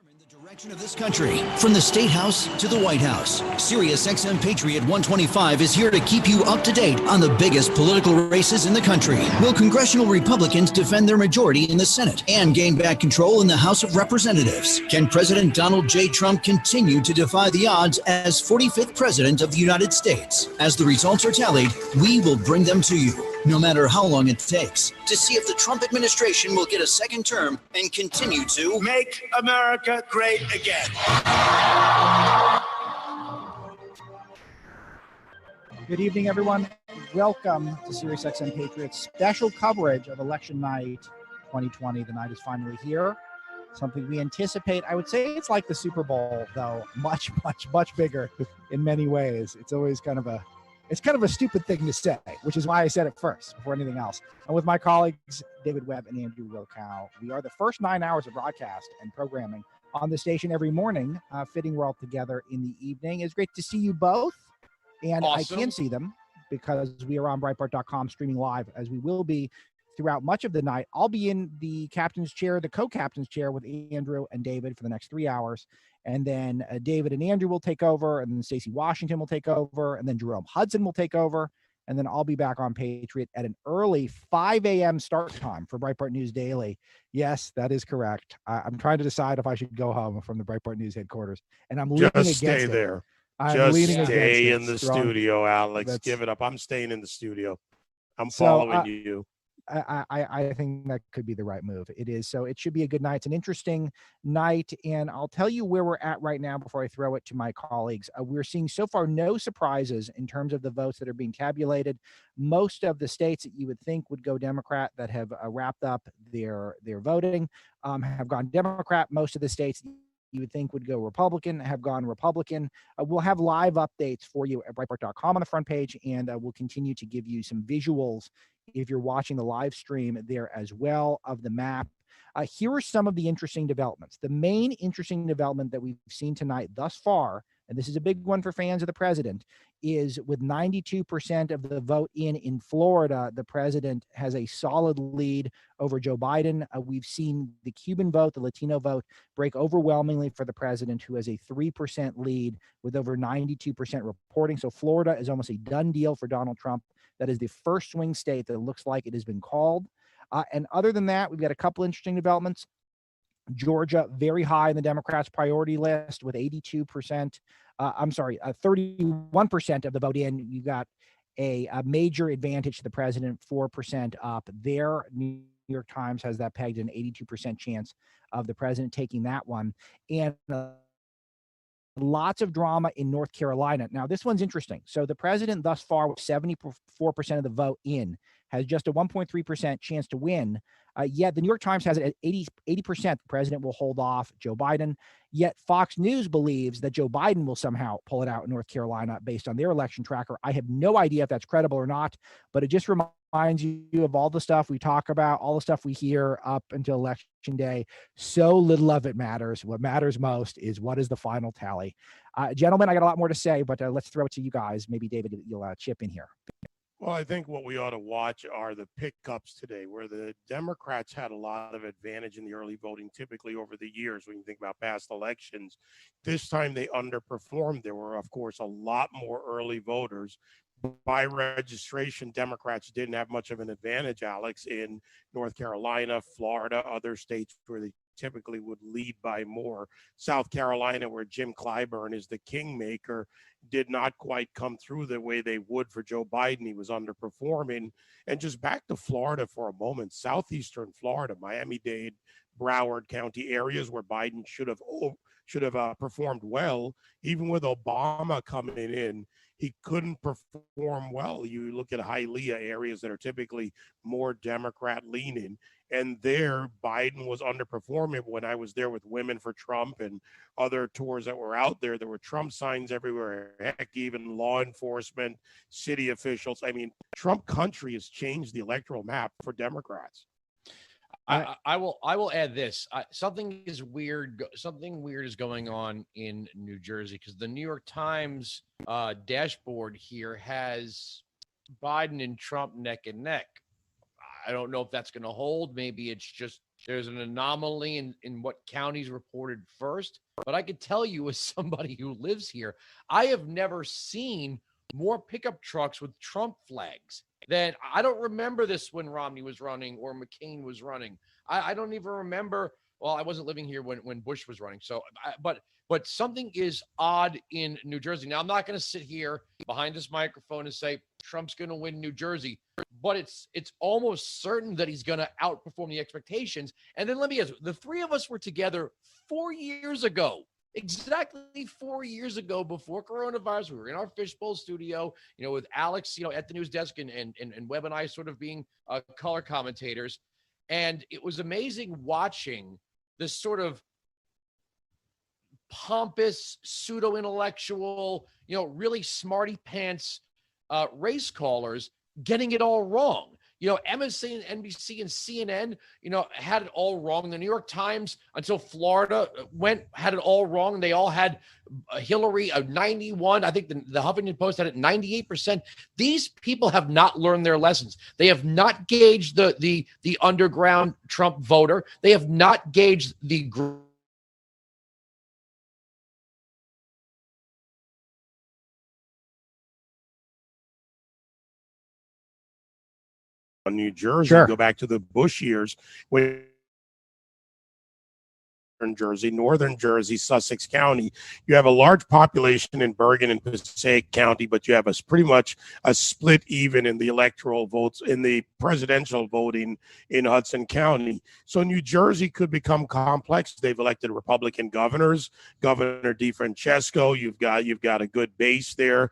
The direction of this country, from the State House to the White House. SiriusXM Patriot 125 is here to keep you up to date on the biggest political races in the country. Will congressional Republicans defend their majority in the Senate and gain back control in the House of Representatives? Can President Donald J. Trump continue to defy the odds as 45th President of the United States? As the results are tallied, we will bring them to you, no matter how long it takes, to see if the Trump administration will get a second term and continue to make America great again. Good evening, everyone. Welcome to SiriusXM Patriots special coverage of election night 2020. The night is finally here. Something we anticipate. I would say it's like the Super Bowl, though much bigger in many ways. It's always kind of a stupid thing to say, which is why I said it first before anything else. And with my colleagues, David Webb and Andrew Wilkow, we are the first 9 hours of broadcast and programming on the station every morning, fitting we're all together in the evening. It's great to see you both. And awesome. I can see them because we are on Breitbart.com streaming live, as we will be throughout much of the night. I'll be in the captain's chair, the co-captain's chair with Andrew and David for the next 3 hours. And then David and Andrew will take over, and then Stacey Washington will take over, and then Jerome Hudson will take over. And then I'll be back on Patriot at an early 5 a.m. start time for Breitbart News Daily. Yes, that is correct. I'm trying to decide if I should go home from the Breitbart News headquarters. And I'm leaning against it. Just stay there. Just stay in the studio, Alex. Give it up. I'm staying in the studio. I'm following you. I think that could be the right move. It is. So it should be a good night. It's an interesting night. And I'll tell you where we're at right now before I throw it to my colleagues. We're seeing so far no surprises in terms of the votes that are being tabulated. Most of the states that you would think would go Democrat that have wrapped up their voting have gone Democrat. Most of the states you would think would go Republican have gone Republican. We'll have live updates for you at Breitbart.com on the front page, and we'll continue to give you some visuals if you're watching the live stream there as well of the map. Here are some of the interesting developments. The main interesting development that we've seen tonight thus far, and this is a big one for fans of the president, is with 92% of the vote in Florida, the president has a solid lead over Joe Biden. We've seen the Cuban vote, the Latino vote, break overwhelmingly for the president, who has a 3% lead with over 92% reporting. So Florida is almost a done deal for Donald Trump. That is the first swing state that looks like it has been called. And other than that, we've got a couple interesting developments. Georgia, very high in the Democrats' priority list with 31% of the vote in. You got a major advantage to the president, 4% up there. New York Times has that pegged an 82% chance of the president taking that one. And lots of drama in North Carolina. Now, this one's interesting. So the president thus far, with 74% of the vote in, has just a 1.3% chance to win. Yet the New York Times has it at 80%. The president will hold off Joe Biden. Yet Fox News believes that Joe Biden will somehow pull it out in North Carolina based on their election tracker. I have no idea if that's credible or not, but it just reminds you of all the stuff we talk about, all the stuff we hear up until election day. So little of it matters. What matters most is what is the final tally. Gentlemen, I got a lot more to say, but let's throw it to you guys. Maybe David, you'll chip in here. Well, I think what we ought to watch are the pickups today, where the Democrats had a lot of advantage in the early voting, typically over the years. When you think about past elections, this time they underperformed. There were, of course, a lot more early voters. By registration, Democrats didn't have much of an advantage, Alex, in North Carolina, Florida, other states where they typically would lead by more. South Carolina, where Jim Clyburn is the kingmaker, did not quite come through the way they would for Joe Biden. He was underperforming. And just back to Florida for a moment, southeastern Florida, Miami-Dade, Broward County areas where Biden should have performed well. Even with Obama coming in, he couldn't perform well. You look at Hialeah, areas that are typically more Democrat leaning, and there Biden was underperforming. When I was there with Women for Trump and other tours that were out there, there were Trump signs everywhere. Heck, even law enforcement, city officials. I mean, Trump country has changed the electoral map for Democrats. I will add this. Something weird is going on in New Jersey, because the New York Times dashboard here has Biden and Trump neck and neck. I don't know if that's going to hold. Maybe it's just there's an anomaly in what counties reported first. But I could tell you, as somebody who lives here, I have never seen more pickup trucks with Trump flags than I don't remember this when Romney was running or McCain was running. I don't even remember. Well, I wasn't living here when Bush was running. So, but something is odd in New Jersey. Now, I'm not going to sit here behind this microphone and say Trump's going to win New Jersey, but it's almost certain that he's going to outperform the expectations. And then let me ask you, the three of us were together 4 years ago. Exactly 4 years ago, before coronavirus, we were in our fishbowl studio, with Alex, at the news desk and Webb and I sort of being color commentators. And it was amazing watching this sort of pompous, pseudo-intellectual, really smarty pants race callers getting it all wrong. MSC and NBC and CNN, had it all wrong. The New York Times, until Florida had it all wrong. They all had Hillary 91. I think the Huffington Post had it 98%. These people have not learned their lessons. They have not gauged the underground Trump voter. They have not gauged the New Jersey. Sure. Go back to the Bush years when northern Jersey, Sussex County, you have a large population in Bergen and Passaic County, but you have pretty much a split even in the electoral votes in the presidential voting in Hudson County. So New Jersey could become complex. They've elected Republican governors, Governor DeFrancesco. You've got a good base there.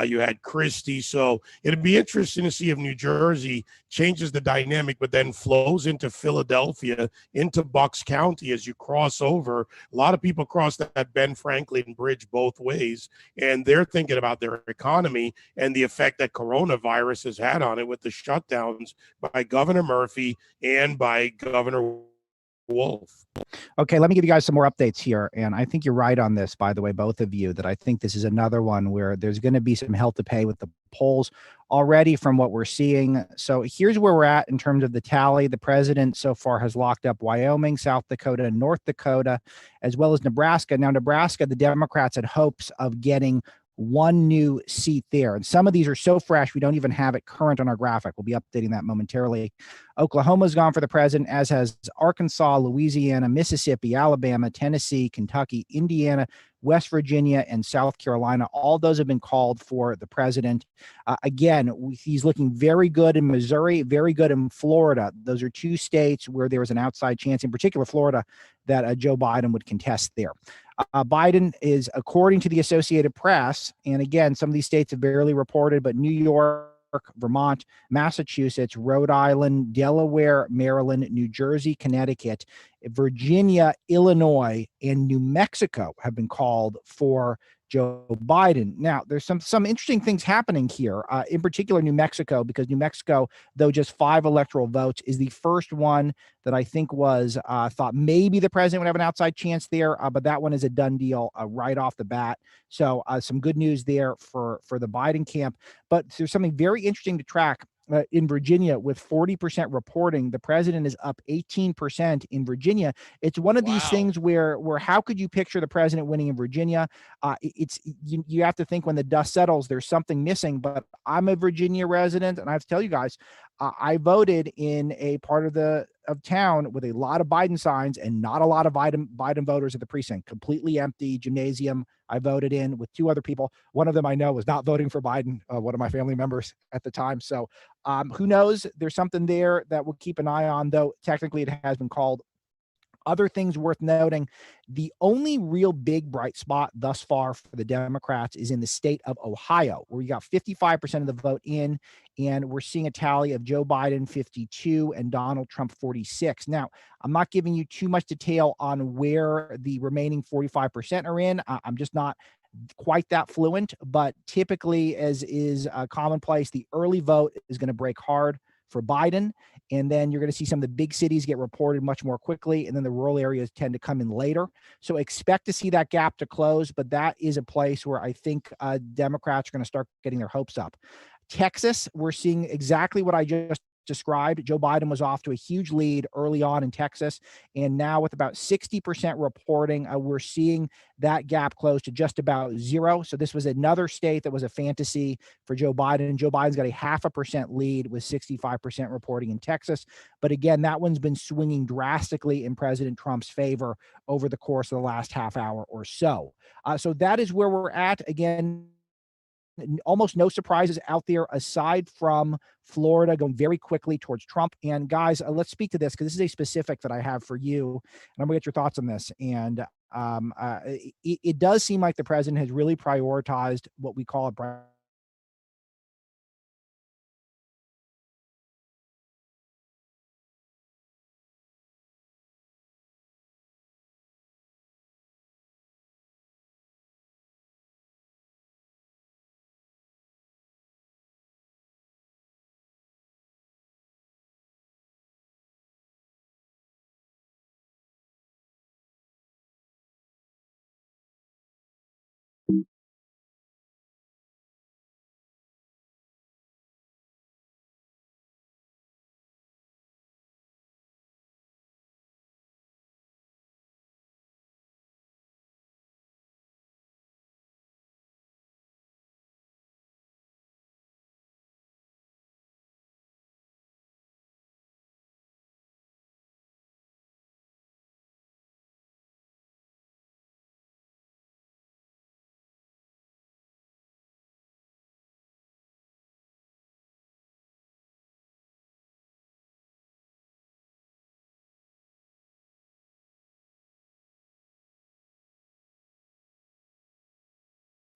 You had Christie. So it'd be interesting to see if New Jersey changes the dynamic, but then flows into Philadelphia, into Bucks County as you cross over. A lot of people cross that Ben Franklin bridge both ways, and they're thinking about their economy and the effect that coronavirus has had on it with the shutdowns by Governor Murphy and by Governor Wolf. Okay, let me give you guys some more updates here. And I think you're right on this, by the way, both of you, that I think this is another one where there's going to be some hell to pay with the polls already from what we're seeing. So here's where we're at in terms of the tally. The president so far has locked up Wyoming, South Dakota, North Dakota, as well as Nebraska. Now, Nebraska, the Democrats had hopes of getting one new seat there. And some of these are so fresh, we don't even have it current on our graphic. We'll be updating that momentarily. Oklahoma's gone for the president, as has Arkansas, Louisiana, Mississippi, Alabama, Tennessee, Kentucky, Indiana, West Virginia, and South Carolina. All those have been called for the president. Again, he's looking very good in Missouri, very good in Florida. Those are two states where there was an outside chance, in particular Florida, that Joe Biden would contest there. Biden is, according to the Associated Press, and again, some of these states have barely reported, but New York, Vermont, Massachusetts, Rhode Island, Delaware, Maryland, New Jersey, Connecticut, Virginia, Illinois, and New Mexico have been called for Joe Biden. Now, there's some interesting things happening here, in particular New Mexico, because New Mexico, though just 5 electoral votes, is the first one that I think was thought maybe the president would have an outside chance there, but that one is a done deal right off the bat. So some good news there for the Biden camp. But there's something very interesting to track. In Virginia, with 40% reporting, the president is up 18% in Virginia. It's one of these things where how could you picture the president winning in Virginia? It's you have to think when the dust settles, there's something missing. But I'm a Virginia resident, and I have to tell you guys, I voted in a part of town with a lot of Biden signs and not a lot of Biden voters at the precinct. Completely empty gymnasium. I voted in with 2 other people. One of them I know was not voting for Biden, one of my family members at the time. So who knows? There's something there that we'll keep an eye on, though technically it has been called. Other things worth noting, the only real big bright spot thus far for the Democrats is in the state of Ohio, where you got 55% of the vote in, and we're seeing a tally of Joe Biden 52 and Donald Trump 46. Now, I'm not giving you too much detail on where the remaining 45% are in. I'm just not quite that fluent, but typically, as is commonplace, the early vote is going to break hard for Biden. And then you're going to see some of the big cities get reported much more quickly. And then the rural areas tend to come in later. So expect to see that gap to close. But that is a place where I think Democrats are going to start getting their hopes up. Texas, we're seeing exactly what I just described, Joe Biden was off to a huge lead early on in Texas. And now with about 60% reporting, we're seeing that gap close to just about zero. So this was another state that was a fantasy for Joe Biden. Joe Biden's got a 0.5% lead with 65% reporting in Texas. But again, that one's been swinging drastically in President Trump's favor over the course of the last half hour or so. So that is where we're at. Again, almost no surprises out there aside from Florida going very quickly towards Trump. And guys, let's speak to this because this is a specific that I have for you, and I'm gonna get your thoughts on this. And it does seem like the president has really prioritized what we call a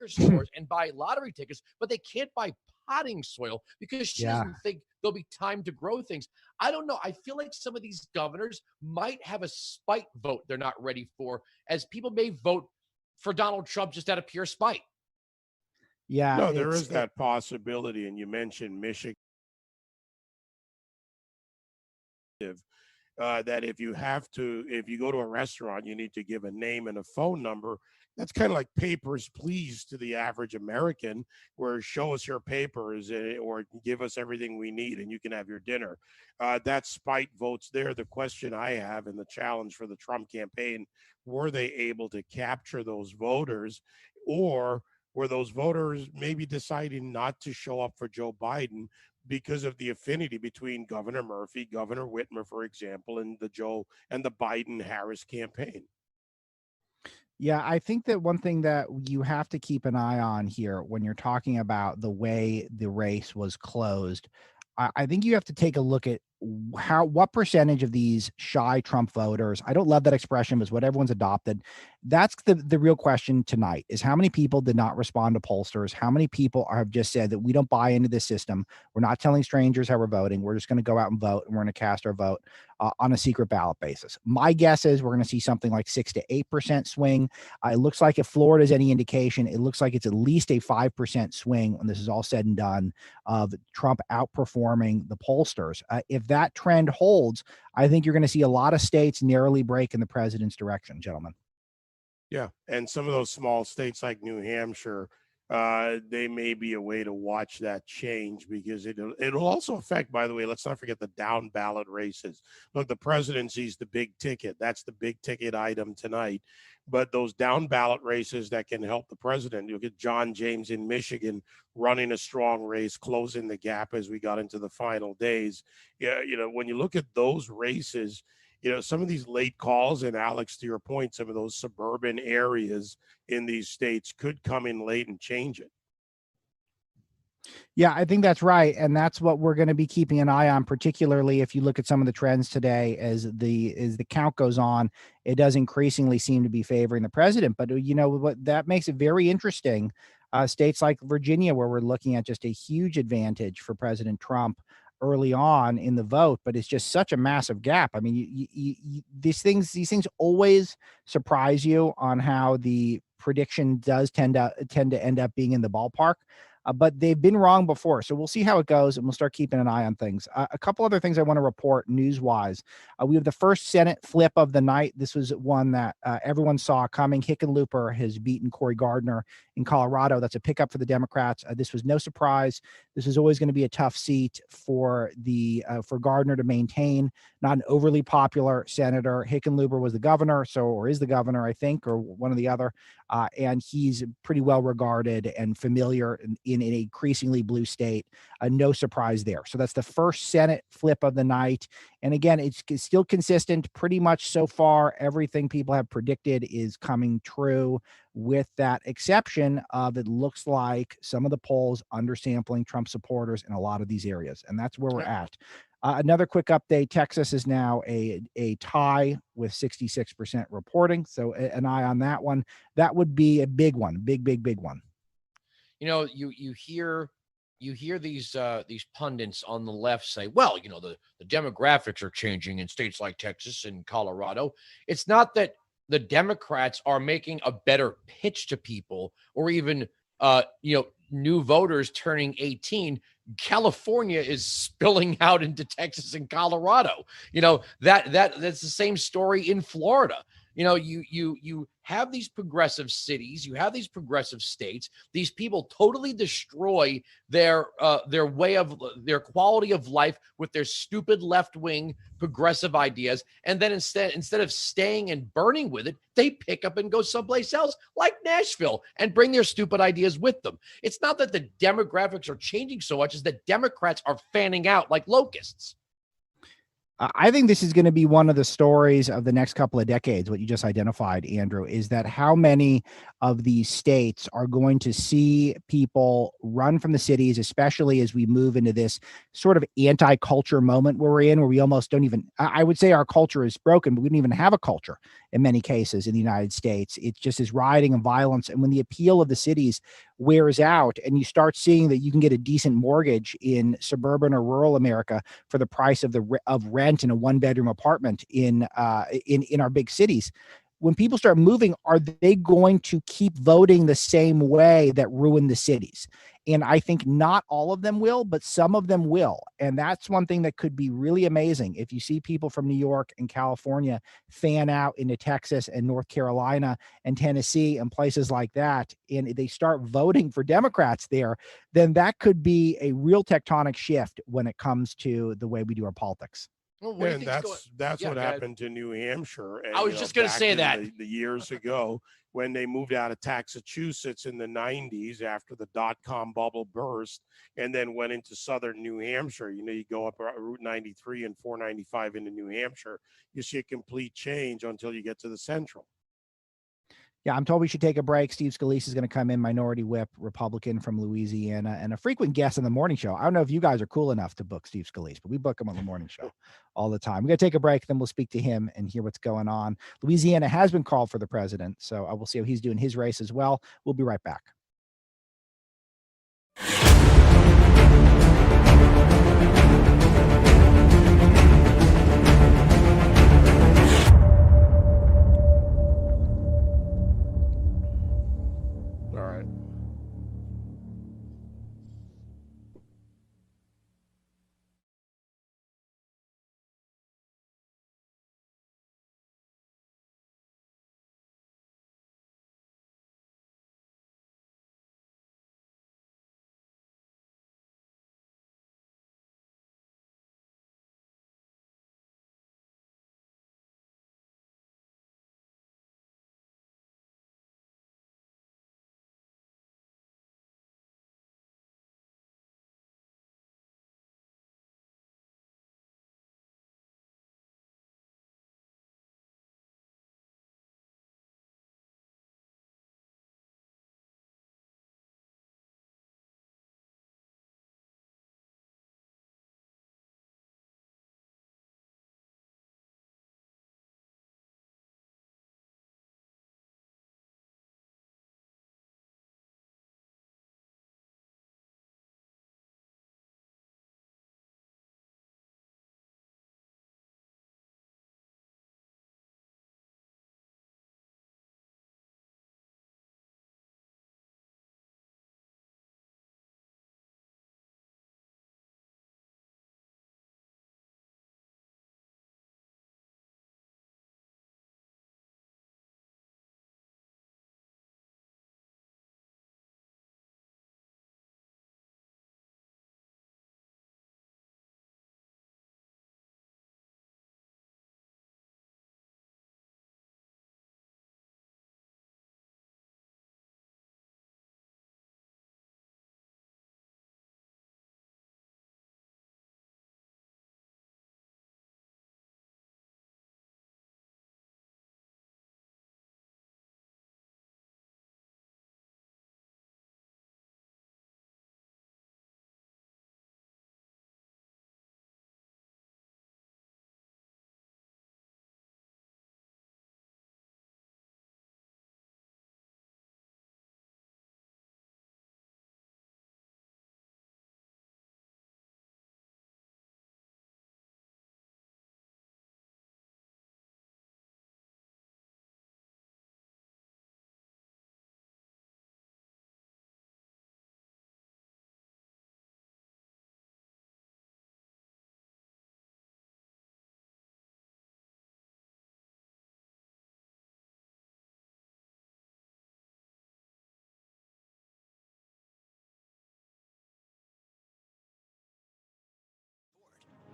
stores and buy lottery tickets, but they can't buy potting soil because she doesn't think there'll be time to grow things. I don't know. I feel like some of these governors might have a spite vote they're not ready for, as people may vote for Donald Trump just out of pure spite. Yeah, No, there is that possibility. And you mentioned Michigan. That if you go to a restaurant, you need to give a name and a phone number. That's kind of like papers, please, to the average American, where show us your papers or give us everything we need and you can have your dinner. That spite votes there. The question I have and the challenge for the Trump campaign, were they able to capture those voters, or were those voters maybe deciding not to show up for Joe Biden because of the affinity between Governor Murphy, Governor Whitmer, for example, and the Biden-Harris campaign? Yeah, I think that one thing that you have to keep an eye on here when you're talking about the way the race was closed, I think you have to take a look at what percentage of these shy Trump voters, I don't love that expression, but it's what everyone's adopted. That's the real question tonight, is how many people did not respond to pollsters? How many people have just said that we don't buy into this system? We're not telling strangers how we're voting. We're just going to go out and vote, and we're going to cast our vote on a secret ballot basis. My guess is we're going to see something like 6 to 8% swing. It looks like if Florida is any indication, it looks like it's at least a 5% swing when this is all said and done of Trump outperforming the pollsters. If that trend holds, I think you're going to see a lot of states narrowly break in the president's direction, gentlemen. Yeah, and some of those small states like New Hampshire, they may be a way to watch that change, because it'll also affect, by the way, let's not forget the down ballot races. Look, the presidency is the big ticket. That's the big ticket item tonight. But those down ballot races that can help the president, you'll get John James in Michigan running a strong race, closing the gap as we got into the final days. Yeah, when you look at those races, some of these late calls, and Alex, to your point, some of those suburban areas in these states could come in late and change it. Yeah, I think that's right. And that's what we're going to be keeping an eye on, particularly if you look at some of the trends today as the count goes on. It does increasingly seem to be favoring the president. But what that makes it very interesting. States like Virginia, where we're looking at just a huge advantage for President Trump early on in the vote, but it's just such a massive gap. I mean, these things always surprise you on how the prediction does tend to end up being in the ballpark. but they've been wrong before. So we'll see how it goes, and we'll start keeping an eye on things. A couple other things I want to report news-wise. We have the first Senate flip of the night. This was one that everyone saw coming. Hickenlooper has beaten Cory Gardner in Colorado. That's a pickup for the Democrats. This was no surprise. This is always going to be a tough seat for Gardner to maintain. Not an overly popular senator. Hickenlooper was the governor, or is the governor, I think, or one or the other. And he's pretty well regarded and familiar in an increasingly blue state. No surprise there. So that's the first Senate flip of the night. And again, it's still consistent pretty much so far. Everything people have predicted is coming true, with that exception of it looks like some of the polls undersampling Trump supporters in a lot of these areas. And that's where we're at. Another quick update, Texas is now a tie with 66% reporting. So an eye on that one. That would be a big one, big one. You know, you hear these pundits on the left say, well, you know, the demographics are changing in states like Texas and Colorado. It's not that the Democrats are making a better pitch to people, or even new voters turning 18. California is spilling out into Texas and Colorado. You know, that's the same story in Florida. You know, you have these progressive cities, you have these progressive states. These people totally destroy their quality of life with their stupid left-wing progressive ideas, and then instead of staying and burning with it, they pick up and go someplace else, like Nashville, and bring their stupid ideas with them. It's not that the demographics are changing so much as that Democrats are fanning out like locusts. I think this is going to be one of the stories of the next couple of decades. What you just identified, Andrew, is that how many of these states are going to see people run from the cities, especially as we move into this sort of anti-culture moment where we're in, where we almost don't even, I would say our culture is broken, but we don't even have a culture in many cases in the United States. It's just this rioting and violence. And when the appeal of the cities wears out and you start seeing that you can get a decent mortgage in suburban or rural America for the price of rent in a one-bedroom apartment in our big cities, when people start moving, are they going to keep voting the same way that ruined the cities? And I think not all of them will, but some of them will. And that's one thing that could be really amazing. If you see people from New York and California fan out into Texas and North Carolina and Tennessee and places like that, and they start voting for Democrats there, then that could be a real tectonic shift when it comes to the way we do our politics. Well, and that's what happened to New Hampshire. And, I was just going to say that the years ago when they moved out of Massachusetts in the 90s after the dot-com bubble burst, and then went into southern New Hampshire. You know, you go up Route 93 and 495 into New Hampshire, you see a complete change until you get to the central. Yeah, I'm told we should take a break. Steve Scalise is going to come in, minority whip, Republican from Louisiana, and a frequent guest on the morning show. I don't know if you guys are cool enough to book Steve Scalise, but we book him on the morning show all the time. We're going to take a break, then we'll speak to him and hear what's going on. Louisiana has been called for the president, so I will see how he's doing his race as well. We'll be right back.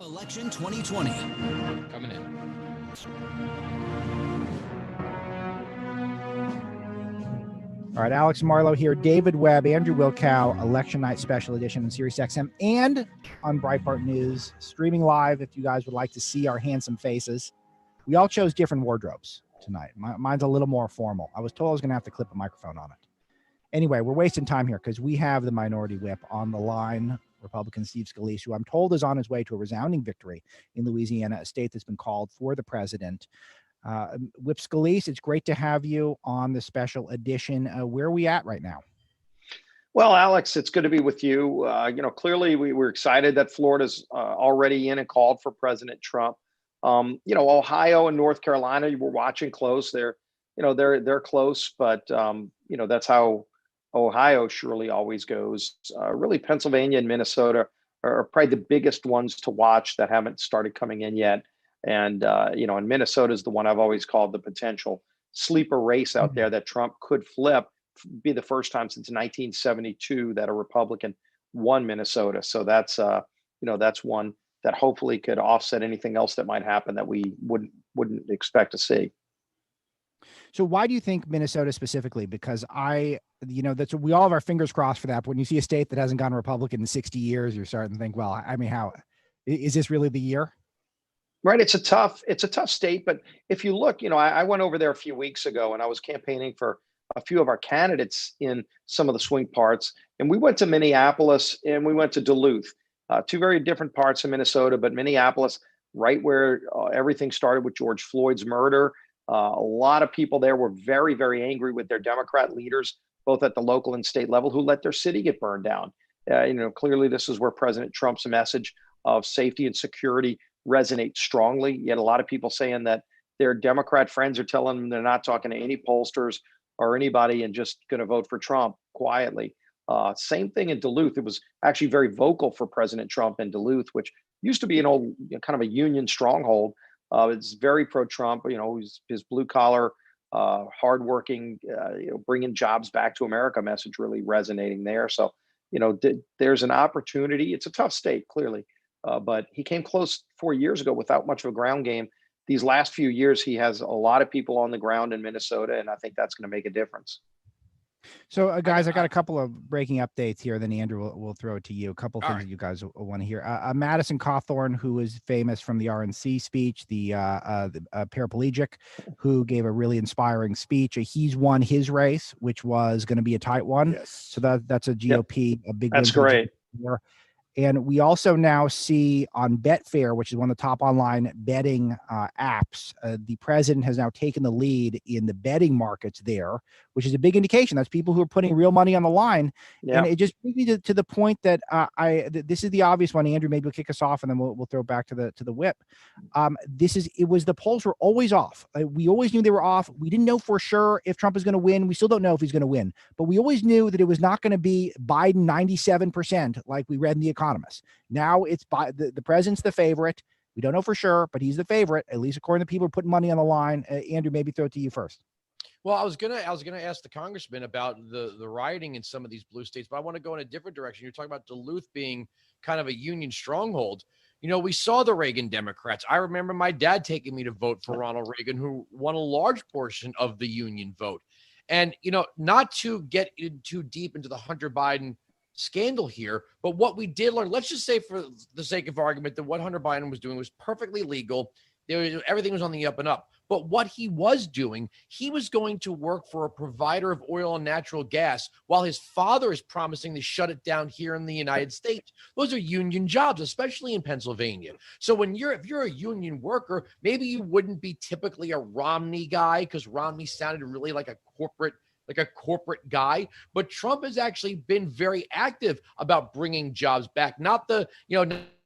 Election 2020. Coming in. All right, Alex Marlowe here, David Webb, Andrew Wilkow, Election Night Special Edition on SiriusXM and on Breitbart News, streaming live if you guys would like to see our handsome faces. We all chose different wardrobes tonight. Mine's a little more formal. I was told I was going to have to clip a microphone on it. Anyway, we're wasting time here because we have the minority whip on the line, Republican Steve Scalise, who I'm told is on his way to a resounding victory in Louisiana, a state that's been called for the president. Whip Scalise, it's great to have you on the special edition. Where are we at right now? Well, Alex, it's good to be with you. Clearly we're excited that Florida's already in and called for President Trump. Ohio and North Carolina, we're watching close. They're close, but that's how Ohio surely always goes. Really, Pennsylvania and Minnesota are probably the biggest ones to watch that haven't started coming in yet. And and Minnesota is the one I've always called the potential sleeper race out there that Trump could flip. Be the first time since 1972 that a Republican won Minnesota. So that's one that hopefully could offset anything else that might happen that we wouldn't expect to see. So why do you think Minnesota specifically? Because that's we all have our fingers crossed for that. But when you see a state that hasn't gone Republican in 60 years, you're starting to think, well, I mean, how is this really the year? Right. It's a tough state. But if you look, I went over there a few weeks ago and I was campaigning for a few of our candidates in some of the swing parts. And we went to Minneapolis and we went to Duluth, two very different parts of Minnesota, but Minneapolis, right where everything started with George Floyd's murder. A lot of people there were very, very angry with their Democrat leaders, both at the local and state level, who let their city get burned down. Clearly, this is where President Trump's message of safety and security resonates strongly. Yet a lot of people saying that their Democrat friends are telling them they're not talking to any pollsters or anybody and just going to vote for Trump quietly. Same thing in Duluth. It was actually very vocal for President Trump in Duluth, which used to be an old kind of a union stronghold. It's very pro-Trump, his blue collar, hardworking, bringing jobs back to America message really resonating there. So, there's an opportunity. It's a tough state, clearly, but he came close 4 years ago without much of a ground game. These last few years, he has a lot of people on the ground in Minnesota, and I think that's going to make a difference. So, guys, I got a couple of breaking updates here. Then Andrew will throw it to you. A couple of things that you guys will want to hear. Madison Cawthorn, who is famous from the RNC speech, the paraplegic, who gave a really inspiring speech. He's won his race, which was going to be a tight one. Yes. So that's a GOP, a big. That's great. And we also now see on Betfair, which is one of the top online betting apps, the president has now taken the lead in the betting markets there, which is a big indication. That's people who are putting real money on the line. Yeah. And it just brings me to the point that this is the obvious one. Andrew, maybe we'll kick us off and then we'll throw it back to the whip. The polls were always off. We always knew they were off. We didn't know for sure if Trump is going to win. We still don't know if he's going to win, but we always knew that it was not going to be Biden 97% like we read in The Economist. Now it's the president's the favorite. We don't know for sure, but he's the favorite, at least according to people who are putting money on the line. Andrew, maybe throw it to you first. Well, I was gonna ask the congressman about the rioting in some of these blue states, but I want to go in a different direction. You're talking about Duluth being kind of a union stronghold. We saw the Reagan Democrats. I remember my dad taking me to vote for Ronald Reagan, who won a large portion of the union vote. And not to get too deep into the Hunter Biden scandal here, but what we did learn, let's just say for the sake of argument that what Hunter Biden was doing was perfectly legal. Everything was on the up and up. But what he was doing, he was going to work for a provider of oil and natural gas while his father is promising to shut it down here in the United States. Those are union jobs, especially in Pennsylvania. So if you're a union worker, maybe you wouldn't be typically a Romney guy because Romney sounded really like a corporate guy, but Trump has actually been very active about bringing jobs back. Not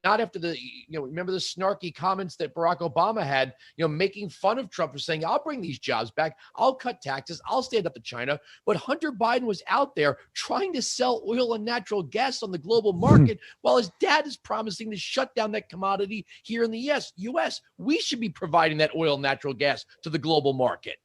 after remember the snarky comments that Barack Obama had, making fun of Trump for saying, I'll bring these jobs back. I'll cut taxes. I'll stand up to China. But Hunter Biden was out there trying to sell oil and natural gas on the global market while his dad is promising to shut down that commodity here in the U.S. We should be providing that oil and natural gas to the global market.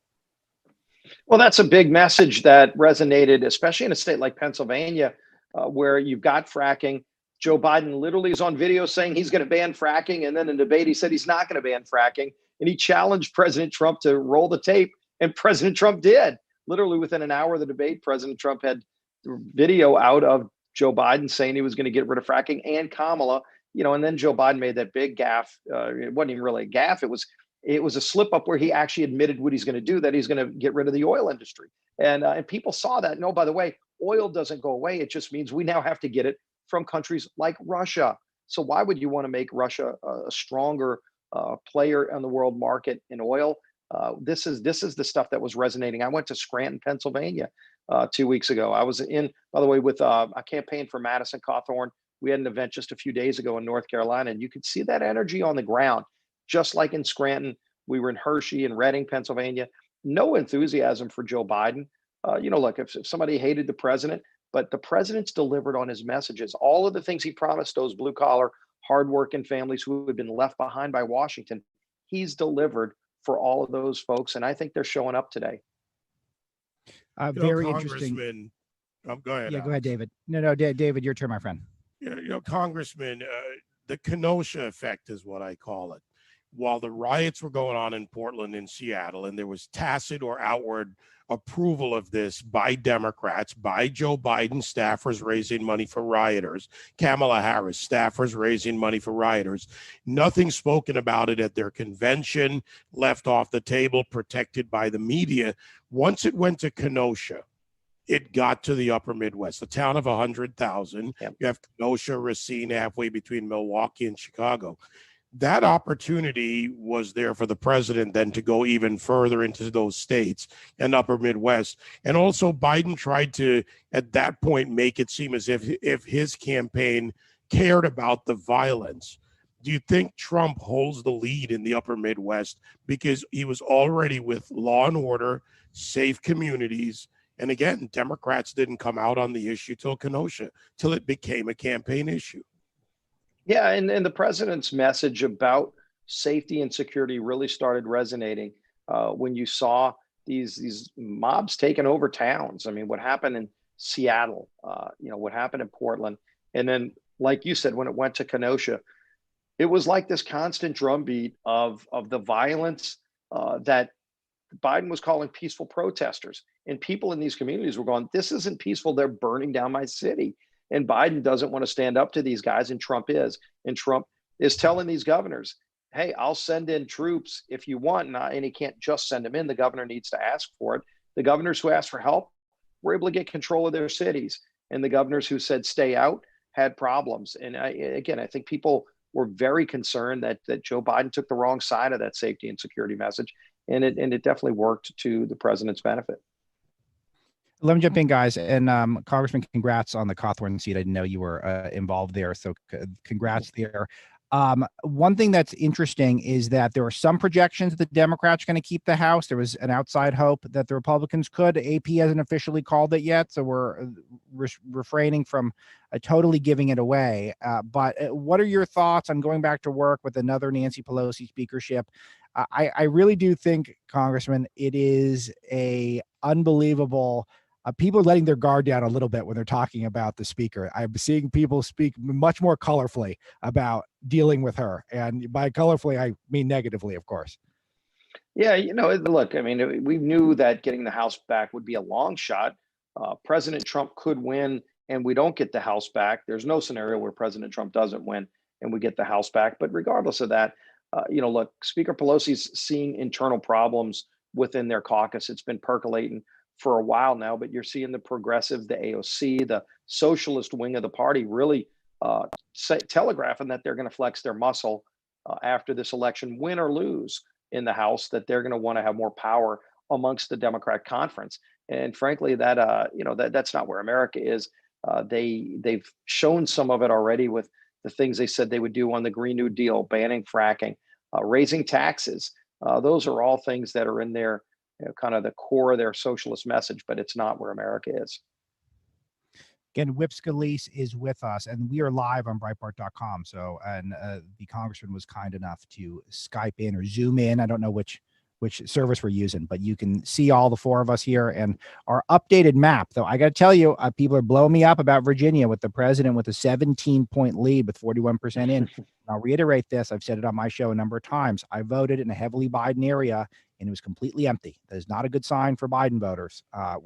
Well, that's a big message that resonated, especially in a state like Pennsylvania, where you've got fracking. Joe Biden literally is on video saying he's going to ban fracking. And then in debate, he said he's not going to ban fracking. And he challenged President Trump to roll the tape. And President Trump did. Literally within an hour of the debate, President Trump had video out of Joe Biden saying he was going to get rid of fracking, and Kamala, and then Joe Biden made that big gaffe. It wasn't even really a gaffe. It was a slip up where he actually admitted what he's going to do, that he's going to get rid of the oil industry. And people saw that. No, by the way, oil doesn't go away. It just means we now have to get it from countries like Russia. So why would you want to make Russia a stronger player on the world market in oil? This is the stuff that was resonating. I went to Scranton, Pennsylvania 2 weeks ago. I was in, by the way, with a campaign for Madison Cawthorn. We had an event just a few days ago in North Carolina, and you could see that energy on the ground, just like in Scranton. We were in Hershey and Reading, Pennsylvania. No enthusiasm for Joe Biden. Look, if somebody hated the president, but the president's delivered on his messages. All of the things he promised those blue collar, hardworking families who had been left behind by Washington, he's delivered for all of those folks. And I think they're showing up today. Very interesting. Go ahead. Yeah, go ahead, David. No, David, your turn, my friend. Congressman, the Kenosha effect is what I call it. While the riots were going on in Portland and Seattle, and there was tacit or outward approval of this by Democrats, by Joe Biden staffers raising money for rioters, Kamala Harris staffers raising money for rioters, nothing spoken about it at their convention, left off the table, protected by the media. Once it went to Kenosha, it got to the upper Midwest, a town of 100,000. Yep. You have Kenosha, Racine, halfway between Milwaukee and Chicago. That opportunity was there for the president then to go even further into those states and upper Midwest. And also Biden tried to, at that point, make it seem as if his campaign cared about the violence. Do you think Trump holds the lead in the upper Midwest because he was already with law and order, safe communities? And again, Democrats didn't come out on the issue till Kenosha, till it became a campaign issue. Yeah, and the president's message about safety and security really started resonating when you saw these mobs taking over towns. I mean, what happened in Seattle, what happened in Portland. And then, like you said, when it went to Kenosha, it was like this constant drumbeat of the violence that Biden was calling peaceful protesters. And people in these communities were going, this isn't peaceful. They're burning down my city. And Biden doesn't want to stand up to these guys, and Trump is. And Trump is telling these governors, hey, I'll send in troops if you want. And he can't just send them in. The governor needs to ask for it. The governors who asked for help were able to get control of their cities. And the governors who said stay out had problems. And I think people were very concerned that Joe Biden took the wrong side of that safety and security message. And it definitely worked to the president's benefit. Let me jump in, guys. And Congressman, congrats on the Cawthorn seat. I didn't know you were involved there. So congrats there. One thing that's interesting is that there are some projections that the Democrats are going to keep the House. There was an outside hope that the Republicans could. AP hasn't officially called it yet, so we're refraining from totally giving it away. But what are your thoughts on going back to work with another Nancy Pelosi speakership? I really do think, Congressman, it is a unbelievable. People are letting their guard down a little bit when they're talking about the speaker. I'm seeing people speak much more colorfully about dealing with her. And by colorfully, I mean negatively, of course. Yeah, look, I mean, we knew that getting the House back would be a long shot. President Trump could win and we don't get the House back. There's no scenario where President Trump doesn't win and we get the House back. But regardless of that, look, Speaker Pelosi's seeing internal problems within their caucus. It's been percolating for a while now, but you're seeing the progressives, the AOC, the socialist wing of the party really telegraphing that they're going to flex their muscle after this election, win or lose in the House, that they're going to want to have more power amongst the Democrat conference. And frankly, that's not where America is. They've shown some of it already with the things they said they would do on the Green New Deal, banning fracking, raising taxes. Those are all things that are in their kind of the core of their socialist message, but it's not where America is. Again, Whip Scalise is with us, and we are live on Breitbart.com. So, and the congressman was kind enough to Skype in or Zoom in. I don't know which which service we're using, but you can see all the four of us here and our updated map. Though I got to tell you, people are blowing me up about Virginia with the president with a 17-point lead with 41% in. I'll reiterate this. I've said it on my show a number of times. I voted in a heavily Biden area, and it was completely empty. That is not a good sign for Biden voters. I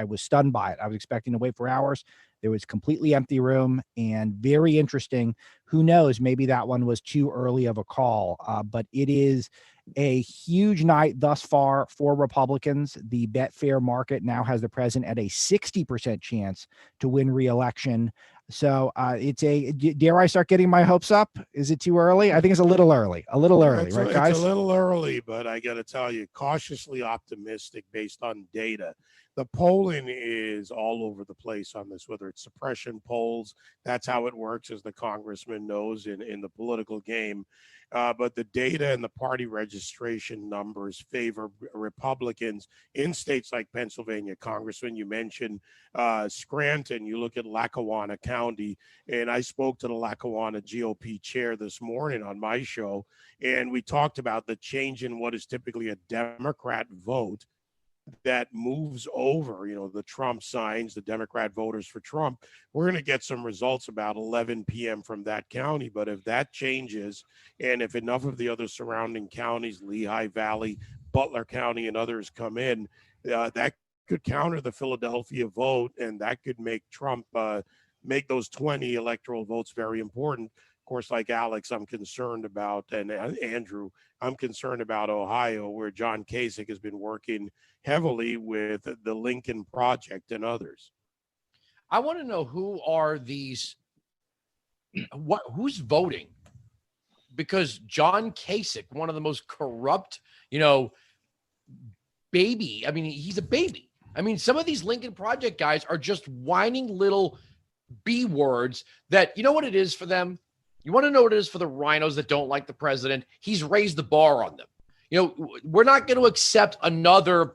was stunned by it. I was expecting to wait for hours. There was completely empty room, and very interesting. Who knows? Maybe that one was too early of a call, but it is a huge night thus far for Republicans. The Betfair market now has the president at a 60% chance to win re-election. So dare I start getting my hopes up? Is it too early? I think it's a little early, right, guys? It's a little early, but I got to tell you, cautiously optimistic based on data. The polling is all over the place on this, whether it's suppression polls. That's how it works, as the congressman knows in the political game. But the data and the party registration numbers favor Republicans in states like Pennsylvania. Congressman, you mentioned Scranton. You look at Lackawanna County, and I spoke to the Lackawanna GOP chair this morning on my show, and we talked about the change in what is typically a Democrat vote that moves over, the Trump signs, the Democrat voters for Trump. We're going to get some results about 11 p.m. from that county. But if that changes, and if enough of the other surrounding counties, Lehigh Valley, Butler County, and others come in, that could counter the Philadelphia vote, and that could make Trump make those 20 electoral votes very important. Of course, like Alex, I'm concerned about, and Andrew, I'm concerned about Ohio, where John Kasich has been working heavily with the Lincoln Project and others. I want to know who are these, who's voting? Because John Kasich, one of the most corrupt, baby. I mean, he's a baby. I mean, some of these Lincoln Project guys are just whining little B words that, you know what it is for them? You want to know what it is for the rhinos that don't like the president? He's raised the bar on them. We're not going to accept another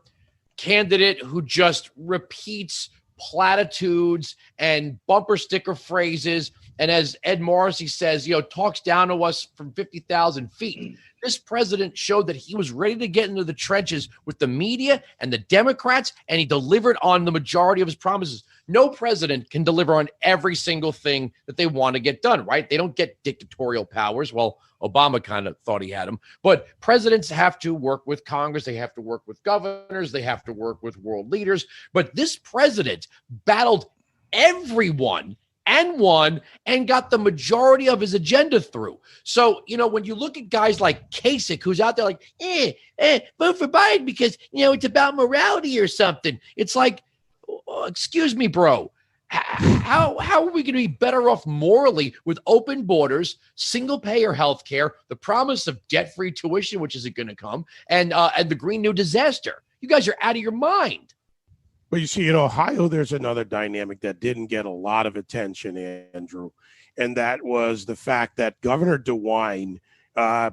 candidate who just repeats platitudes and bumper sticker phrases. And as Ed Morrissey says, talks down to us from 50,000 feet. This president showed that he was ready to get into the trenches with the media and the Democrats, and he delivered on the majority of his promises. No president can deliver on every single thing that they want to get done, right? They don't get dictatorial powers. Well, Obama kind of thought he had them. But presidents have to work with Congress. They have to work with governors. They have to work with world leaders. But this president battled everyone and won and got the majority of his agenda through. So, when you look at guys like Kasich, who's out there like, vote for Biden because, it's about morality or something. It's like, excuse me, bro. How are we going to be better off morally with open borders, single payer health care, the promise of debt-free tuition, which isn't going to come, and the Green New disaster? You guys are out of your mind. But you see, in Ohio, there's another dynamic that didn't get a lot of attention, Andrew, and that was the fact that Governor DeWine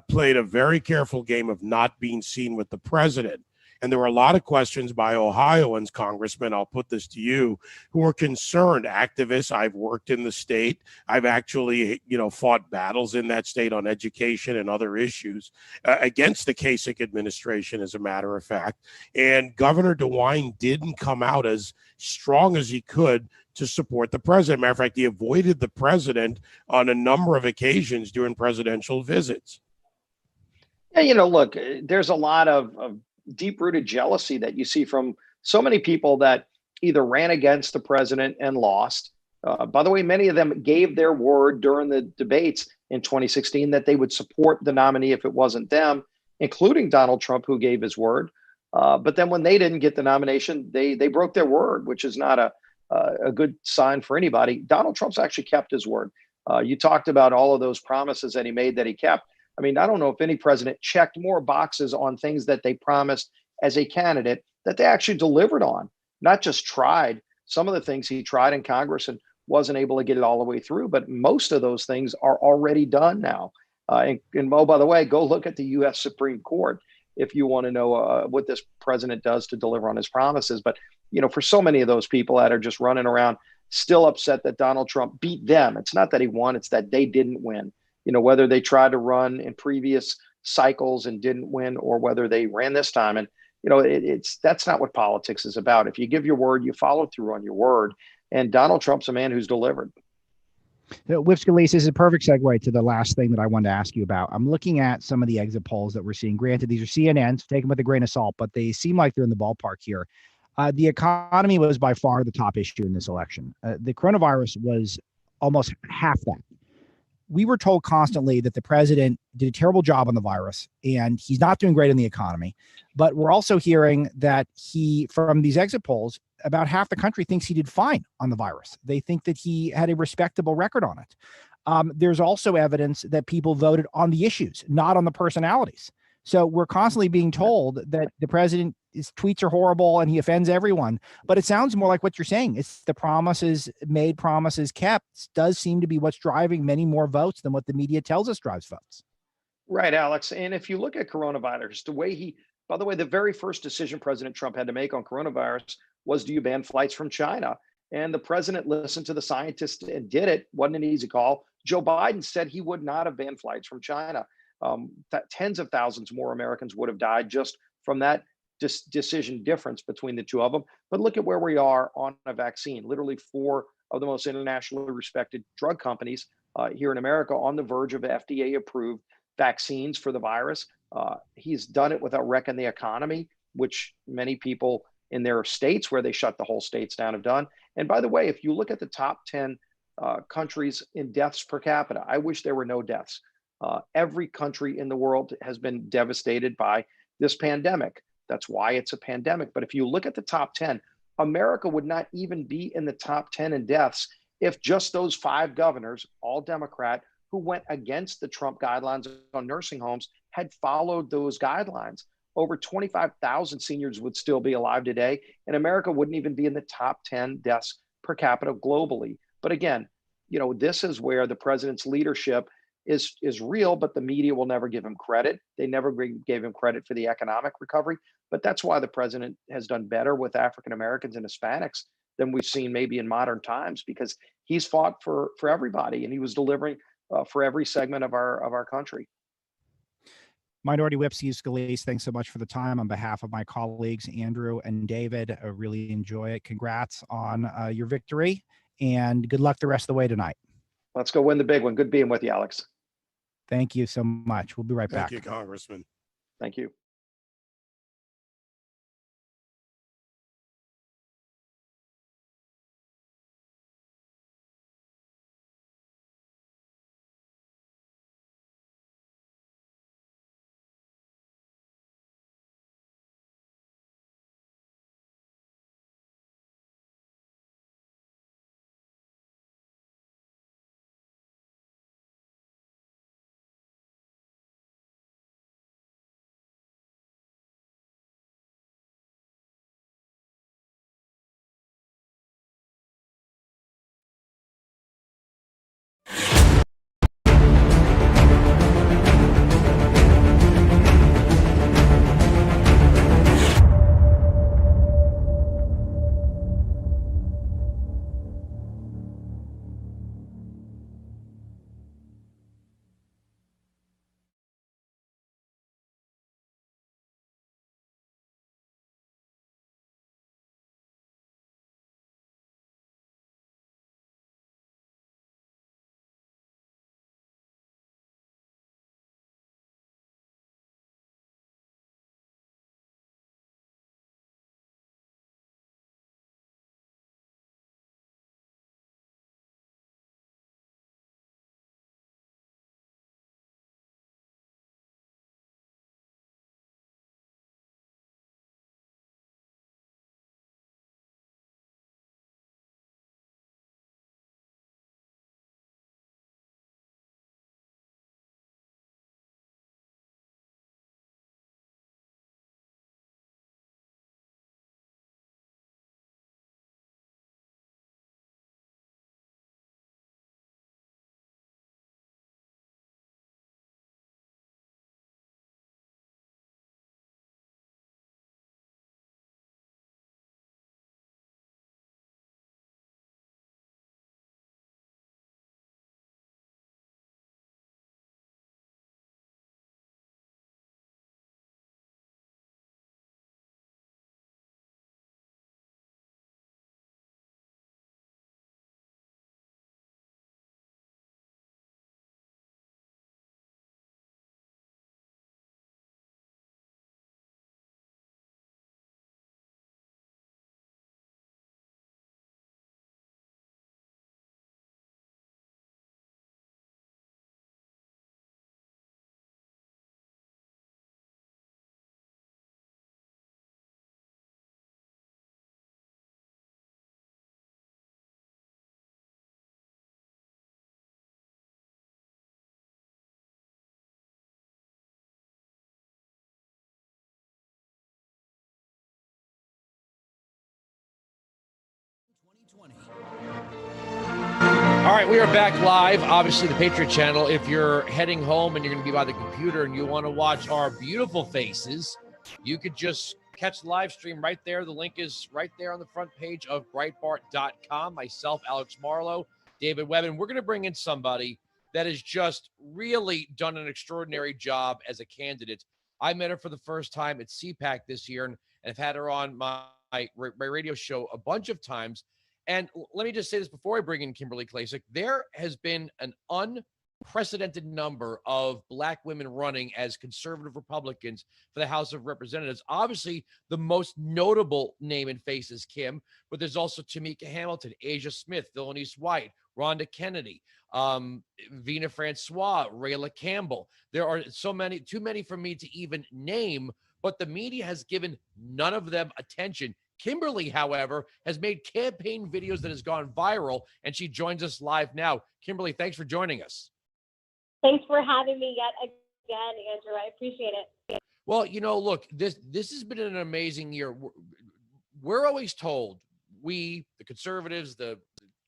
played a very careful game of not being seen with the president. And there were a lot of questions by Ohioans, Congressman, I'll put this to you, who were concerned. Activists, I've worked in the state. I've actually, fought battles in that state on education and other issues against the Kasich administration, as a matter of fact. And Governor DeWine didn't come out as strong as he could to support the president. Matter of fact, he avoided the president on a number of occasions during presidential visits. Yeah, look, there's a lot of deep-rooted jealousy that you see from so many people that either ran against the president and lost. By the way, many of them gave their word during the debates in 2016 that they would support the nominee if it wasn't them, including Donald Trump, who gave his word. But then when they didn't get the nomination, they broke their word, which is not a good sign for anybody. Donald Trump's actually kept his word. You talked about all of those promises that he made that he kept. I mean, I don't know if any president checked more boxes on things that they promised as a candidate that they actually delivered on, not just tried. Some of the things he tried in Congress and wasn't able to get it all the way through, but most of those things are already done now. And oh, by the way, go look at the U.S. Supreme Court if you want to know what this president does to deliver on his promises. But, for so many of those people that are just running around still upset that Donald Trump beat them, it's not that he won, it's that they didn't win. Whether they tried to run in previous cycles and didn't win, or whether they ran this time. And that's not what politics is about. If you give your word, you follow through on your word. And Donald Trump's a man who's delivered. Whip Scalise is a perfect segue to the last thing that I wanted to ask you about. I'm looking at some of the exit polls that we're seeing. Granted, these are CNNs, take them with a grain of salt, but they seem like they're in the ballpark here. The economy was by far the top issue in this election. The coronavirus was almost half that. We were told constantly that the president did a terrible job on the virus and he's not doing great in the economy. But we're also hearing that from these exit polls, about half the country thinks he did fine on the virus. They think that he had a respectable record on it. There's also evidence that people voted on the issues, not on the personalities. So we're constantly being told that the president, his tweets are horrible and he offends everyone. But it sounds more like what you're saying. It's the promises made, promises kept does seem to be what's driving many more votes than what the media tells us drives votes. Right, Alex. And if you look at coronavirus, by the way, the very first decision President Trump had to make on coronavirus was, do you ban flights from China? And the president listened to the scientists and did it. Wasn't an easy call. Joe Biden said he would not have banned flights from China. Tens of thousands more Americans would have died just from that decision difference between the two of them. But look at where we are on a vaccine. Literally 4 of the most internationally respected drug companies here in America on the verge of FDA approved vaccines for the virus. He's done it without wrecking the economy, which many people in their states where they shut the whole states down have done. And by the way, if you look at the top 10 countries in deaths per capita, I wish there were no deaths. Every country in the world has been devastated by this pandemic. That's why it's a pandemic. But if you look at the top 10, America would not even be in the top 10 in deaths if just those 5 governors, all Democrat, who went against the Trump guidelines on nursing homes, had followed those guidelines. Over 25,000 seniors would still be alive today, and America wouldn't even be in the top 10 deaths per capita globally. But again, this is where the president's leadership is real, but the media will never give him credit. They never gave him credit for the economic recovery. But that's why the president has done better with African Americans and Hispanics than we've seen maybe in modern times, because he's fought for everybody and he was delivering for every segment of our country. Minority Whip Scalise, thanks so much for the time. On behalf of my colleagues, Andrew and David, I really enjoy it. Congrats on your victory and good luck the rest of the way tonight. Let's go win the big one. Good being with you, Alex. Thank you so much. We'll be right back. Thank you, Congressman. Thank you. All right, we are back live, obviously the Patriot Channel. If you're heading home and you're going to be by the computer and you want to watch our beautiful faces, you could just catch the live stream right there. The link is right there on the front page of Breitbart.com. Myself, Alex Marlowe, David Webb, and we're going to bring in somebody that has just really done an extraordinary job as a candidate. I met her for the first time at CPAC this year, and I've had her on my radio show a bunch of times. And let me just say this before I bring in Kimberly Klacik. There has been an unprecedented number of Black women running as conservative Republicans for the House of Representatives. Obviously, the most notable name and face is Kim, but there's also Tamika Hamilton, Asia Smith, Villanise White, Rhonda Kennedy, Vina Francois, Rayla Campbell. There are so many, too many for me to even name, but the media has given none of them attention. Kimberly, however, has made campaign videos that has gone viral, and she joins us live now. Kimberly, thanks for joining us. Thanks for having me yet again, Andrew. I appreciate it. Well, you know, look, this has been an amazing year. We're always told, we, the conservatives, the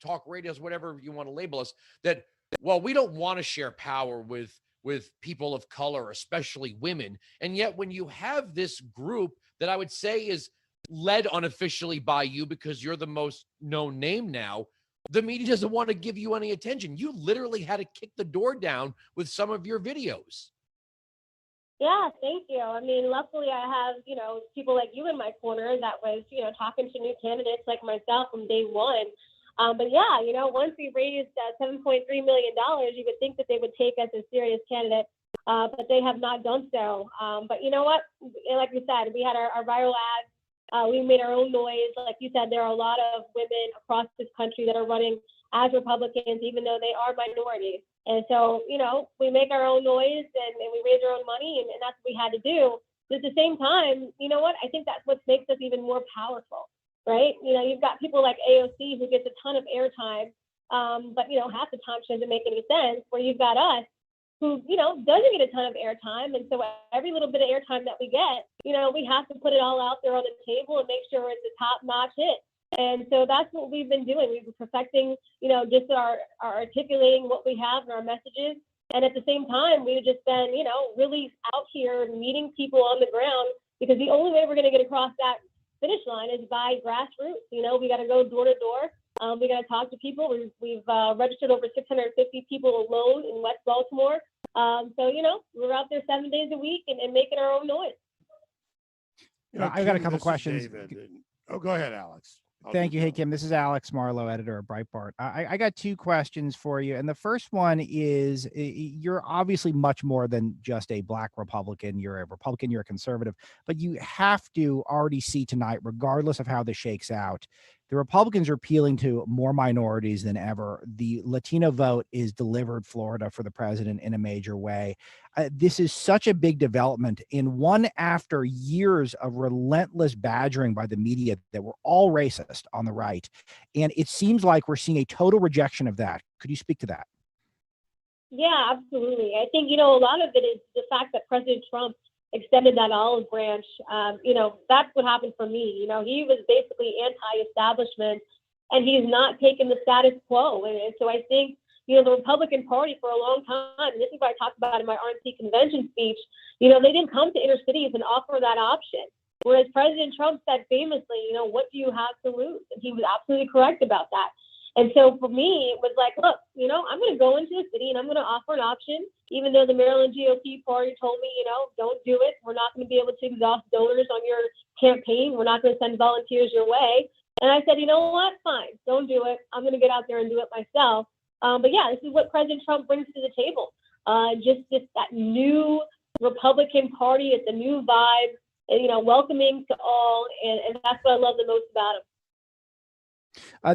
talk radios, whatever you want to label us, that, well, we don't want to share power with people of color, especially women. And yet when you have this group that I would say is led unofficially by you because you're the most known name now, the media doesn't want to give you any attention. You literally had to kick the door down with some of your videos. Yeah, thank you. I mean, luckily I have, people like you in my corner that was, talking to new candidates like myself from day one. But yeah, once we raised $7.3 million, you would think that they would take us as serious candidates, but they have not done so. But you know what? Like we said, we had our viral ads. We made our own noise. Like you said, there are a lot of women across this country that are running as Republicans, even though they are minorities. And so, we make our own noise and we raise our own money, and that's what we had to do. But at the same time, you know what? I think that's what makes us even more powerful, right? You've got people like AOC who gets a ton of airtime, but, half the time she doesn't make any sense, where you've got us who, doesn't get a ton of airtime. And so every little bit of airtime that we get, we have to put it all out there on the table and make sure it's a top-notch hit. And so that's what we've been doing. We've been perfecting, just our articulating what we have and our messages. And at the same time, we've just been, really out here meeting people on the ground, because the only way we're going to get across that finish line is by grassroots. We got to go door to door. We got to talk to people. We've registered over 650 people alone in West Baltimore. So, we're out there 7 days a week and making our own noise. I got a couple questions. Oh, go ahead, Alex. Thank you. Hey, Kim, this is Alex Marlowe, editor of Breitbart. I got two questions for you. And the first one is, you're obviously much more than just a Black Republican. You're a Republican, you're a conservative, but you have to already see tonight, regardless of how this shakes out, the Republicans are appealing to more minorities than ever. The Latino vote is delivered Florida for the president in a major way. This is such a big development, in one after years of relentless badgering by the media that we're all racist on the right. And it seems like we're seeing a total rejection of that. Could you speak to that? Yeah, absolutely. I think, a lot of it is the fact that President Trump extended that olive branch. That's what happened for me. He was basically anti-establishment, and he's not taken the status quo. And so I think, the Republican Party for a long time, and this is what I talked about in my RNC convention speech, they didn't come to inner cities and offer that option. Whereas President Trump said famously, what do you have to lose? And he was absolutely correct about that. And so for me, it was like, look, I'm going to go into the city and I'm going to offer an option, even though the Maryland GOP party told me, don't do it. We're not going to be able to exhaust donors on your campaign. We're not going to send volunteers your way. And I said, you know what? Fine, don't do it. I'm going to get out there and do it myself. But yeah, this is what President Trump brings to the table. Just that new Republican Party. It's a new vibe, and, welcoming to all. And that's what I love the most about him.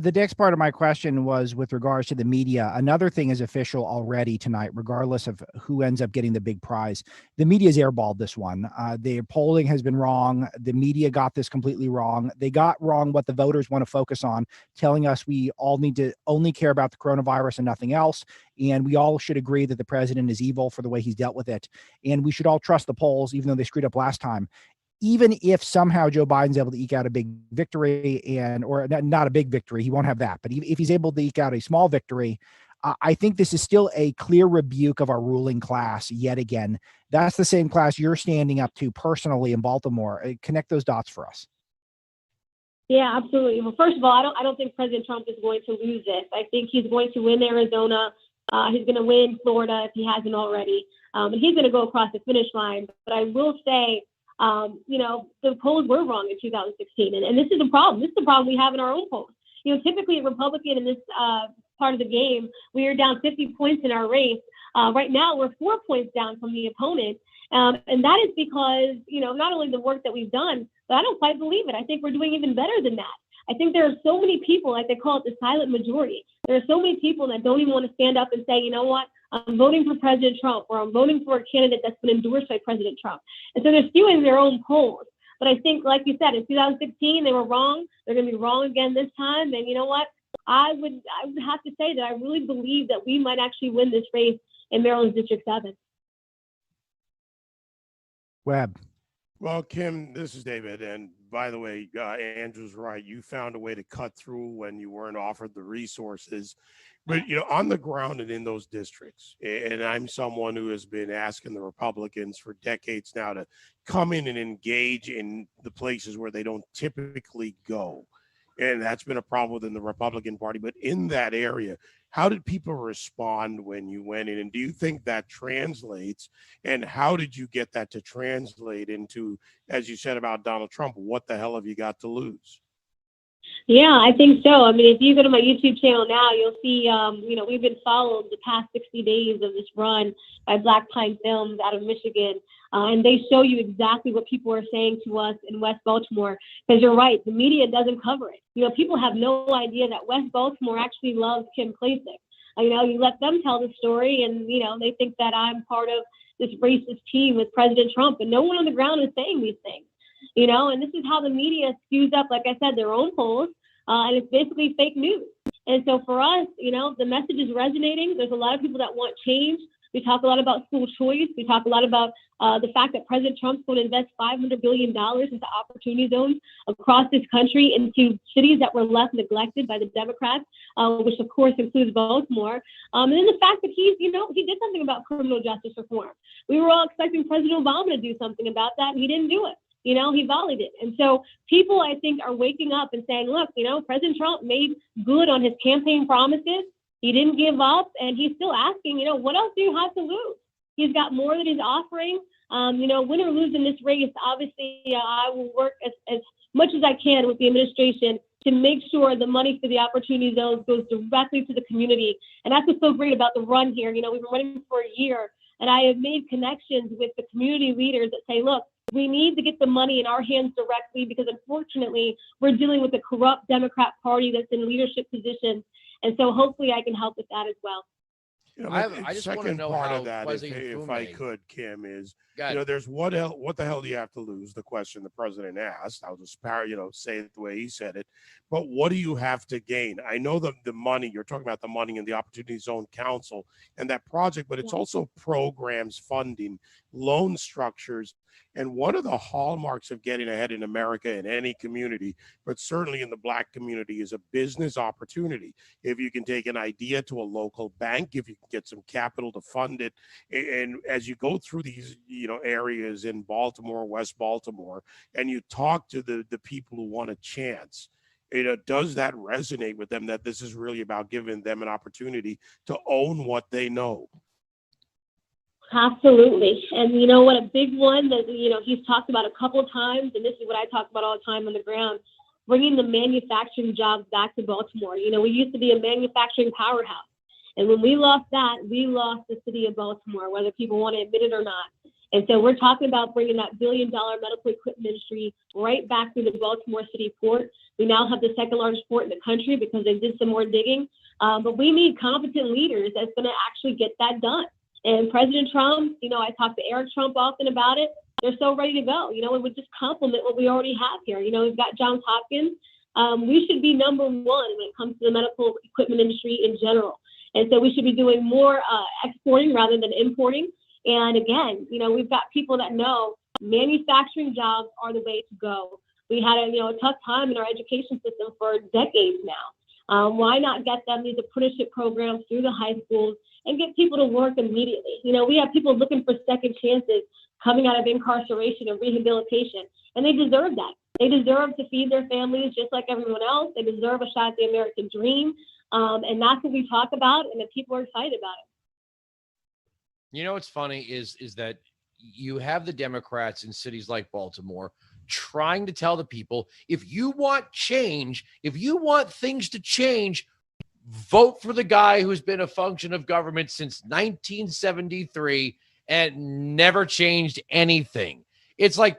The next part of my question was with regards to the media. Another thing is official already tonight, regardless of who ends up getting the big prize. The media's airballed this one. The polling has been wrong. The media got this completely wrong. They got wrong what the voters want to focus on, telling us we all need to only care about the coronavirus and nothing else. And we all should agree that the president is evil for the way he's dealt with it. And we should all trust the polls, even though they screwed up last time. even if somehow Joe Biden's able to eke out a big victory or not a big victory, he won't have that. But if he's able to eke out a small victory, I think this is still a clear rebuke of our ruling class yet again. That's the same class you're standing up to personally in Baltimore. Connect those dots for us. Yeah, absolutely. Well, first of all, I don't think President Trump is going to lose this. I think he's going to win Arizona. He's going to win Florida if he hasn't already. And he's going to go across the finish line. But I will say, the polls were wrong in 2016. And this is the problem. This is the problem we have in our own polls. Typically a Republican in this part of the game, we are down 50 points in our race. Right now, we're 4 points down from the opponent. And that is because, not only the work that we've done, but I don't quite believe it. I think we're doing even better than that. I think there are so many people, like they call it the silent majority. There are so many people that don't even want to stand up and say, you know what, I'm voting for President Trump, or I'm voting for a candidate that's been endorsed by President Trump. And so they're skewing their own polls. But I think, like you said, in 2016, they were wrong. They're going to be wrong again this time. And you know what? I would have to say that I really believe that we might actually win this race in Maryland's District 7. Webb. Well, Kim, this is David. And by the way, Andrew's right. You found a way to cut through when you weren't offered the resources. But, on the ground and in those districts, and I'm someone who has been asking the Republicans for decades now to come in and engage in the places where they don't typically go. And that's been a problem within the Republican Party. But in that area, how did people respond when you went in? And do you think that translates? And how did you get that to translate into, as you said about Donald Trump, what the hell have you got to lose? Yeah, I think so. I mean, if you go to my YouTube channel now, you'll see, we've been followed the past 60 days of this run by Black Pine Films out of Michigan. And they show you exactly what people are saying to us in West Baltimore. Because you're right, the media doesn't cover it. People have no idea that West Baltimore actually loves Kim Klacik. You let them tell the story, and, they think that I'm part of this racist team with President Trump. And no one on the ground is saying these things. And this is how the media skews up, like I said, their own polls, and it's basically fake news. And so for us, the message is resonating. There's a lot of people that want change. We talk a lot about school choice. We talk a lot about the fact that President Trump's going to invest $500 billion into opportunity zones across this country, into cities that were left neglected by the Democrats, which of course includes Baltimore. And then the fact that he did something about criminal justice reform. We were all expecting President Obama to do something about that, and he didn't do it. He volleyed it. And so people, I think, are waking up and saying, look, President Trump made good on his campaign promises. He didn't give up, and he's still asking, what else do you have to lose? He's got more that he's offering. Win or lose in this race, obviously, I will work as much as I can with the administration to make sure the money for the opportunity zones goes directly to the community. And that's what's so great about the run here. We've been running for a year, and I have made connections with the community leaders that say, look, we need to get the money in our hands directly, because unfortunately, we're dealing with a corrupt Democrat Party that's in leadership positions. And so hopefully I can help with that as well. I just want to know part how of that, if I could, Kim, is there's what the hell do you have to lose? The question the president asked. I'll just say it the way he said it. But what do you have to gain? I know the money you're talking about, the money in the Opportunity Zone Council and that project, but it's also programs, funding, loan structures. And one of the hallmarks of getting ahead in America in any community, but certainly in the Black community, is a business opportunity. If you can take an idea to a local bank, if you can get some capital to fund it, and as you go through these areas in Baltimore, West Baltimore, and you talk to the people who want a chance, does that resonate with them, that this is really about giving them an opportunity to own what they know? Absolutely. And you know what, a big one that, he's talked about a couple of times, and this is what I talk about all the time on the ground, bringing the manufacturing jobs back to Baltimore. We used to be a manufacturing powerhouse. And when we lost that, we lost the city of Baltimore, whether people want to admit it or not. And so we're talking about bringing that $1 billion medical equipment industry right back through the Baltimore City port. We now have the second largest port in the country because they did some more digging. But we need competent leaders that's going to actually get that done. And President Trump, I talk to Eric Trump often about it. They're so ready to go. It would just complement what we already have here. We've got Johns Hopkins. We should be number one when it comes to the medical equipment industry in general. And so we should be doing more exporting rather than importing. And again, we've got people that know Manufacturing jobs are the way to go. We had a tough time in our education system for decades now. Why not get them these apprenticeship programs through the high schools and get people to work immediately? We have people looking for second chances coming out of incarceration and rehabilitation, and they deserve that. They deserve to feed their families just like everyone else. They deserve a shot at the American dream, and that's what we talk about, and that people are excited about it. What's funny is that you have the Democrats in cities like Baltimore trying to tell the people, if you want change, if you want things to change, vote for the guy who's been a function of government since 1973 and never changed anything. It's like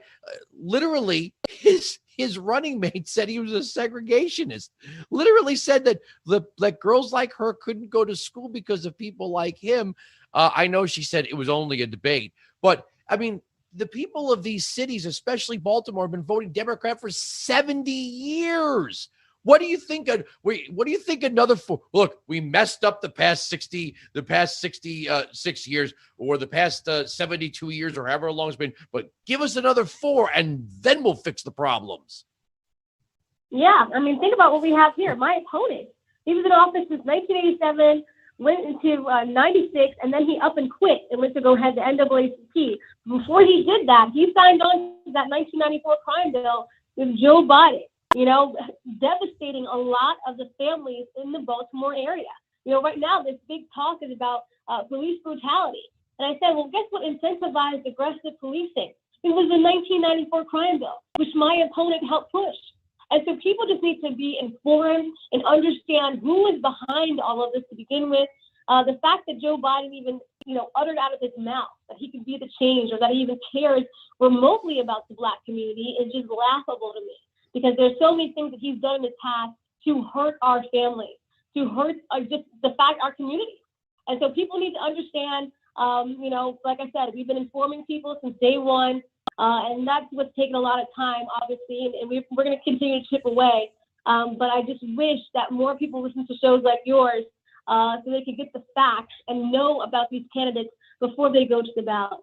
literally his running mate said he was a segregationist, literally said that girls like her couldn't go to school because of people like him. I know she said it was only a debate, but I mean, the people of these cities, especially Baltimore, have been voting Democrat for 70 years. What do you think? What do you think another four? Look, we messed up the past 66 years, or the past 72 years, or however long it's been. But give us another 4, and then we'll fix the problems. Yeah, I mean, think about what we have here. My opponent, he was in office since 1987, went into 96, and then he up and quit and went to go head to NAACP. Before he did that, he signed on to that 1994 crime bill with Joe Biden. Devastating a lot of the families in the Baltimore area. Right now, this big talk is about police brutality. And I said, well, guess what incentivized aggressive policing? It was the 1994 crime bill, which my opponent helped push. And so people just need to be informed and understand who is behind all of this to begin with. The fact that Joe Biden even, uttered out of his mouth that he could be the change, or that he even cares remotely about the Black community, is just laughable to me. Because there's so many things that he's done in his past to hurt our families, to hurt just the fact our community. And so people need to understand, like I said, we've been informing people since day one, and that's what's taken a lot of time, obviously, and we're going to continue to chip away. But I just wish that more people listen to shows like yours so they can get the facts and know about these candidates before they go to the ballot.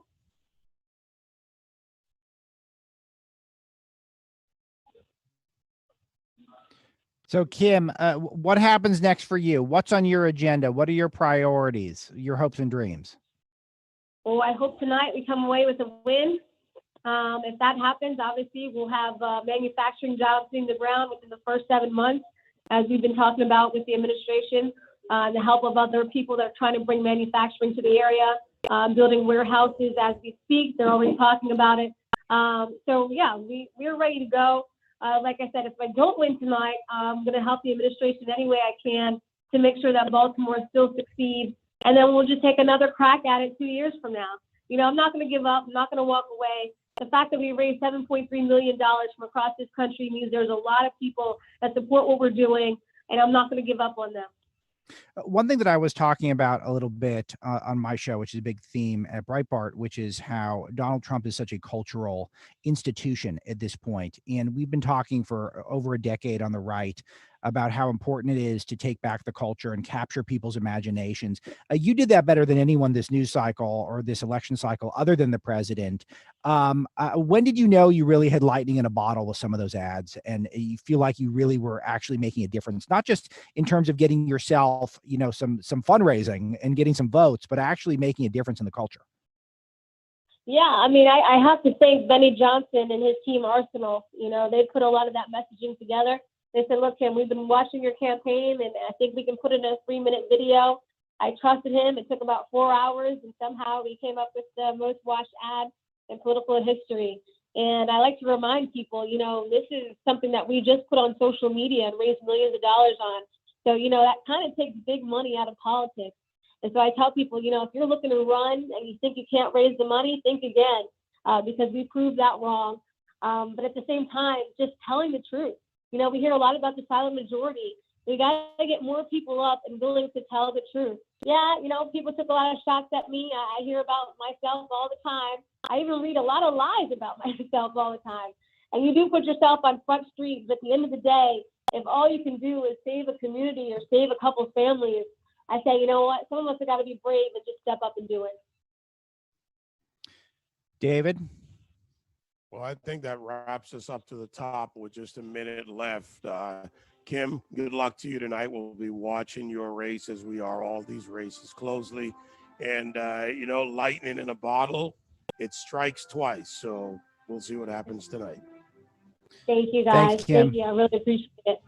So, Kim, what happens next for you? What's on your agenda? What are your priorities, your hopes and dreams? Well, I hope tonight we come away with a win. If that happens, obviously, we'll have manufacturing jobs in the ground within the first 7 months, as we've been talking about with the administration, the help of other people that are trying to bring manufacturing to the area, building warehouses as we speak. They're already talking about it. So, yeah, we're ready to go. Like I said, if I don't win tonight, I'm going to help the administration any way I can to make sure that Baltimore still succeeds. And then we'll just take another crack at it 2 years from now. I'm not going to give up. I'm not going to walk away. The fact that we raised $7.3 million from across this country means there's a lot of people that support what we're doing, and I'm not going to give up on them. One thing that I was talking about a little bit on my show, which is a big theme at Breitbart, which is how Donald Trump is such a cultural institution at this point. And we've been talking for over a decade on the right about how important it is to take back the culture and capture people's imaginations. You did that better than anyone this news cycle or this election cycle, other than the president. When did you know you really had lightning in a bottle with some of those ads, and you feel like you really were actually making a difference, not just in terms of getting yourself, some fundraising and getting some votes, but actually making a difference in the culture? Yeah, I mean, I have to thank Benny Johnson and his team Arsenal. They put a lot of that messaging together. They said, look, Kim, we've been watching your campaign, and I think we can put in a 3-minute video. I trusted him. It took about 4 hours, and somehow we came up with the most watched ad in political history. And I like to remind people, this is something that we just put on social media and raised millions of dollars on. So, that kind of takes big money out of politics. And so I tell people, if you're looking to run and you think you can't raise the money, think again, because we proved that wrong. But at the same time, just telling the truth. We hear a lot about the silent majority. We got to get more people up and willing to tell the truth. Yeah, people took a lot of shots at me. I hear about myself all the time. I even read a lot of lies about myself all the time. And you do put yourself on front street, but at the end of the day, if all you can do is save a community or save a couple families, I say, you know what? Some of us have got to be brave and just step up and do it. David? Well, I think that wraps us up to the top with just a minute left. Kim, good luck to you tonight. We'll be watching your race, as we are all these races, closely. And, lightning in a bottle, it strikes twice. So we'll see what happens tonight. Thank you, guys. Thanks, Kim. Thank you. I really appreciate it.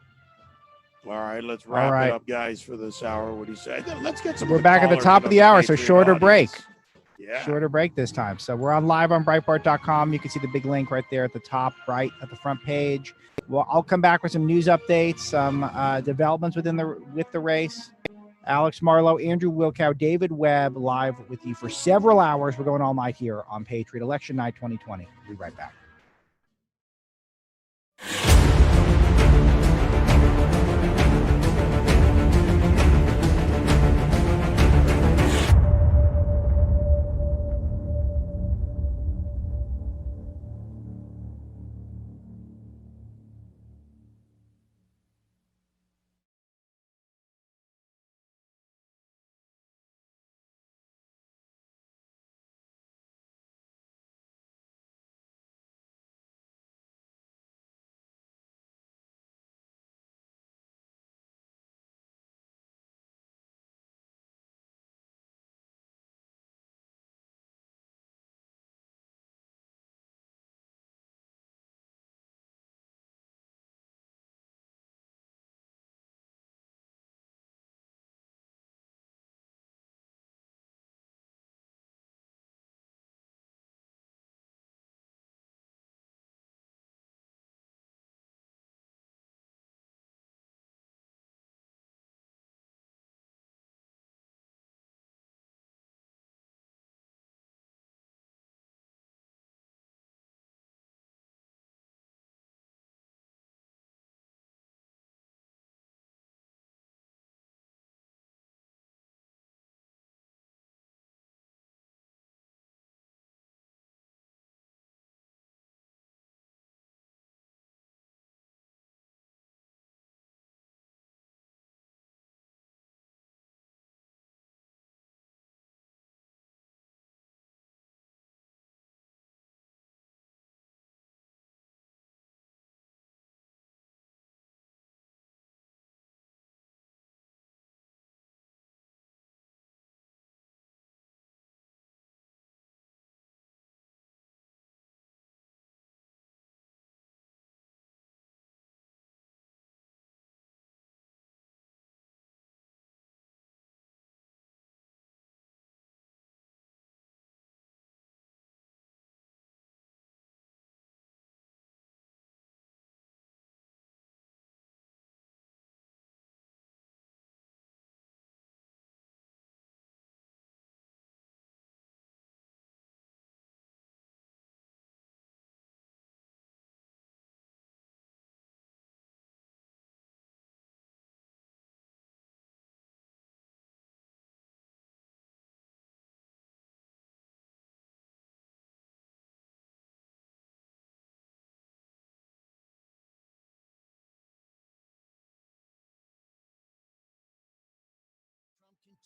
All right, let's wrap right. it up, guys, for this hour. What do you say? Let's get some. We're back at the top of the hour, so shorter break. Yeah. Shorter break this time. So we're on live on Breitbart.com. You can see the big link right there at the top, right at the front page. Well, I'll come back with some news updates, some developments with the race. Alex Marlowe, Andrew Wilkow, David Webb, live with you for several hours. We're going all night here on Patriot Election Night 2020. We'll be right back.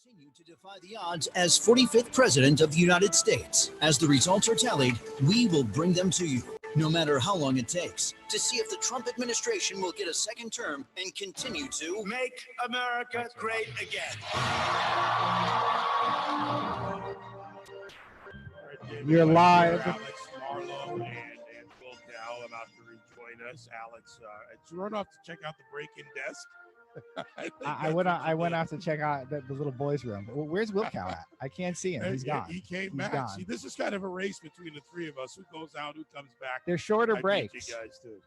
Continue to defy the odds as 45th President of the United States. As the results are tallied, we will bring them to you, no matter how long it takes, to see if the Trump administration will get a second term and continue to Make America great again. We're live. Alex Marlowe and Wilkow about to rejoin us. Alex, did you run off to check out the break-in desk? I went out to check out the little boys' room. Where's Wilkow at? I can't see him. He's gone. He came back. Gone. See, this is kind of a race between the three of us. Who goes out? Who comes back? They're shorter I breaks. beat you guys too.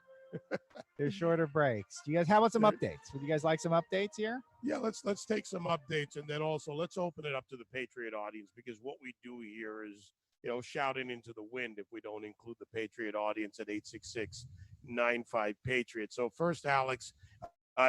They're shorter breaks. Do you guys have some updates? Would you guys like some updates here? Yeah, let's take some updates, and then also let's open it up to the Patriot audience, because what we do here is, shouting into the wind if we don't include the Patriot audience at 866-95 Patriot. So first, Alex,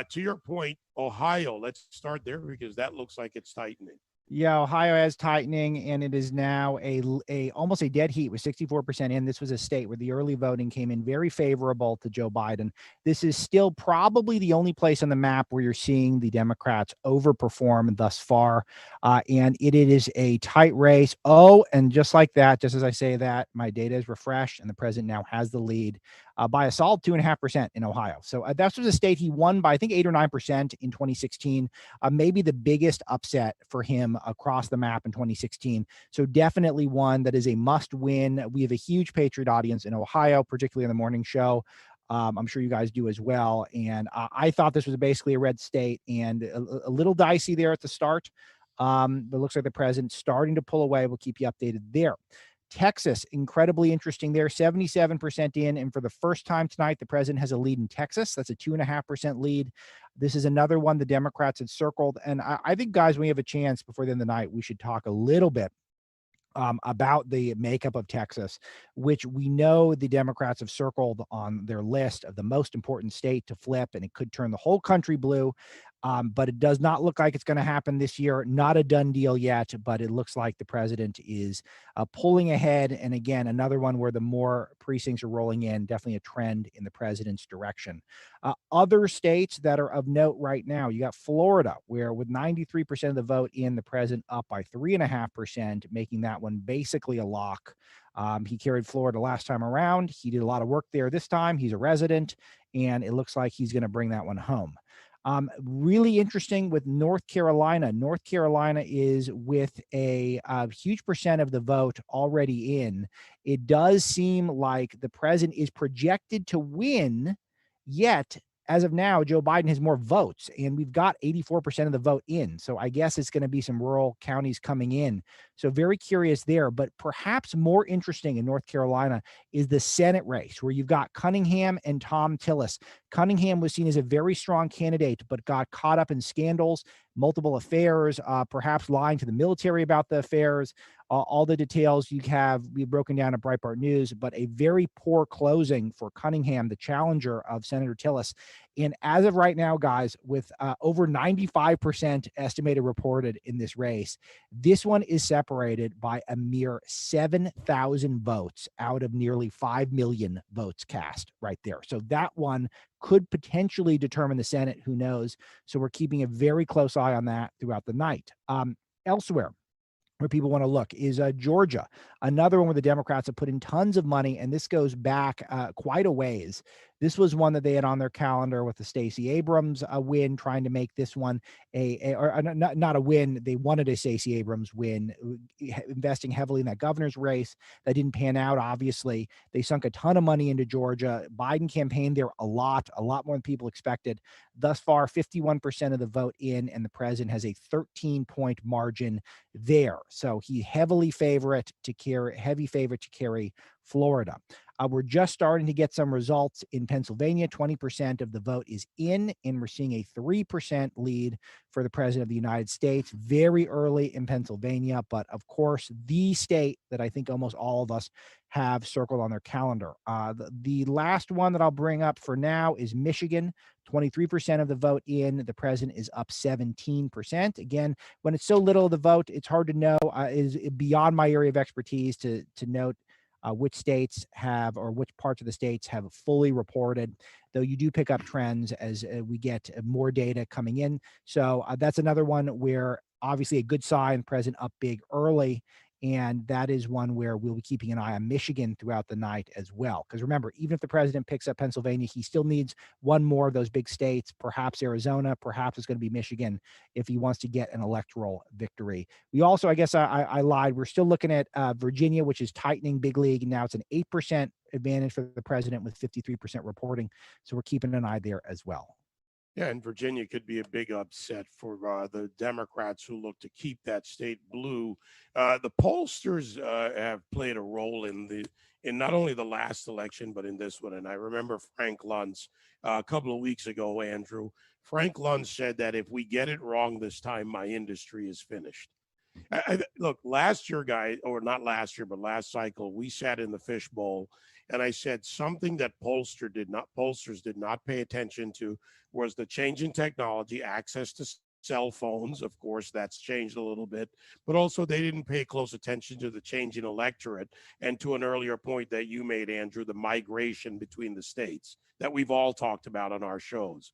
to your point, Ohio, let's start there because that looks like it's tightening. Yeah, Ohio has tightening, and it is now a almost a dead heat with 64% in. This was a state where the early voting came in very favorable to Joe Biden. This is still probably the only place on the map where you're seeing the Democrats overperform thus far, and it is a tight race. Oh, and just like that, just as I say that, my data is refreshed, and the president now has the lead by a solid 2.5% in Ohio. So that was a state he won by I think 8 or 9% in 2016. Maybe the biggest upset for him across the map in 2016. So definitely one that is a must win. We have a huge Patriot audience in Ohio, particularly on the morning show. I'm sure you guys do as well. And I thought this was basically a red state and a little dicey there at the start. But it looks like the president's starting to pull away. We'll keep you updated there. Texas, incredibly interesting there, 77% in. And for the first time tonight, the president has a lead in Texas. That's a 2.5% lead. This is another one the Democrats had circled. And I think, guys, when we have a chance before the end of the night, we should talk a little bit about the makeup of Texas, which we know the Democrats have circled on their list of the most important state to flip, and it could turn the whole country blue. But it does not look like it's going to happen this year. Not a done deal yet, but it looks like the president is pulling ahead. And again, another one where the more precincts are rolling in, definitely a trend in the president's direction. Other states that are of note right now, you got Florida, where with 93% of the vote in, the president up by 3.5%, making that one basically a lock. He carried Florida last time around. He did a lot of work there this time. He's a resident, and it looks like he's going to bring that one home. Really interesting with North Carolina. North Carolina is with a huge percent of the vote already in. It does seem like the president is projected to win, yet as of now, Joe Biden has more votes, and we've got 84% of the vote in. So I guess it's going to be some rural counties coming in. So very curious there. But perhaps more interesting in North Carolina is the Senate race, where you've got Cunningham and Tom Tillis. Cunningham was seen as a very strong candidate, but got caught up in scandals, multiple affairs, perhaps lying to the military about the affairs. All the details we've broken down at Breitbart News, but a very poor closing for Cunningham, the challenger of Senator Tillis. And as of right now, guys, with over 95% estimated reported in this race, this one is separated by a mere 7,000 votes out of nearly 5 million votes cast right there. So that one could potentially determine the Senate. Who knows? So we're keeping a very close eye on that throughout the night. Elsewhere, where people want to look is Georgia, another one where the Democrats have put in tons of money, and this goes back quite a ways. This was one that they had on their calendar with the Stacey Abrams win, trying to make this one not a win. They wanted a Stacey Abrams win, investing heavily in that governor's race. That didn't pan out, obviously. They sunk a ton of money into Georgia. Biden campaigned there a lot more than people expected. Thus far, 51% of the vote in, and the president has a 13-point margin there. So he heavy favorite to carry Florida. We're just starting to get some results in Pennsylvania. 20% of the vote is in, and we're seeing a 3% lead for the president of the United States. Very early in Pennsylvania, but of course, the state that I think almost all of us have circled on their calendar. The last one that I'll bring up for now is Michigan. 23% of the vote in, the president is up 17%. Again, when it's so little of the vote, it's hard to know. Is beyond my area of expertise to note which states have, or which parts of the states have fully reported, though you do pick up trends as we get more data coming in. So that's another one where obviously a good sign, president up big early. And that is one where we'll be keeping an eye on Michigan throughout the night as well. Because remember, even if the president picks up Pennsylvania, he still needs one more of those big states, perhaps Arizona, perhaps it's going to be Michigan if he wants to get an electoral victory. We also, I guess I lied, we're still looking at Virginia, which is tightening big league. And now it's an 8% advantage for the president with 53% reporting. So we're keeping an eye there as well. Yeah, and Virginia could be a big upset for the Democrats who look to keep that state blue. The pollsters have played a role in not only the last election but in this one. And I remember Frank Luntz a couple of weeks ago, Andrew. Frank Luntz said that if we get it wrong this time, my industry is finished. Look, last year, guys, or not last year, but last cycle, we sat in the fishbowl, and I said something that pollsters did not pay attention to was the change in technology, access to cell phones. Of course, that's changed a little bit, but also they didn't pay close attention to the changing electorate and to an earlier point that you made, Andrew, the migration between the states that we've all talked about on our shows.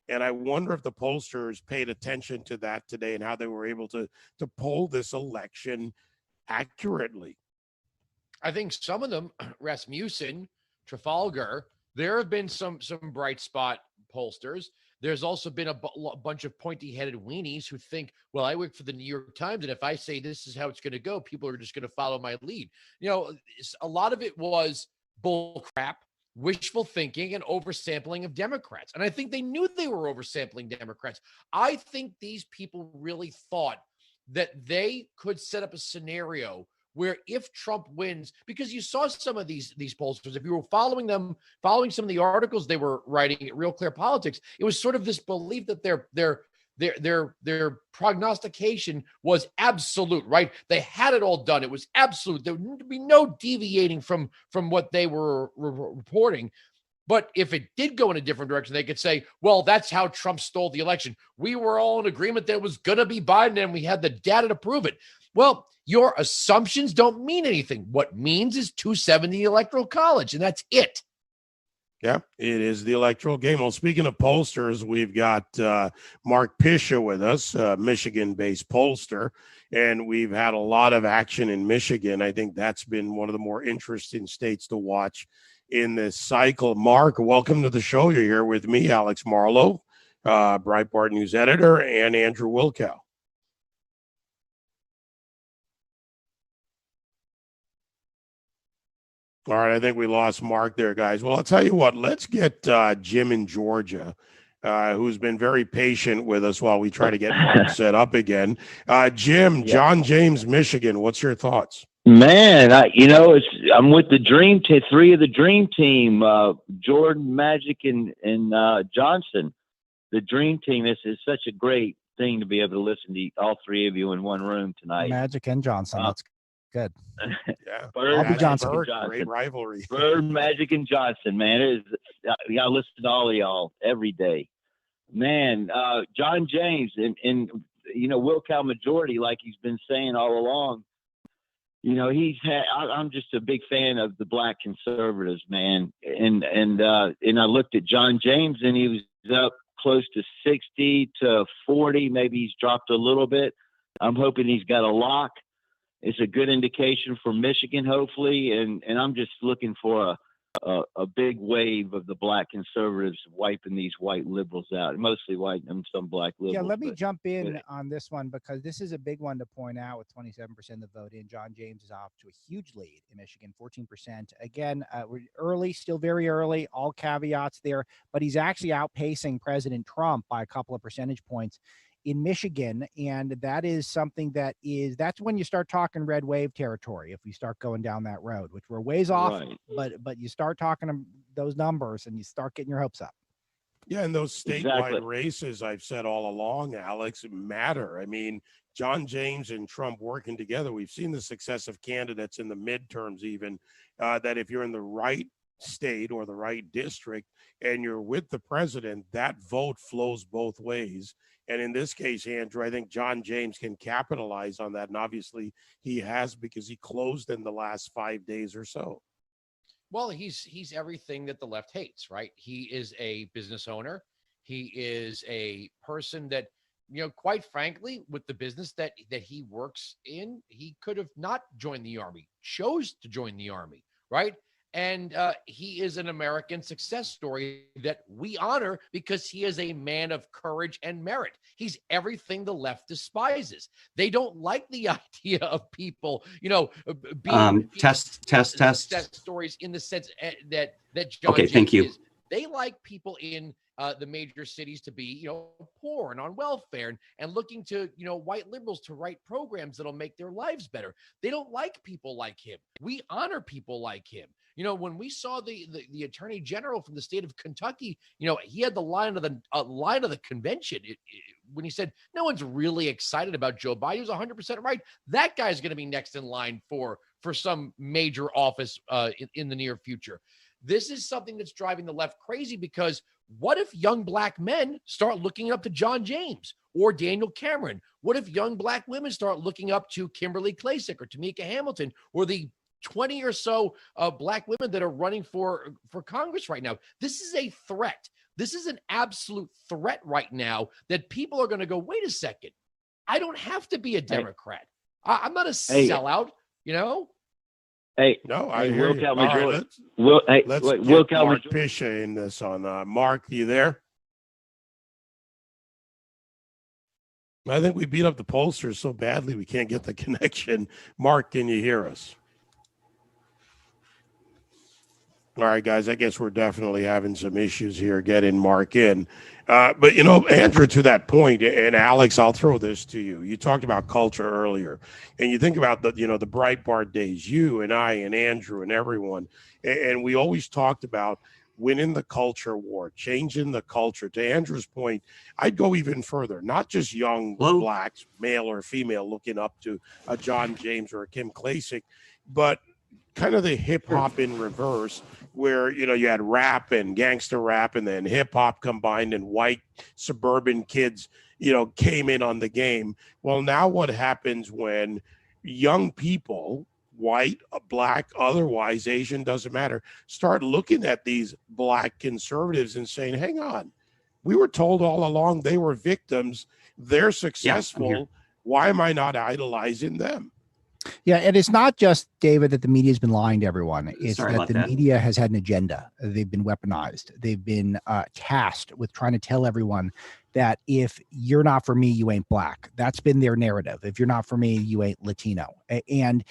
And I wonder if the pollsters paid attention to that today and how they were able to poll this election accurately. I think some of them, Rasmussen, Trafalgar, there have been some bright spot pollsters. There's also been a bunch of pointy-headed weenies who think, well, I work for the New York Times, and if I say this is how it's going to go, people are just going to follow my lead. You know, a lot of it was bull crap, wishful thinking, and oversampling of Democrats. And I think they knew they were oversampling Democrats. I think these people really thought that they could set up a scenario where if Trump wins, because you saw some of these pollsters, if you were following them, following some of the articles they were writing at Real Clear Politics, it was sort of this belief that their prognostication was absolute, right? They had it all done. It was absolute. There would be no deviating from what they were reporting. But if it did go in a different direction, they could say, well, that's how Trump stole the election. We were all in agreement that it was going to be Biden, and we had the data to prove it. Well, your assumptions don't mean anything. What means is 270 Electoral College, and that's it. Yeah, it is the electoral game. Well, speaking of pollsters, we've got Mark Pisha with us, Michigan-based pollster, and we've had a lot of action in Michigan. I think that's been one of the more interesting states to watch in this cycle. Mark, welcome to the show. You're here with me, Alex Marlowe, Breitbart news editor, and Andrew Wilkow. All right, I think we lost Mark there, guys. Well, I'll tell you what, let's get Jim in Georgia, who's been very patient with us while we try to get Mark set up again. Jim, John James, Michigan, what's your thoughts? Man, I'm with the dream team, three of the dream team, Jordan, Magic, and Johnson. The dream team is such a great thing to be able to listen to all three of you in one room tonight. Magic and Johnson. That's good. Yeah, Bird, Johnson. Great rivalry. Bird, Magic, and Johnson, man. You got to listen to all of y'all every day. Man, John James and Wilkow majority, like he's been saying all along. I'm just a big fan of the black conservatives, man. And I looked at John James, and he was up close to 60 to 40. Maybe he's dropped a little bit. I'm hoping he's got a lock. It's a good indication for Michigan, hopefully. And I'm just looking for a big wave of the black conservatives wiping these white liberals out, mostly white and some black liberals. Yeah, let me jump in on this one, because this is a big one to point out. With 27% of the vote in, John James is off to a huge lead in Michigan, 14%. Again, we're early, still very early, all caveats there, but he's actually outpacing President Trump by a couple of percentage points in Michigan. And that is something that's when you start talking red wave territory, if we start going down that road, which we're ways off, right. but you start talking those numbers and you start getting your hopes up. Yeah, and those statewide races, I've said all along, Alex, matter. I mean, John James and Trump working together, we've seen the success of candidates in the midterms even, that if you're in the right state or the right district and you're with the president, that vote flows both ways. And in this case, Andrew, I think John James can capitalize on that. And obviously he has, because he closed in the last 5 days or so. Well, he's everything that the left hates, right? He is a business owner. He is a person that, quite frankly, with the business that he works in, he could have not joined the Army, chose to join the Army, right? And he is an American success story that we honor because he is a man of courage and merit. He's everything the left despises. They don't like the idea of people, being test stories in the sense that John okay, James thank you. is. They like people in the major cities to be, poor and on welfare and looking to, white liberals to write programs that'll make their lives better. They don't like people like him. We honor people like him. When we saw the attorney general from the state of Kentucky, he had the line of the convention when he said, no one's really excited about Joe Biden. He was 100% right. That guy's going to be next in line for some major office in the near future. This is something that's driving the left crazy, because what if young black men start looking up to John James or Daniel Cameron? What if young black women start looking up to Kimberly Klacik or Tamika Hamilton, or the 20 or so black women that are running for Congress right now? This is a threat. This is an absolute threat right now that people are going to go, wait a second, I don't have to be a Democrat. I'm not a sellout, you know? Hey, No, I hey, hear Will you. Calvin All right, Jordan. let's Will get Calvin Mark Jordan. Pisha in this on. Mark, you there? I think we beat up the pollsters so badly we can't get the connection. Mark, can you hear us? All right, guys, I guess we're definitely having some issues here getting Mark in. But, you know, Andrew, to that point, and Alex, I'll throw this to you. You talked about culture earlier, and you think about the Breitbart days, you and I and Andrew and everyone, and we always talked about winning the culture war, changing the culture. To Andrew's point, I'd go even further, not just young blacks, male or female, looking up to a John James or a Kim Klacik, but kind of the hip hop in reverse, where you had rap and gangster rap, and then hip hop combined, and white suburban kids came in on the game. Well, now what happens when young people, white, black, otherwise Asian, doesn't matter, start looking at these black conservatives and saying, hang on, we were told all along they were victims, they're successful, why am I not idolizing them? Yeah, and it's not just, David, that the media has been lying to everyone. It's Sorry that about the that. media has had an agenda. They've been weaponized. They've been tasked with trying to tell everyone that if you're not for me, you ain't black. That's been their narrative. If you're not for me, you ain't Latino. And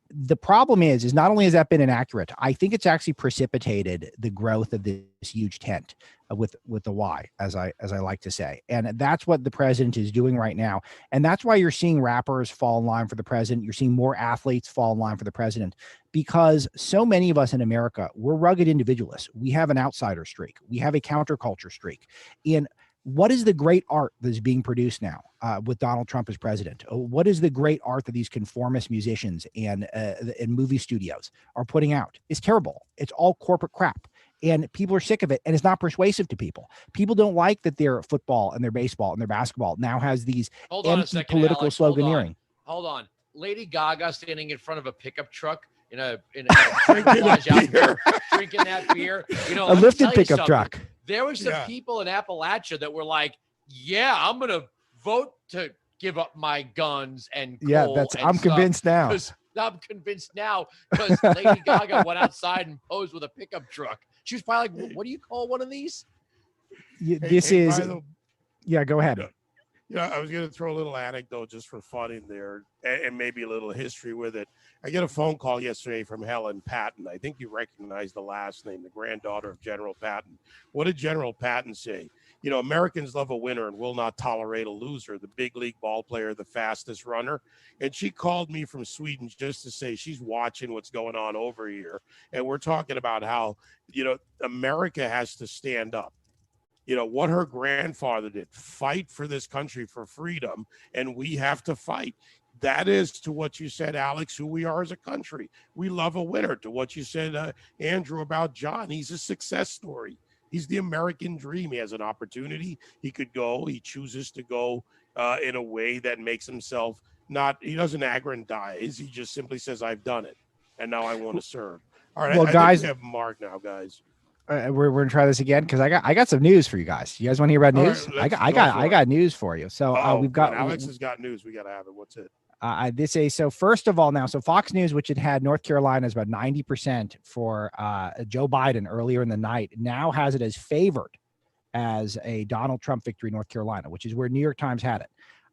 the problem is not only has that been inaccurate, I think it's actually precipitated the growth of this huge tent with the Y, as I like to say. And that's what the president is doing right now. And that's why you're seeing rappers fall in line for the president. You're seeing more athletes fall in line for the president, because so many of us in America, we're rugged individualists. We have an outsider streak. We have a counterculture streak. And what is the great art that is being produced now with Donald Trump as president? What is the great art that these conformist musicians and movie studios are putting out? It's terrible. It's all corporate crap. And people are sick of it. And it's not persuasive to people. People don't like that their football and their baseball and their basketball now has these empty political sloganeering. Hold on. Lady Gaga standing in front of a pickup truck in a garage out there, drinking that beer. A lifted pickup truck. There were some people in Appalachia that were like, yeah, I'm going to vote to give up my guns and coal. I'm convinced now. I'm convinced now because Lady Gaga went outside and posed with a pickup truck. She was probably like, what do you call one of these? Go ahead. I was going to throw a little anecdote just for fun in there and maybe a little history with it. I get a phone call yesterday from Helen Patton. I think you recognize the last name, the granddaughter of General Patton. What did General Patton say? Americans love a winner and will not tolerate a loser, the big league ball player, the fastest runner. And she called me from Sweden just to say she's watching what's going on over here. And we're talking about how, America has to stand up. What her grandfather did, fight for this country for freedom, and we have to fight. That is, to what you said, Alex, who we are as a country. We love a winner. To what you said, Andrew, about John, he's a success story. He's the American dream. He has an opportunity. He could go. He chooses to go in a way that makes himself he doesn't aggrandize. He just simply says, I've done it, and now I want to serve. All right, well, guys, we have Mark now, guys. We're gonna try this again because I got some news for you guys. You guys want to hear about news? Right, I got news for you. So we've got Alex has got news. We got to have it. What's it? So first of all, now, so Fox News, which had North Carolina as about 90% for Joe Biden earlier in the night, now has it as favored as a Donald Trump victory in North Carolina, which is where New York Times had it.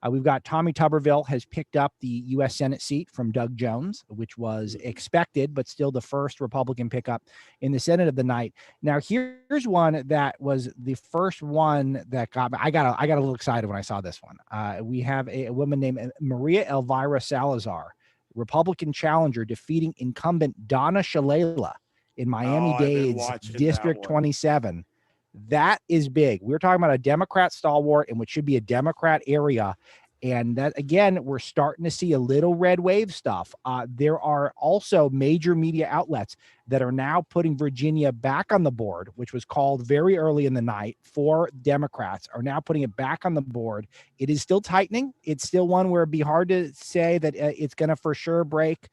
We've got Tommy Tuberville has picked up the U.S. Senate seat from Doug Jones, which was expected, but still the first Republican pickup in the Senate of the night. Now, here's one that was the first one that got me. I got a little excited when I saw this one. We have a woman named Maria Elvira Salazar, Republican challenger, defeating incumbent Donna Shalala in Miami-Dade's District 27. That is big. We're talking about a Democrat stalwart in what should be a Democrat area. And that, again, we're starting to see a little red wave stuff. There are also major media outlets that are now putting Virginia back on the board, which was called very early in the night for Democrats, are now putting it back on the board. It is still tightening. It's still one where it'd be hard to say that it's going to for sure break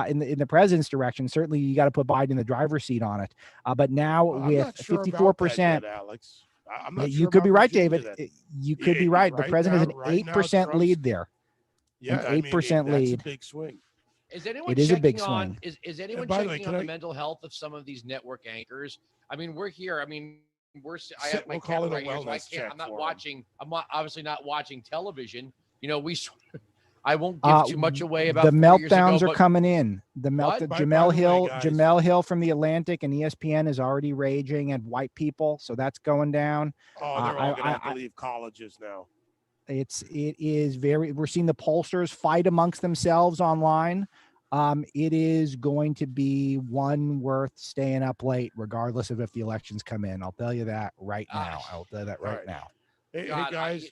in the president's direction. Certainly, you got to put Biden in the driver's seat on it. But now with 54%, Alex. I'm not you sure could be about right, Virginia David. then. You could be right. The president has an 8% lead there. Yeah, an 8% that's lead. a big swing. Is anyone It is a big checking on swing. is anyone by the way, checking on the mental health of some of these network anchors? I mean, we're here. I mean, I have my We'll call camera it a right here, so I wellness can't. check I'm not for 'em. watching. I'm not, obviously not watching television. You know, I won't give too much away about the 4 years ago, meltdowns are but coming in. The What? Jamel Hill from the Atlantic and ESPN is already raging at white people, so that's going down. Oh, they're all going to have to leave colleges now. It is very. We're seeing the pollsters fight amongst themselves online. It is going to be one worth staying up late, regardless of if the elections come in. I'll tell you that right now. I'll tell you that right now. Hey guys,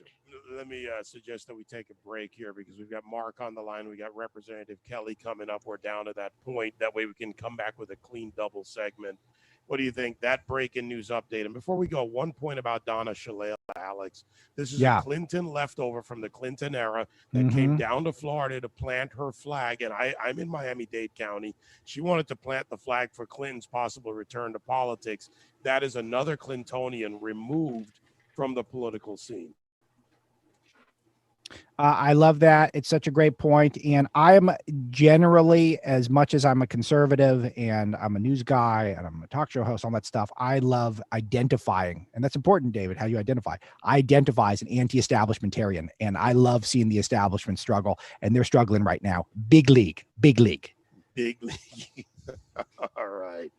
let me suggest that we take a break here because we've got Mark on the line. We got Representative Kelly coming up. We're down to that point. That way we can come back with a clean double segment. What do you think? That breaking news update. And before we go, one point about Donna Shalala, Alex. This is a Clinton leftover from the Clinton era that came down to Florida to plant her flag. And I'm in Miami-Dade County. She wanted to plant the flag for Clinton's possible return to politics. That is another Clintonian removed from the political scene. I love that. It's such a great point. And I'm generally, as much as I'm a conservative and I'm a news guy and I'm a talk show host, all that stuff, I love identifying. And that's important, David, how you identify. I identify as an anti-establishmentarian, and I love seeing the establishment struggle. And they're struggling right now. Big league, big league. Big league. All right.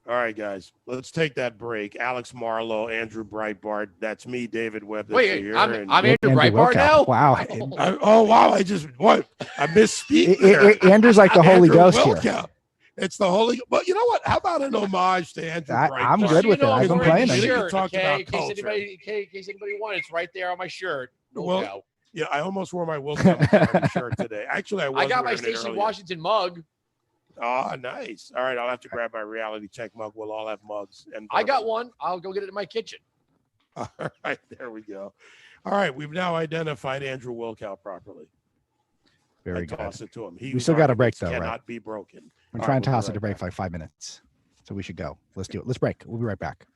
All right, guys, let's take that break. Alex Marlowe, Andrew Breitbart. That's me, David Webb. Wait, I'm Andrew Breitbart now? Wow. Wow. I misspeak. Andrew's like the Holy Ghost here. It's the Holy. But you know what? How about an homage to Andrew Breitbart? I'm good with it. I've been playing it. Shirt, okay? In case anybody wants, it's right there on my shirt. Yeah, I almost wore my Wilco shirt today. Actually, I got my Station Washington mug. Oh, nice. All right, I'll have to grab my reality check mug. We'll all have mugs. And I got one. I'll go get it in my kitchen. All right, there we go. All right, we've now identified Andrew Wilkow properly. Very good. Toss it to him. We still got a break, though, cannot right? be broken. I'm trying to toss it to break for like 5 minutes. So we should go. Let's do it. Let's break. We'll be right back.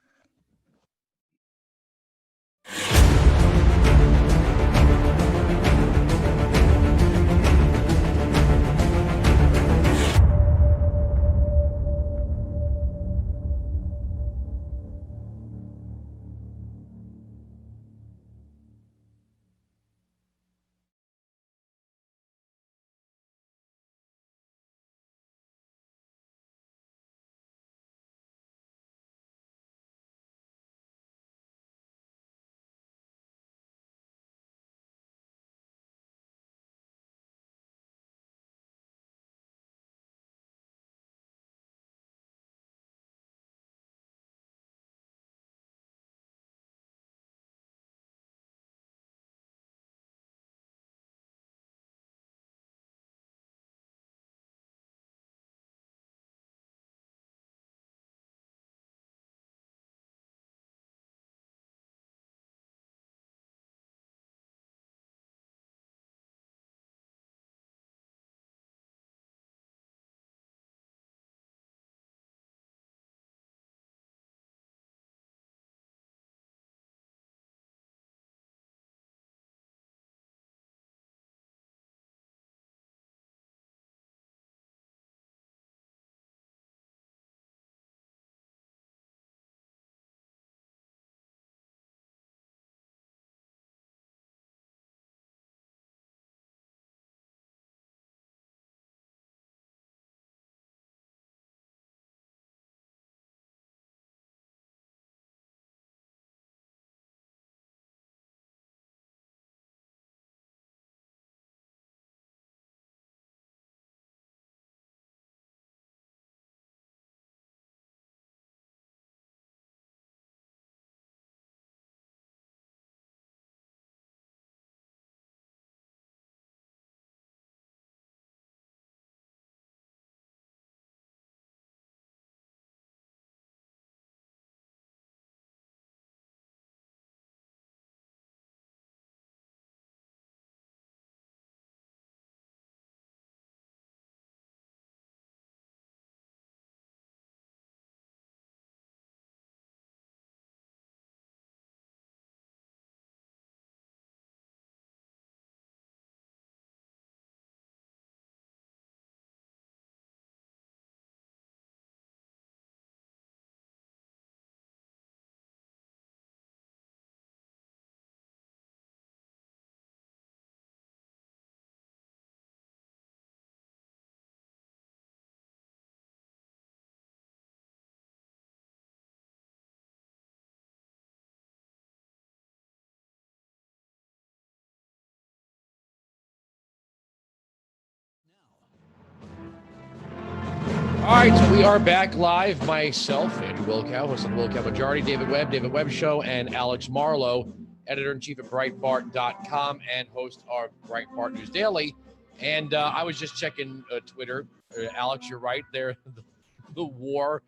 All right, so we are back live. Myself, Andrew Wilkow, host of the Wilkow Majority, David Webb Show, and Alex Marlowe, editor-in-chief at Breitbart.com and host of Breitbart News Daily. And I was just checking Twitter. Alex, you're right. There, the war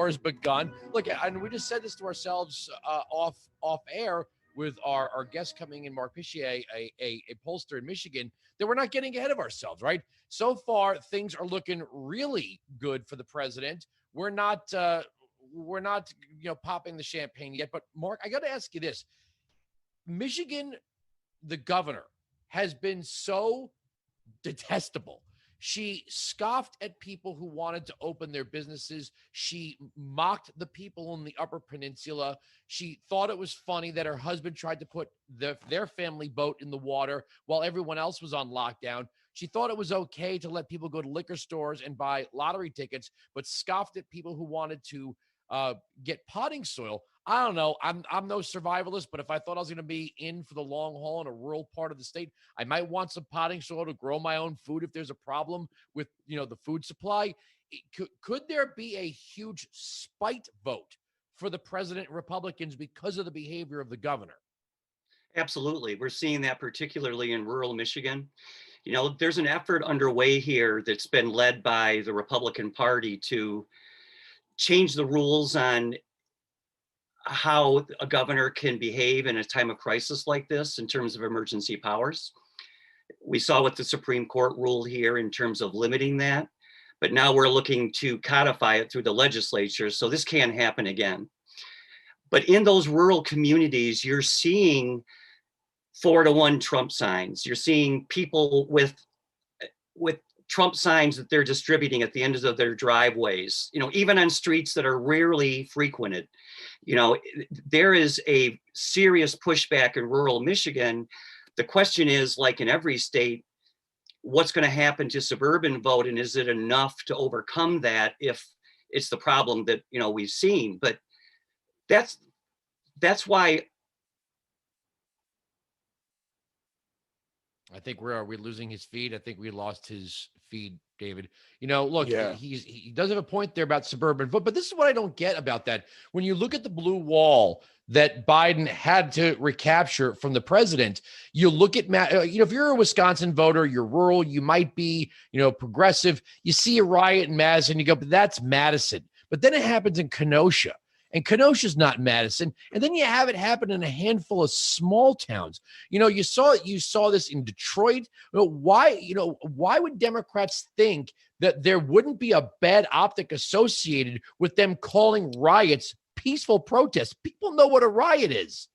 has begun. Look, and we just said this to ourselves off air with our guest coming in, Mark Pichier, a pollster in Michigan, that we're not getting ahead of ourselves, right? So far, things are looking really good for the president. We're not popping the champagne yet. But Mark, I got to ask you this: Michigan, the governor, has been so detestable. She scoffed at people who wanted to open their businesses. She mocked the people in the Upper Peninsula. She thought it was funny that her husband tried to put their family boat in the water while everyone else was on lockdown. She thought it was okay to let people go to liquor stores and buy lottery tickets, but scoffed at people who wanted to get potting soil. I don't know. I'm no survivalist, but if I thought I was going to be in for the long haul in a rural part of the state, I might want some potting soil to grow my own food if there's a problem with, the food supply. Could there be a huge spite vote for the president and Republicans because of the behavior of the governor? Absolutely. We're seeing that particularly in rural Michigan. There's an effort underway here that's been led by the Republican Party to change the rules on how a governor can behave in a time of crisis like this in terms of emergency powers. We saw what the Supreme Court ruled here in terms of limiting that, but now we're looking to codify it through the legislature, so this can't happen again. But in those rural communities, you're seeing 4-to-1 Trump signs. You're seeing people with Trump signs that they're distributing at the ends of their driveways, even on streets that are rarely frequented. There is a serious pushback in rural Michigan. The question is, like in every state, what's going to happen to suburban vote, and is it enough to overcome that if it's the problem that we've seen? But that's why. I think we're losing his feed. I think we lost his feed, David. Look, yeah. He does have a point there about suburban vote, but this is what I don't get about that. When you look at the blue wall that Biden had to recapture from the president, you look at, if you're a Wisconsin voter, you're rural, you might be, progressive, you see a riot in Madison, you go, but that's Madison. But then it happens in Kenosha. And Kenosha's not Madison. And then you have it happen in a handful of small towns. You saw this in Detroit. Why would Democrats think that there wouldn't be a bad optic associated with them calling riots peaceful protests? People know what a riot is.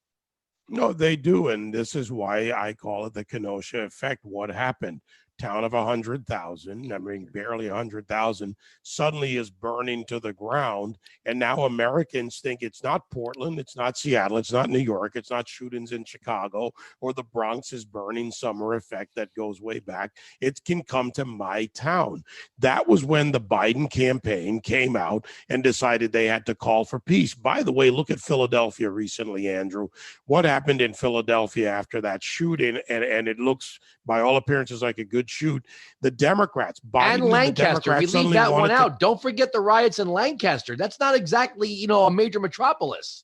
No, they do. And this is why I call it the Kenosha effect. What happened? Town of 100,000, barely 100,000, suddenly is burning to the ground. And now Americans think it's not Portland, it's not Seattle, it's not New York, it's not shootings in Chicago, or the Bronx is burning summer effect that goes way back. It can come to my town. That was when the Biden campaign came out and decided they had to call for peace. By the way, look at Philadelphia recently, Andrew. What happened in Philadelphia after that shooting? And it looks, by all appearances, like a good shoot. The Democrats, Biden and Lancaster, and we leave that one out. Don't forget the riots in Lancaster. That's not exactly, a major metropolis.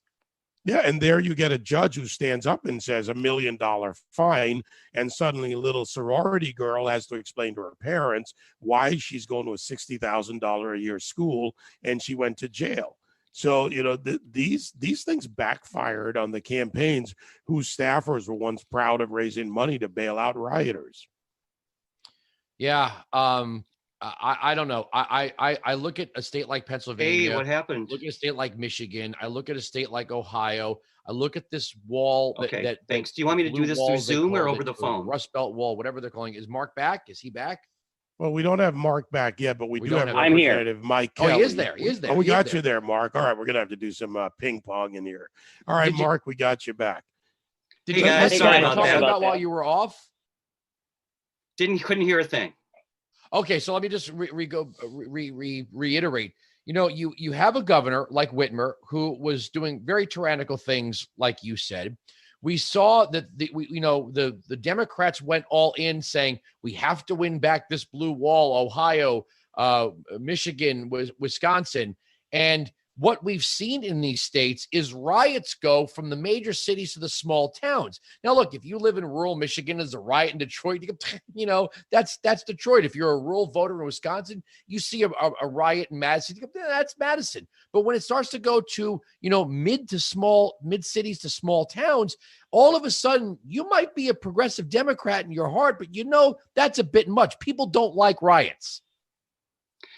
Yeah, and there you get a judge who stands up and says $1 million fine, and suddenly a little sorority girl has to explain to her parents why she's going to a $60,000 a year school, and she went to jail. So, these things backfired on the campaigns whose staffers were once proud of raising money to bail out rioters. Yeah. I don't know. I look at a state like Pennsylvania. Hey, what happened? Look at a state like Michigan. I look at a state like Ohio. I look at this wall. Okay, thanks. Do you want me to do this through Zoom or over the phone? Rust Belt wall, whatever they're calling it. Is Mark back? Is he back? Well, we don't have Mark back yet, but we do have Representative Mike Kelly. Oh, he is there. He is there. Oh, we got you there, Mark. All right, we're going to have to do some ping pong in here. All right, Mark, we got you back. Did you guys talk about while you were off? Couldn't hear a thing. Okay, so let me just reiterate. You have a governor like Whitmer who was doing very tyrannical things, like you said. We saw that the Democrats went all in, saying we have to win back this blue wall. Ohio, Michigan, Wisconsin. And what we've seen in these states is riots go from the major cities to the small towns. Now, look, if you live in rural Michigan, there's a riot in Detroit, that's Detroit. If you're a rural voter in Wisconsin, you see a riot in Madison, that's Madison. But when it starts to go to, mid cities to small towns, all of a sudden you might be a progressive Democrat in your heart, but that's a bit much. People don't like riots.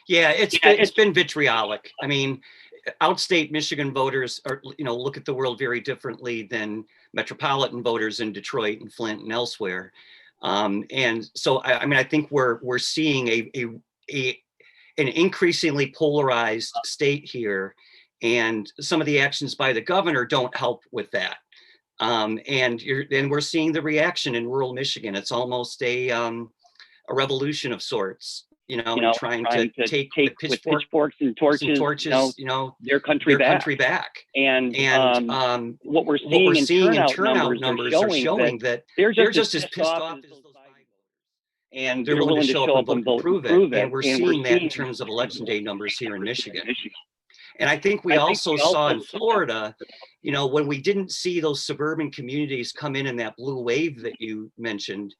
Yeah, it's been vitriolic. I mean, outstate Michigan voters look at the world very differently than metropolitan voters in Detroit and Flint and elsewhere. And so, I think we're seeing an increasingly polarized state here, and some of the actions by the governor don't help with that. And we're seeing the reaction in rural Michigan. It's almost a revolution of sorts. Trying to take with pitchforks and torches, their country back. And what we're seeing in turnout numbers are showing that they're just as pissed off as those voters. And they're willing to show up and vote and prove it. And we're seeing that in terms of election day numbers here in Michigan. And I think we also saw in Florida, when we didn't see those suburban communities come in that blue wave that you mentioned,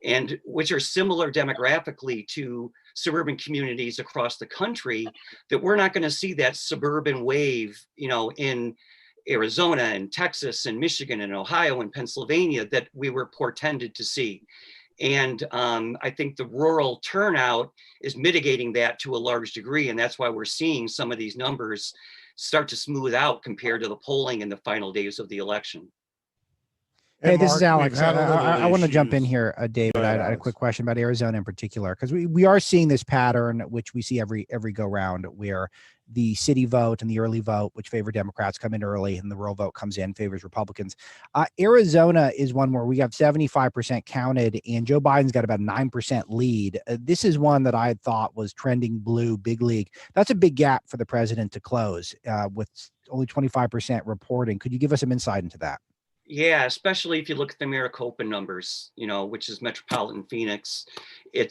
and which are similar demographically to suburban communities across the country, that we're not going to see that suburban wave, in Arizona and Texas and Michigan and Ohio and Pennsylvania that we were portended to see. And I think the rural turnout is mitigating that to a large degree. And that's why we're seeing some of these numbers start to smooth out compared to the polling in the final days of the election. Hey, this is Alex. I want to jump in here, David. I had a quick question about Arizona in particular, because we are seeing this pattern, which we see every go round, where the city vote and the early vote, which favor Democrats, come in early, and the rural vote comes in, favors Republicans. Arizona is one where we have 75% counted, and Joe Biden's got about a 9% lead. This is one that I thought was trending blue, big league. That's a big gap for the president to close, with only 25% reporting. Could you give us some insight into that? Yeah, especially if you look at the Maricopa numbers, which is metropolitan Phoenix,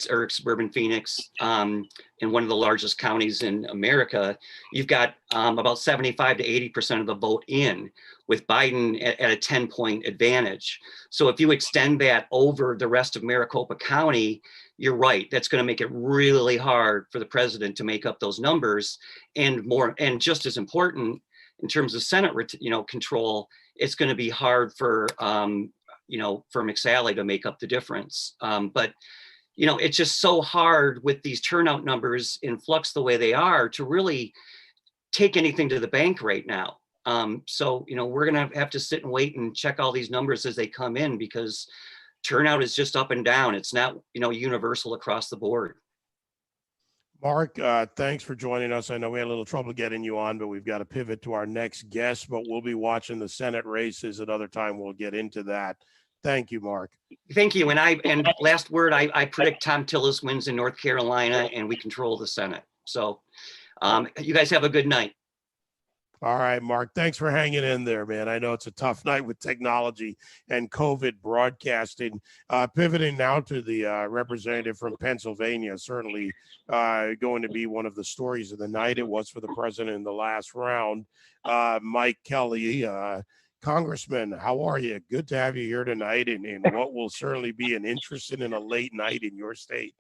or suburban Phoenix, in one of the largest counties in America. You've got about 75 to 80% of the vote in, with Biden at a 10-point advantage. So if you extend that over the rest of Maricopa County, you're right. That's going to make it really hard for the president to make up those numbers, and just as important in terms of Senate, control. It's going to be hard for McSally to make up the difference. But it's just so hard with these turnout numbers in flux the way they are to really take anything to the bank right now. So we're going to have to sit and wait and check all these numbers as they come in, because turnout is just up and down. It's not, universal across the board. Mark, thanks for joining us. I know we had a little trouble getting you on, but we've got to pivot to our next guest, but we'll be watching the Senate races another time. We'll get into that. Thank you, Mark. Thank you. And last word, I predict Tom Tillis wins in North Carolina, and we control the Senate. So you guys have a good night. All right, Mark, thanks for hanging in there, man. I know it's a tough night with technology and COVID broadcasting. Pivoting now to the representative from Pennsylvania, certainly going to be one of the stories of the night. It was for the president in the last round. Mike Kelly, Congressman, how are you? Good to have you here tonight, and what will certainly be an interesting and a late night in your state.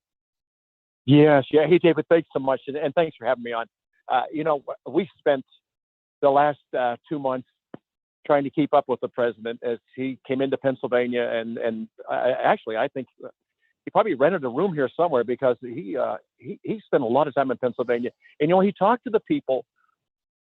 Yes. Yeah. Hey, David, thanks so much. And thanks for having me on. We spent the last 2 months trying to keep up with the president as he came into Pennsylvania. And I think he probably rented a room here somewhere, because he spent a lot of time in Pennsylvania. And, he talked to the people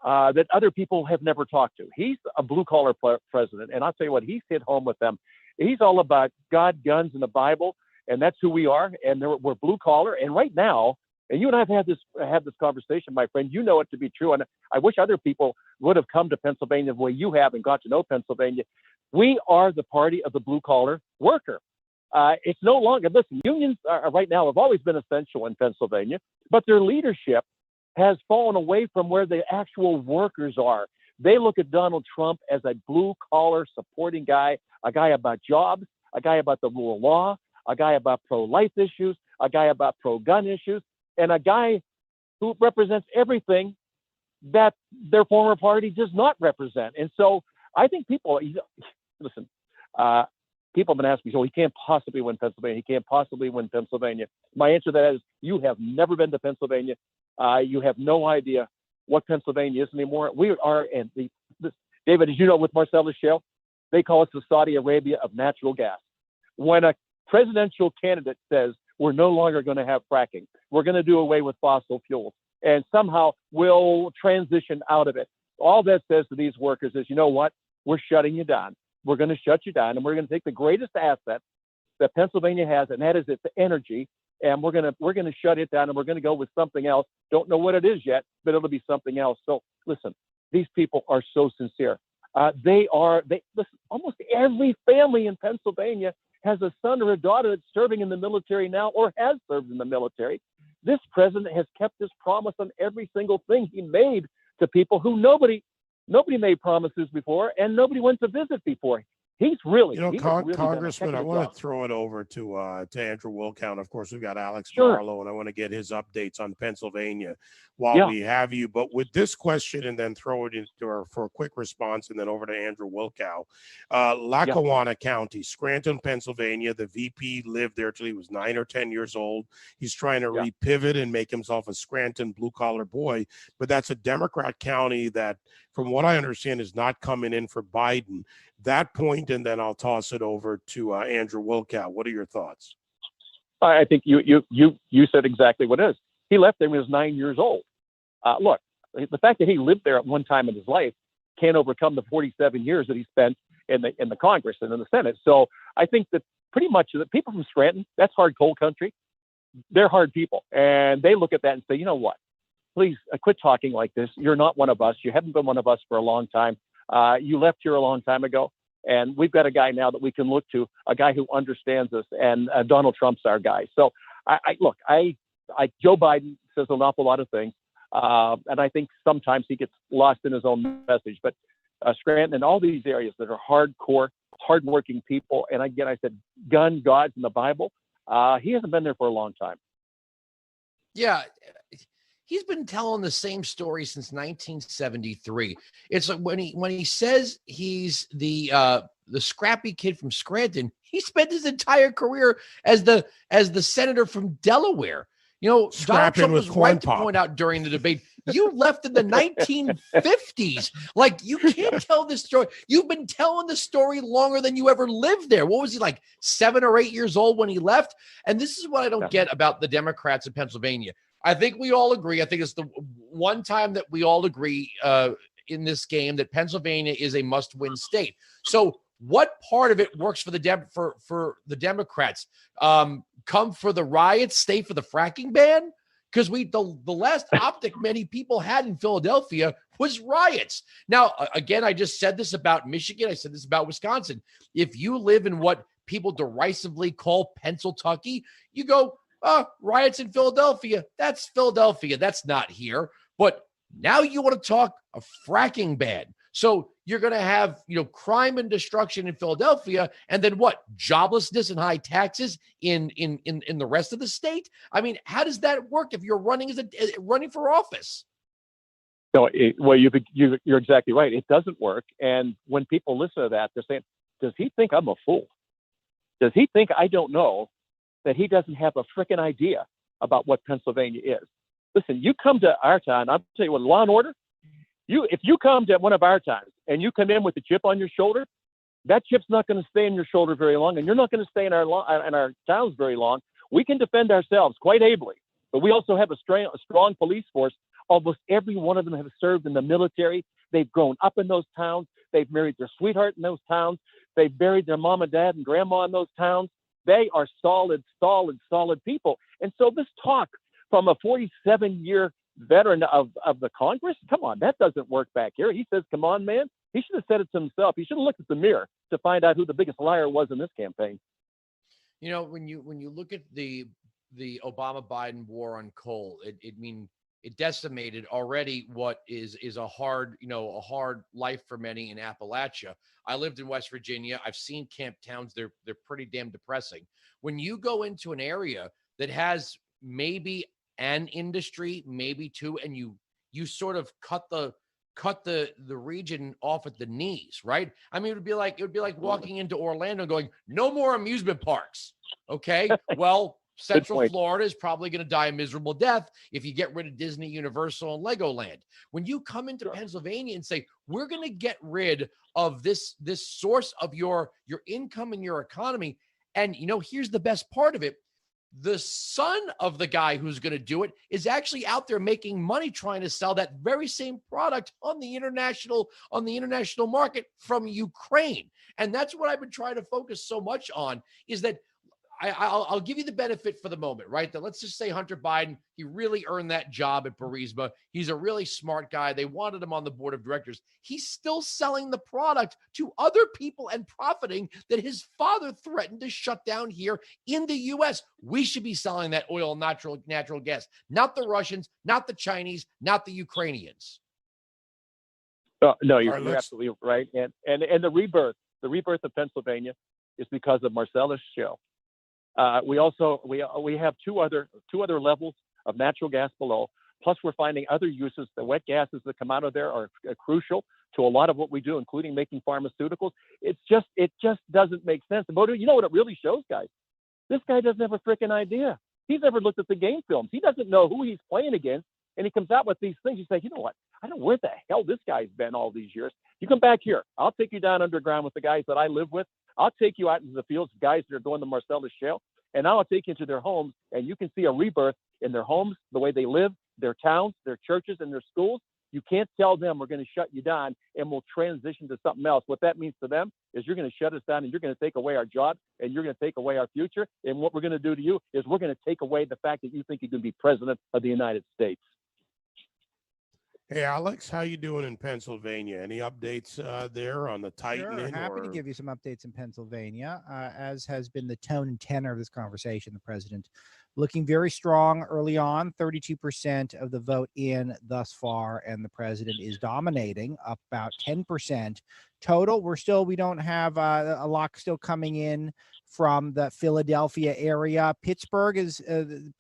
that other people have never talked to. He's a blue collar president. And I'll tell you what, he's hit home with them. He's all about God, guns, and the Bible. And that's who we are. And we're blue collar. And right now, and you and I have had this conversation, my friend, you know it to be true. And I wish other people would have come to Pennsylvania the way you have and got to know Pennsylvania. We are the party of the blue collar worker. It's no longer, listen, unions are right now have always been essential in Pennsylvania, but their leadership has fallen away from where the actual workers are. They look at Donald Trump as a blue collar supporting guy, a guy about jobs, a guy about the rule of law, a guy about pro-life issues, a guy about pro-gun issues. and a guy who represents everything that their former party does not represent. And so I think people, listen, people have been asking me, so he can't possibly win Pennsylvania. He can't possibly win Pennsylvania. My answer to that is, you have never been to Pennsylvania. You have no idea what Pennsylvania is anymore. We are, and David, as you know, with Marcellus Shale, they call us the Saudi Arabia of natural gas. When a presidential candidate says we're no longer going to have fracking, we're going to do away with fossil fuels, and somehow we'll transition out of it, all that says to these workers is, you know what? We're shutting you down. We're going to shut you down, and we're going to take the greatest asset that Pennsylvania has, and that is its energy, and we're going to shut it down, and we're going to go with something else. Don't know what it is yet, but it'll be something else. So listen, these people are so sincere. Listen, almost every family in Pennsylvania has a son or a daughter that's serving in the military now or has served in the military. This president has kept his promise on every single thing he made to people who nobody made promises before, and nobody went to visit before. He's really, Congressman, I want to throw it over to Andrew Wilkow. Of course, we've got Alex Sure. Marlowe, and I want to get his updates on Pennsylvania while we have you. But with this question, and then throw it into her for a quick response, and then over to Andrew Wilkow. Lackawanna County, Scranton, Pennsylvania. The VP lived there till he was 9 or 10 years old. He's trying to repivot and make himself a Scranton blue-collar boy, but that's a Democrat county that, from what I understand, is not coming in for Biden. That point, and then I'll toss it over to Andrew Wilkow. What are your thoughts? I think you said exactly what it is. He left there when he was 9 years old. Look, the fact that he lived there at one time in his life can't overcome the 47 years that he spent in the Congress and in the Senate. So I think that pretty much the people from Scranton, that's hard coal country. They're hard people, and they look at that and say, you know what? Please quit talking like this. You're not one of us. You haven't been one of us for a long time. You left here a long time ago, and we've got a guy now that we can look to, a guy who understands us, and Donald Trump's our guy. So Joe Biden says an awful lot of things, and I think sometimes he gets lost in his own message. But Scranton and all these areas that are hardcore, hardworking people, and again, I said gun gods in the Bible. He hasn't been there for a long time. Yeah. He's been telling the same story since 1973. It's like when he says he's the scrappy kid from Scranton, he spent his entire career as the senator from Delaware. You know, Donald Trump was right to point out during the debate, you left in the 1950s. Like, you can't tell this story. You've been telling the story longer than you ever lived there. What was he, like 7 or 8 years old when he left? And this is what I don't get about the Democrats in Pennsylvania. I think we all agree. I think it's the one time that we all agree in this game that Pennsylvania is a must-win state. So what part of it works for the Democrats? Come for the riots, stay for the fracking ban? Because the last optic many people had in Philadelphia was riots. Now, again, I just said this about Michigan. I said this about Wisconsin. If you live in what people derisively call Pennsyltucky, you go, riots in Philadelphia. That's Philadelphia. That's not here. But now you want to talk a fracking ban. So you're going to have, crime and destruction in Philadelphia, and then what? Joblessness and high taxes in the rest of the state. I mean, how does that work if you're running for office? No, you're exactly right. It doesn't work. And when people listen to that, they're saying, "Does he think I'm a fool? Does he think I don't know that he doesn't have a freaking idea about what Pennsylvania is?" Listen, you come to our town, I'll tell you what, law and order, if you come to one of our towns and you come in with a chip on your shoulder, that chip's not going to stay in your shoulder very long, and you're not going to stay in our towns very long. We can defend ourselves quite ably, but we also have a strong police force. Almost every one of them have served in the military. They've grown up in those towns. They've married their sweetheart in those towns. They've buried their mom and dad and grandma in those towns. They are solid people. And so this talk from a 47-year veteran of the Congress, come on, that doesn't work back here. He says, come on, man. He should have said it to himself. He should have looked at the mirror to find out who the biggest liar was in this campaign. When you look at the Obama-Biden war on coal, it decimated already what is a hard life for many in Appalachia. I lived in West Virginia. I've seen camp towns. They're pretty damn depressing. When you go into an area that has maybe and industry, maybe two, and you sort of cut the region off at the knees, right? I mean, it would be like walking into Orlando and going, no more amusement parks. Okay. Well, Central Florida is probably going to die a miserable death if you get rid of Disney, Universal, and Legoland. When you come into Pennsylvania and say, we're going to get rid of this source of your income and your economy. And, here's the best part of it. The son of the guy who's going to do it is actually out there making money trying to sell that very same product on the international market from Ukraine. And that's what I've been trying to focus so much on, is that I'll give you the benefit for the moment, right? That let's just say Hunter Biden, he really earned that job at Burisma. He's a really smart guy. They wanted him on the board of directors. He's still selling the product to other people and profiting that his father threatened to shut down here in the U.S. We should be selling that oil and natural gas, not the Russians, not the Chinese, not the Ukrainians. No, you're absolutely right. And the rebirth of Pennsylvania is because of Marcellus Shale. We have two other levels of natural gas below. Plus, we're finding other uses. The wet gases that come out of there are crucial to a lot of what we do, including making pharmaceuticals. It just doesn't make sense. But you know what it really shows, guys? This guy doesn't have a freaking idea. He's never looked at the game films. He doesn't know who he's playing against, and he comes out with these things. You say, you know what? I don't know where the hell this guy's been all these years. You come back here. I'll take you down underground with the guys that I live with. I'll take you out into the fields, guys that are doing the Marcellus Shale, and I'll take you into their homes, and you can see a rebirth in their homes, the way they live, their towns, their churches, and their schools. You can't tell them we're going to shut you down and we'll transition to something else. What that means to them is you're going to shut us down and you're going to take away our jobs and you're going to take away our future. And what we're going to do to you is we're going to take away the fact that you think you can be president of the United States. Hey, Alex, how you doing in Pennsylvania? Any updates there on the tightening? Sure, happy to give you some updates in Pennsylvania, as has been the tone and tenor of this conversation. The president looking very strong early on, 32% of the vote in thus far, and the president is dominating, up about 10% total. We don't have a lot still coming in from the Philadelphia area. Pittsburgh is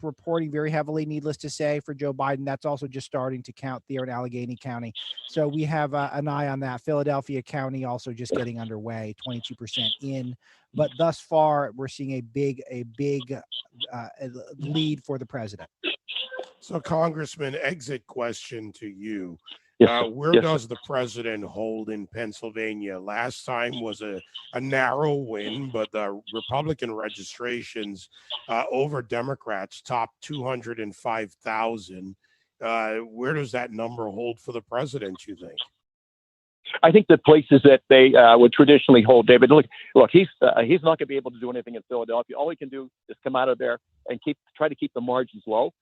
reporting very heavily, needless to say, for Joe Biden. That's also just starting to count there in Allegheny County. So we have an eye on that. Philadelphia County also just getting underway, 22% in. But thus far, we're seeing a big lead for the president. So, Congressman, exit question to you. Where Yes, does the president hold in Pennsylvania? Last time was a narrow win, but the Republican registrations over Democrats topped 205,000. Where does that number hold for the president, you think? I think the places that they would traditionally hold, David, look, he's not going to be able to do anything in Philadelphia. All he can do is come out of there and try to keep the margins low.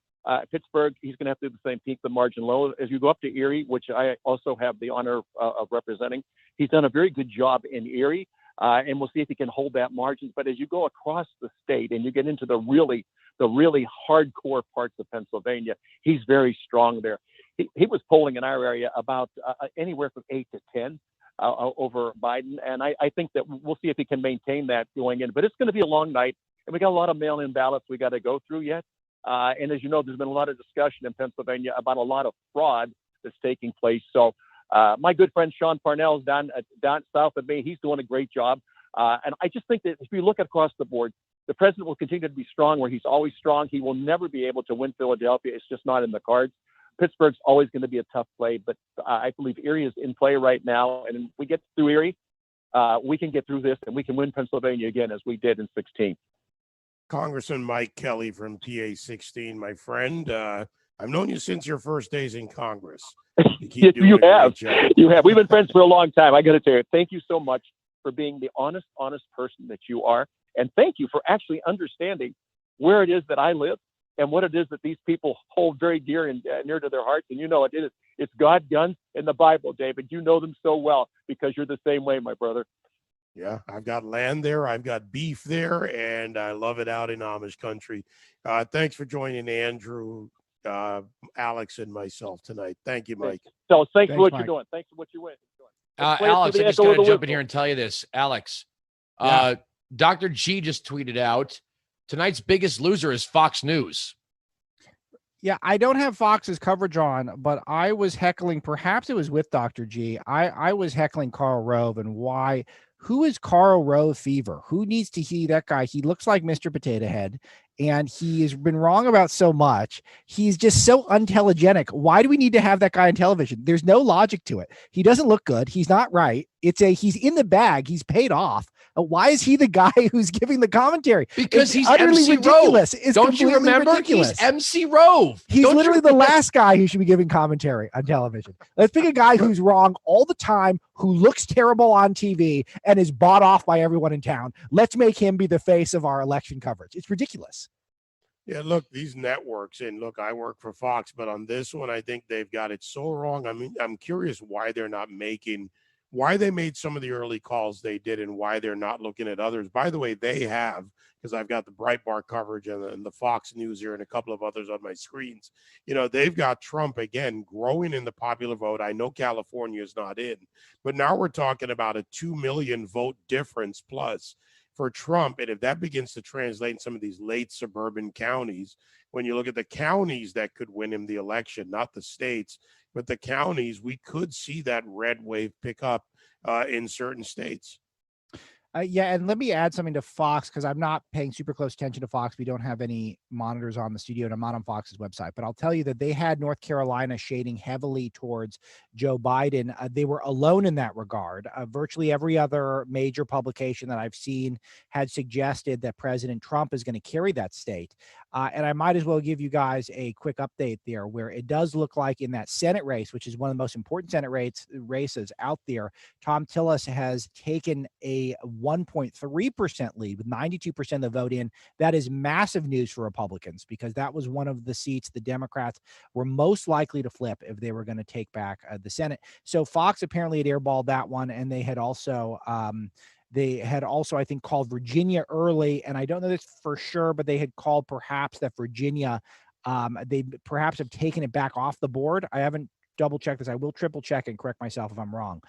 Pittsburgh, he's going to have to do the same, keep the margin low. As you go up to Erie, which I also have the honor of representing, he's done a very good job in Erie, and we'll see if he can hold that margin. But as you go across the state and you get into the really hardcore parts of Pennsylvania, he's very strong there. He was polling in our area about anywhere from 8 to 10 over Biden, and I think that we'll see if he can maintain that going in. But it's going to be a long night, and we got a lot of mail-in ballots we got to go through yet. And as you know, there's been a lot of discussion in Pennsylvania about a lot of fraud that's taking place. So my good friend Sean Parnell's down south of me. He's doing a great job. And I just think that if you look across the board, the president will continue to be strong where he's always strong. He will never be able to win Philadelphia. It's just not in the cards. Pittsburgh's always going to be a tough play, but I believe Erie is in play right now. And if we get through Erie, we can get through this and we can win Pennsylvania again as we did in 16. Congressman Mike Kelly from PA 16, my friend. I've known you since your first days in Congress. You have. We've been friends for a long time. I got to tell you, thank you so much for being the honest person that you are. And thank you for actually understanding where it is that I live and what it is that these people hold very dear and near to their hearts. And you know it is. It's God, guns, and the Bible, David. You know them so well because you're the same way, my brother. Yeah, I've got land there. I've got beef there, and I love it out in Amish country. Thanks for joining Andrew, Alex, and myself tonight. Thank you, Mike. So thanks for what you're doing. Thanks for what you're doing. Alex, I just got to jump in here and tell you this. Alex, Dr. G just tweeted out, tonight's biggest loser is Fox News. Yeah, I don't have Fox's coverage on, but I was heckling, perhaps it was with Dr. G. I was heckling Karl Rove and why. Who is Karl Rove fever? Who needs to hear that guy? He looks like Mr. Potato Head, and he has been wrong about so much. He's just so untelegenic. Why do we need to have that guy on television? There's no logic to it. He doesn't look good. He's not right. He's in the bag. He's paid off. Why is he the guy who's giving the commentary? Because he's utterly MC ridiculous. Rove. It's Don't you remember? ridiculous. He's MC Rove. He's Don't literally the last guy who should be giving commentary on television. Let's pick a guy who's wrong all the time, who looks terrible on TV and is bought off by everyone in town. Let's make him be the face of our election coverage. It's ridiculous. Yeah, look, these networks, and look, I work for Fox, but on this one, I think they've got it so wrong. I mean, I'm curious why they made some of the early calls they did and why they're not looking at others. By the way, they have, because I've got the Breitbart coverage and the Fox News here and a couple of others on my screens. They've got Trump again growing in the popular vote. I know California is not in, but now we're talking about a 2 million vote difference plus for Trump. And if that begins to translate in some of these late suburban counties, when you look at the counties that could win him the election, not the states, but the counties, we could see that red wave pick up in certain states. Yeah, and let me add something to Fox, because I'm not paying super close attention to Fox. We don't have any monitors on the studio, and I'm not on Fox's website. But I'll tell you that they had North Carolina shading heavily towards Joe Biden. They were alone in that regard. Virtually every other major publication that I've seen had suggested that President Trump is going to carry that state. And I might as well give you guys a quick update there, where it does look like in that Senate race, which is one of the most important Senate races out there, Tom Tillis has taken a 1.3% lead with 92% of the vote in. That is massive news for Republicans, because that was one of the seats the Democrats were most likely to flip if they were going to take back the Senate. So Fox apparently had airballed that one, and they had also I think, called Virginia early, and I don't know this for sure, but they had called perhaps that Virginia, they perhaps have taken it back off the board. I haven't double check this. I will triple check and correct myself if I'm wrong.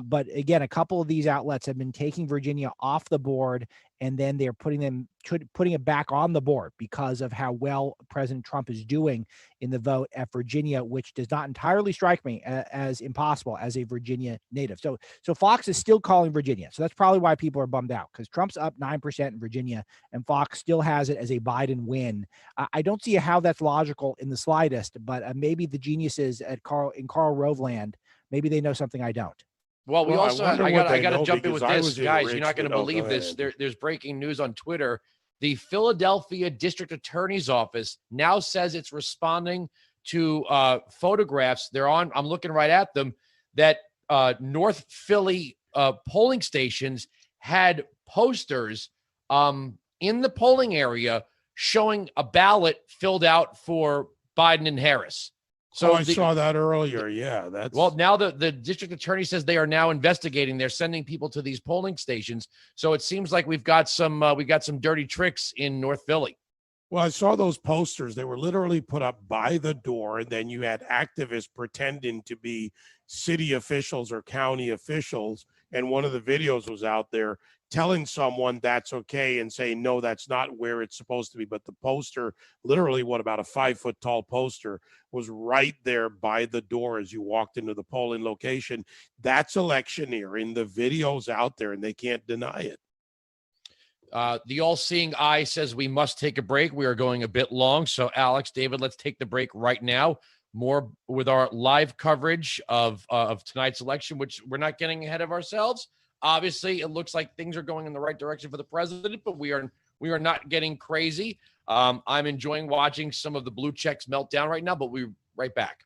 But again, a couple of these outlets have been taking Virginia off the board, and then they're putting it back on the board because of how well President Trump is doing in the vote at Virginia, which does not entirely strike me as impossible as a Virginia native. So Fox is still calling Virginia. So that's probably why people are bummed out, because Trump's up 9% in Virginia and Fox still has it as a Biden win. I don't see how that's logical in the slightest, but maybe the geniuses at Karl Roveland, maybe they know something I don't. Well, we also, I got to jump in with this, guys. You're not going to believe this. There's breaking news on Twitter. The Philadelphia District Attorney's Office now says it's responding to photographs. I'm looking right at them, that North Philly polling stations had posters in the polling area showing a ballot filled out for Biden and Harris. So I saw that earlier. Yeah, now the district attorney says they are now investigating. They're sending people to these polling stations. So it seems like we've got some dirty tricks in North Philly. Well, I saw those posters. They were literally put up by the door, and then you had activists pretending to be city officials or county officials. And one of the videos was out there telling someone that's okay and saying, no, that's not where it's supposed to be. But the poster, literally about a 5-foot tall poster, was right there by the door as you walked into the polling location. That's electioneering. The video's out there and they can't deny it. The all-seeing eye says we must take a break. We are going a bit long. So Alex, David, let's take the break right now. More with our live coverage of tonight's election, which we're not getting ahead of ourselves. Obviously, it looks like things are going in the right direction for the president, but we are not getting crazy. I'm enjoying watching some of the blue checks melt down right now, but we're right back.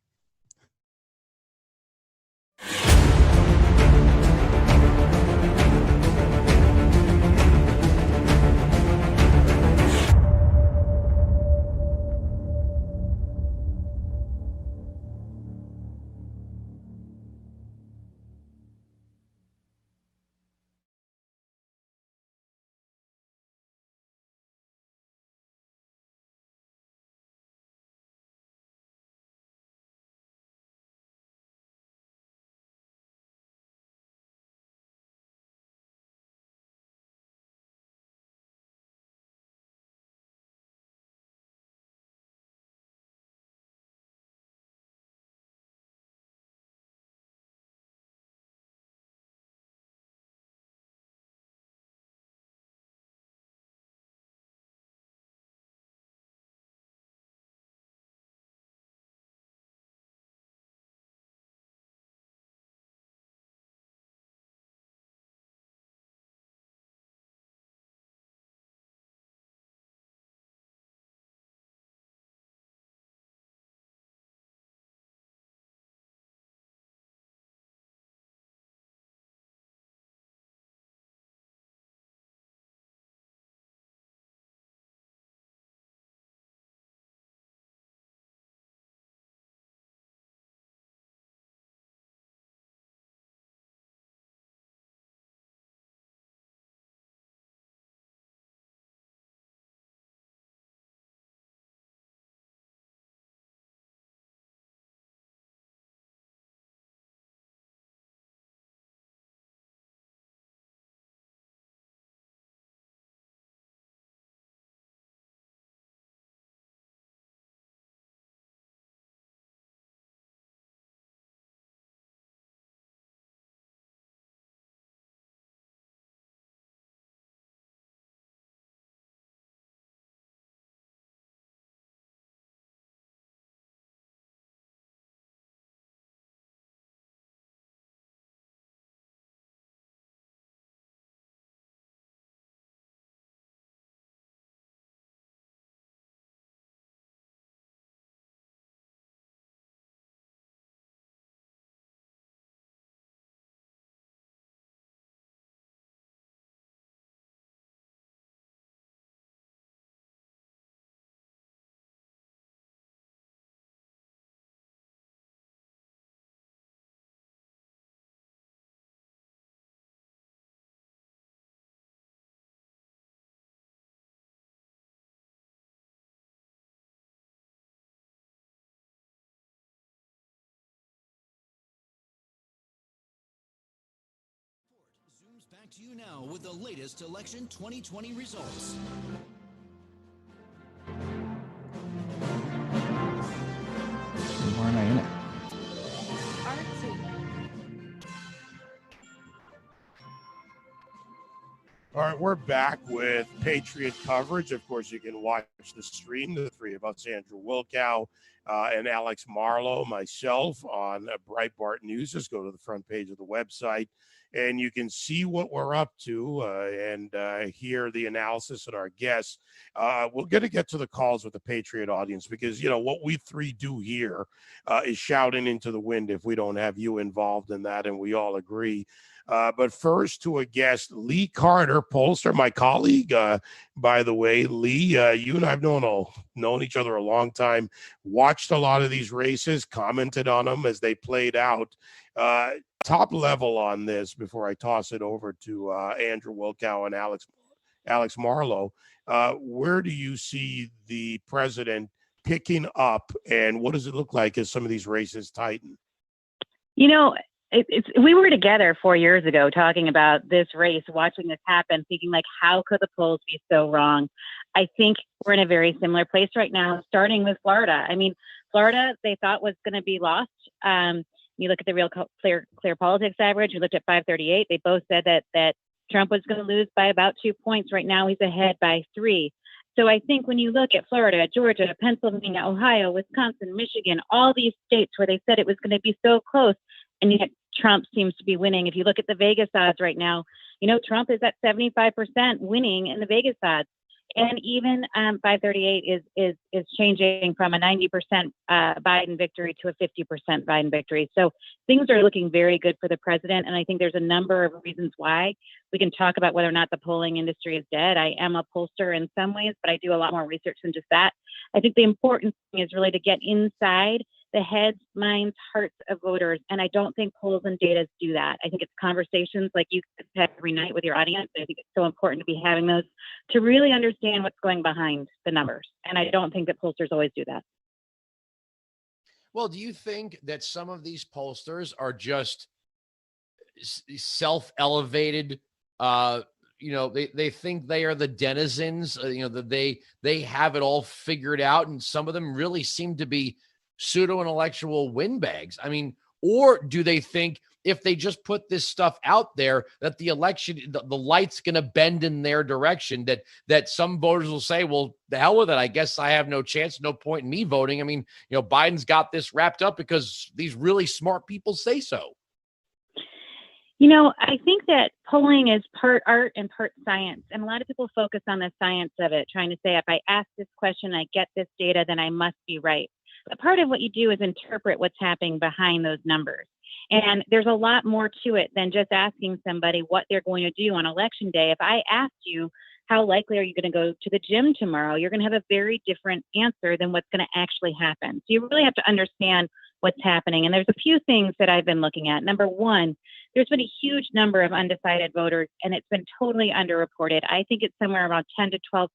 Back to you now with the latest election 2020 results. Why am I in it? All right, we're back with Patriot coverage. Of course, you can watch the stream, the three of us, Andrew Wilkow and Alex Marlowe, myself, on Breitbart News. Just go to the front page of the website, and you can see what we're up to and hear the analysis and our guests. We're going to get to the calls with the Patriot audience because, you know, what we three do here is shouting into the wind if we don't have you involved in that, and we all agree. But first, to a guest, Lee Carter, pollster, my colleague, by the way. Lee, you and I have known each other a long time, watched a lot of these races, commented on them as they played out. Top level on this before I toss it over to Andrew Wilkow and Alex Marlowe. Where do you see the president picking up, and what does it look like as some of these races tighten? You know, we were together 4 years ago talking about this race, watching this happen, thinking like, how could the polls be so wrong? I think we're in a very similar place right now, starting with Florida. I mean, Florida, they thought was going to be lost. You look at the real clear politics average, you looked at 538. They both said that Trump was going to lose by about 2 points. Right now, he's ahead by 3. So I think when you look at Florida, Georgia, Pennsylvania, Ohio, Wisconsin, Michigan, all these states where they said it was going to be so close, and yet Trump seems to be winning. If you look at the Vegas odds right now, you know, Trump is at 75% winning in the Vegas odds. And even 538 is changing from a 90% Biden victory to a 50% Biden victory. So things are looking very good for the president. And I think there's a number of reasons why. We can talk about whether or not the polling industry is dead. I am a pollster in some ways, but I do a lot more research than just that. I think the important thing is really to get inside the heads, minds, hearts of voters. And I don't think polls and data do that. I think it's conversations like you have every night with your audience. I think it's so important to be having those to really understand what's going behind the numbers. And I don't think that pollsters always do that. Well, do you think that some of these pollsters are just self-elevated? You know, they think they are the denizens, you know, that they have it all figured out. And some of them really seem to be pseudo-intellectual windbags. I mean, or do they think if they just put this stuff out there that the election, the light's going to bend in their direction, that some voters will say, well, the hell with it. I guess I have no chance, no point in me voting. I mean, you know, Biden's got this wrapped up because these really smart people say so. You know, I think that polling is part art and part science. And a lot of people focus on the science of it, trying to say, if I ask this question, I get this data, then I must be right. But part of what you do is interpret what's happening behind those numbers. And there's a lot more to it than just asking somebody what they're going to do on election day. If I asked you, how likely are you going to go to the gym tomorrow? You're going to have a very different answer than what's going to actually happen. So you really have to understand what's happening. And there's a few things that I've been looking at. Number one, there's been a huge number of undecided voters, and it's been totally underreported. I think it's somewhere around 10 to 12%.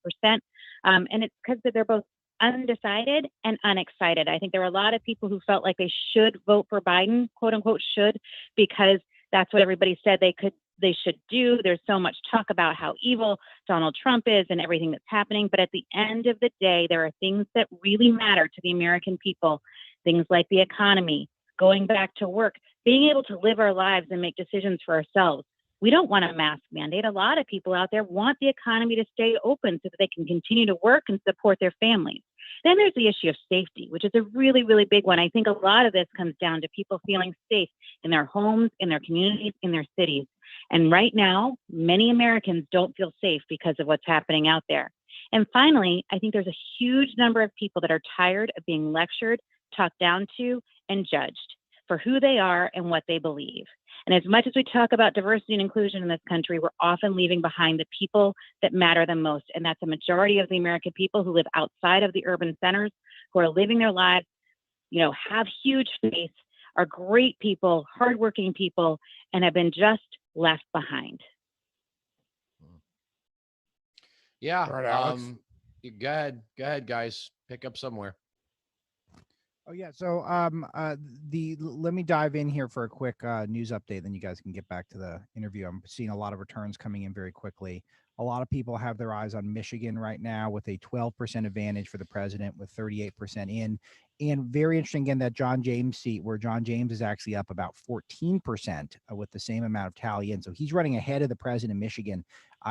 And it's because they're both undecided and unexcited. I think there were a lot of people who felt like they should vote for Biden, quote unquote, should, because that's what everybody said they should do. There's so much talk about how evil Donald Trump is and everything that's happening. But at the end of the day, there are things that really matter to the American people. Things like the economy, going back to work, being able to live our lives and make decisions for ourselves. We don't want a mask mandate. A lot of people out there want the economy to stay open so that they can continue to work and support their families. Then there's the issue of safety, which is a really, really big one. I think a lot of this comes down to people feeling safe in their homes, in their communities, in their cities. And right now, many Americans don't feel safe because of what's happening out there. And finally, I think there's a huge number of people that are tired of being lectured, talked down to, and judged for who they are and what they believe. And as much as we talk about diversity and inclusion in this country, we're often leaving behind the people that matter the most. And that's a majority of the American people who live outside of the urban centers, who are living their lives, you know, have huge faith, are great people, hardworking people, and have been just left behind. Yeah. All right, Alex. Go ahead, guys. Pick up somewhere. Oh yeah. So let me dive in here for a quick news update, then you guys can get back to the interview. I'm seeing a lot of returns coming in very quickly. A lot of people have their eyes on Michigan right now with a 12% advantage for the president with 38% in. And very interesting again, that John James seat where John James is actually up about 14% with the same amount of tally in. So he's running ahead of the president in Michigan.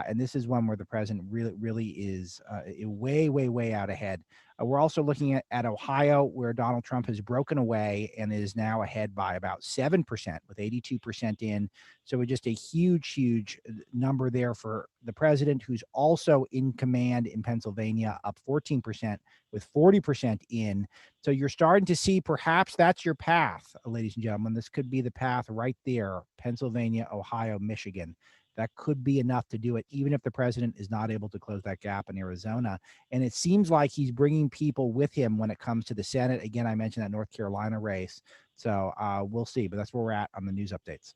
And this is one where the president really is way, way, way out ahead. We're also looking at Ohio, where Donald Trump has broken away and is now ahead by about 7% with 82% in. So just a huge number there for the president, who's also in command in Pennsylvania, up 14% with 40% in. So you're starting to see perhaps that's your path, ladies and gentlemen. This could be the path right there, Pennsylvania, Ohio, Michigan. That could be enough to do it, even if the president is not able to close that gap in Arizona. And it seems like he's bringing people with him when it comes to the Senate. Again, I mentioned that North Carolina race. So we'll see, but that's where we're at on the news updates.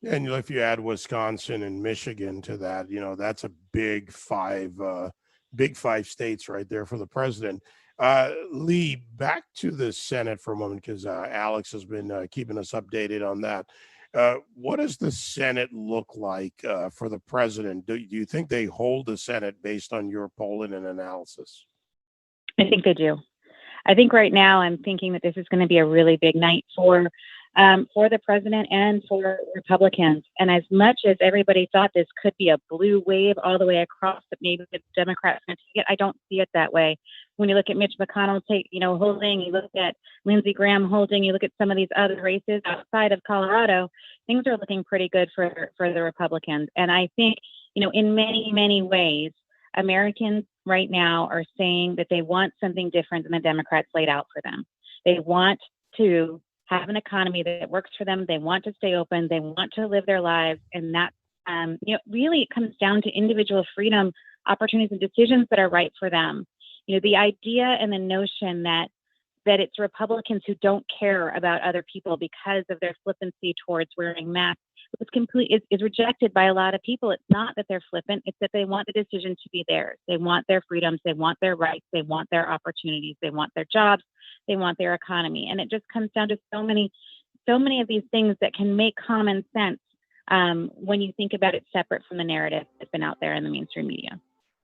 And if you add Wisconsin and Michigan to that, that's a big five states right there for the president. Lee, back to the Senate for a moment, because Alex has been keeping us updated on that. What does the Senate look like for the president? Do you think they hold the Senate based on your polling and analysis? I think they do. I think right now I'm thinking that this is going to be a really big night for the president and for Republicans. And as much as everybody thought this could be a blue wave all the way across, that maybe the Democrats going to take it, I don't see it that way. When you look at Mitch McConnell holding, you look at Lindsey Graham holding, you look at some of these other races outside of Colorado, things are looking pretty good for the Republicans. And I think, in many ways, Americans right now are saying that they want something different than the Democrats laid out for them. They want to have an economy that works for them. They want to stay open. They want to live their lives. And that, really it comes down to individual freedom, opportunities, and decisions that are right for them. The idea and the notion that it's Republicans who don't care about other people because of their flippancy towards wearing masks is rejected by a lot of people. It's not that they're flippant. It's that they want the decision to be theirs. They want their freedoms. They want their rights. They want their opportunities. They want their jobs. They want their economy. And it just comes down to so many of these things that can make common sense when you think about it separate from the narrative that's been out there in the mainstream media.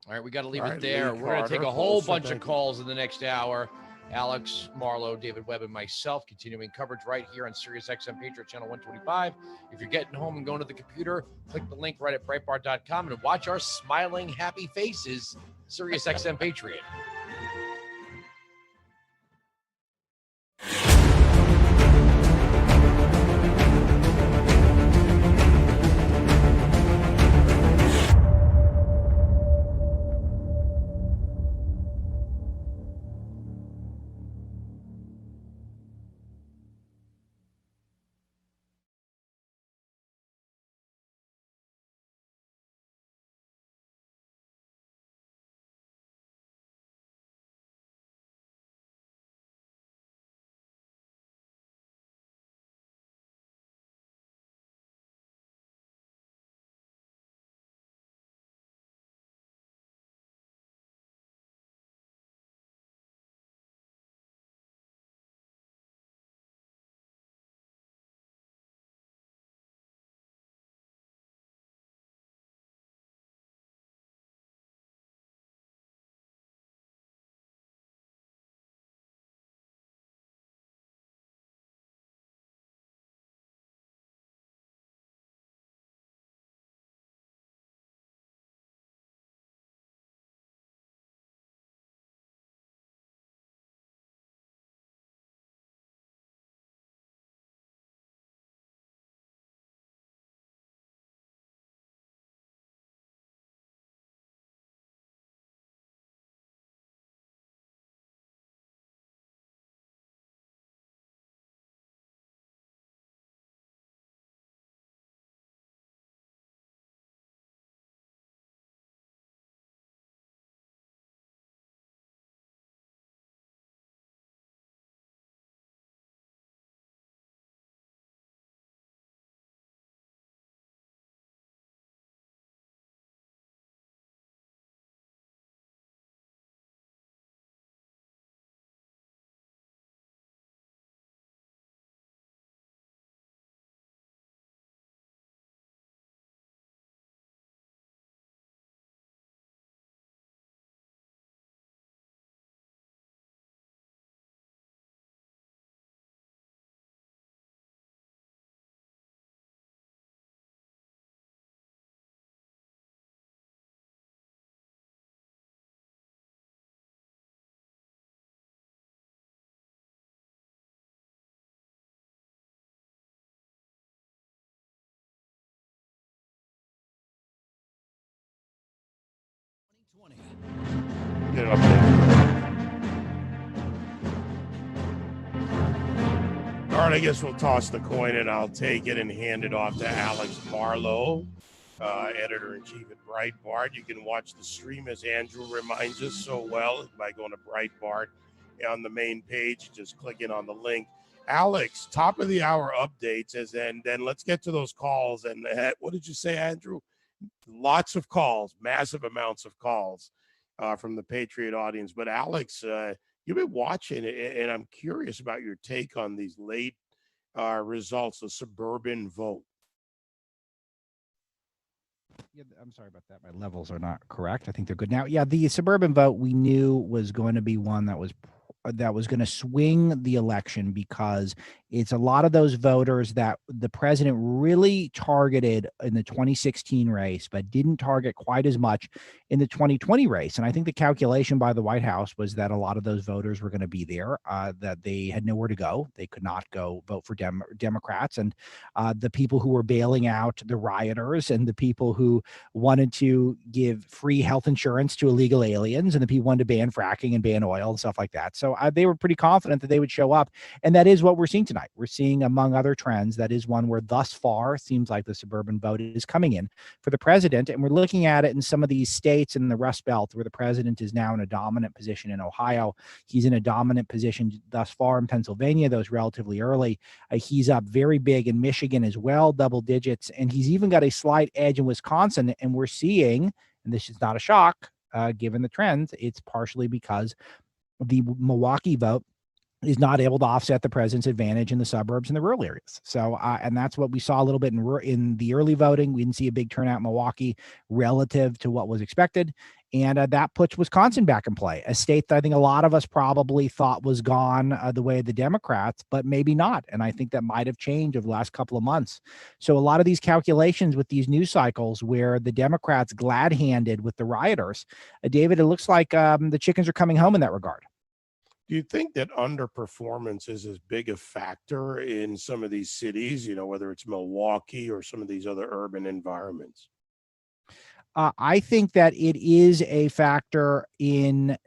All right, we got to leave it there. We're going to take a whole bunch of calls in the next hour. Alex, Marlowe, David Webb, and myself continuing coverage right here on SiriusXM Patriot Channel 125. If you're getting home and going to the computer, click the link right at Breitbart.com and watch our smiling, happy faces, SiriusXM Patriot. Get it up there. All right, I guess we'll toss the coin and I'll take it and hand it off to Alex Marlowe, editor-in-chief at Breitbart. You can watch the stream, as Andrew reminds us so well, by going to Breitbart on the main page, just clicking on the link. Alex, top of the hour updates, and then let's get to those calls. And what did you say, Andrew? Lots of calls, massive amounts of calls from the Patriot audience. But Alex, you've been watching it, and I'm curious about your take on these late results, the suburban vote. Yeah, I'm sorry about that. My levels are not correct. I think they're good now. Yeah, the suburban vote we knew was going to be one that was going to swing the election, because it's a lot of those voters that the president really targeted in the 2016 race, but didn't target quite as much in the 2020 race. And I think the calculation by the White House was that a lot of those voters were going to be there, that they had nowhere to go. They could not go vote for Democrats. And the people who were bailing out the rioters, and the people who wanted to give free health insurance to illegal aliens, and the people who wanted to ban fracking and ban oil and stuff like that. So they were pretty confident that they would show up. And that is what we're seeing tonight. We're seeing, among other trends, that is one where thus far seems like the suburban vote is coming in for the president. And we're looking at it in some of these states in the Rust Belt, where the president is now in a dominant position. In Ohio, he's in a dominant position thus far. In Pennsylvania, those relatively early. He's up very big in Michigan as well, double digits. And he's even got a slight edge in Wisconsin. And we're seeing, and this is not a shock, given the trends, it's partially because the Milwaukee vote is not able to offset the president's advantage in the suburbs and the rural areas. So, and that's what we saw a little bit in the early voting. We didn't see a big turnout in Milwaukee relative to what was expected. And that puts Wisconsin back in play, a state that I think a lot of us probably thought was gone the way of the Democrats, but maybe not. And I think that might have changed over the last couple of months. So a lot of these calculations with these news cycles where the Democrats glad-handed with the rioters, David, it looks like the chickens are coming home in that regard. Do you think that underperformance is as big a factor in some of these cities, whether it's Milwaukee or some of these other urban environments? I think that it is a factor in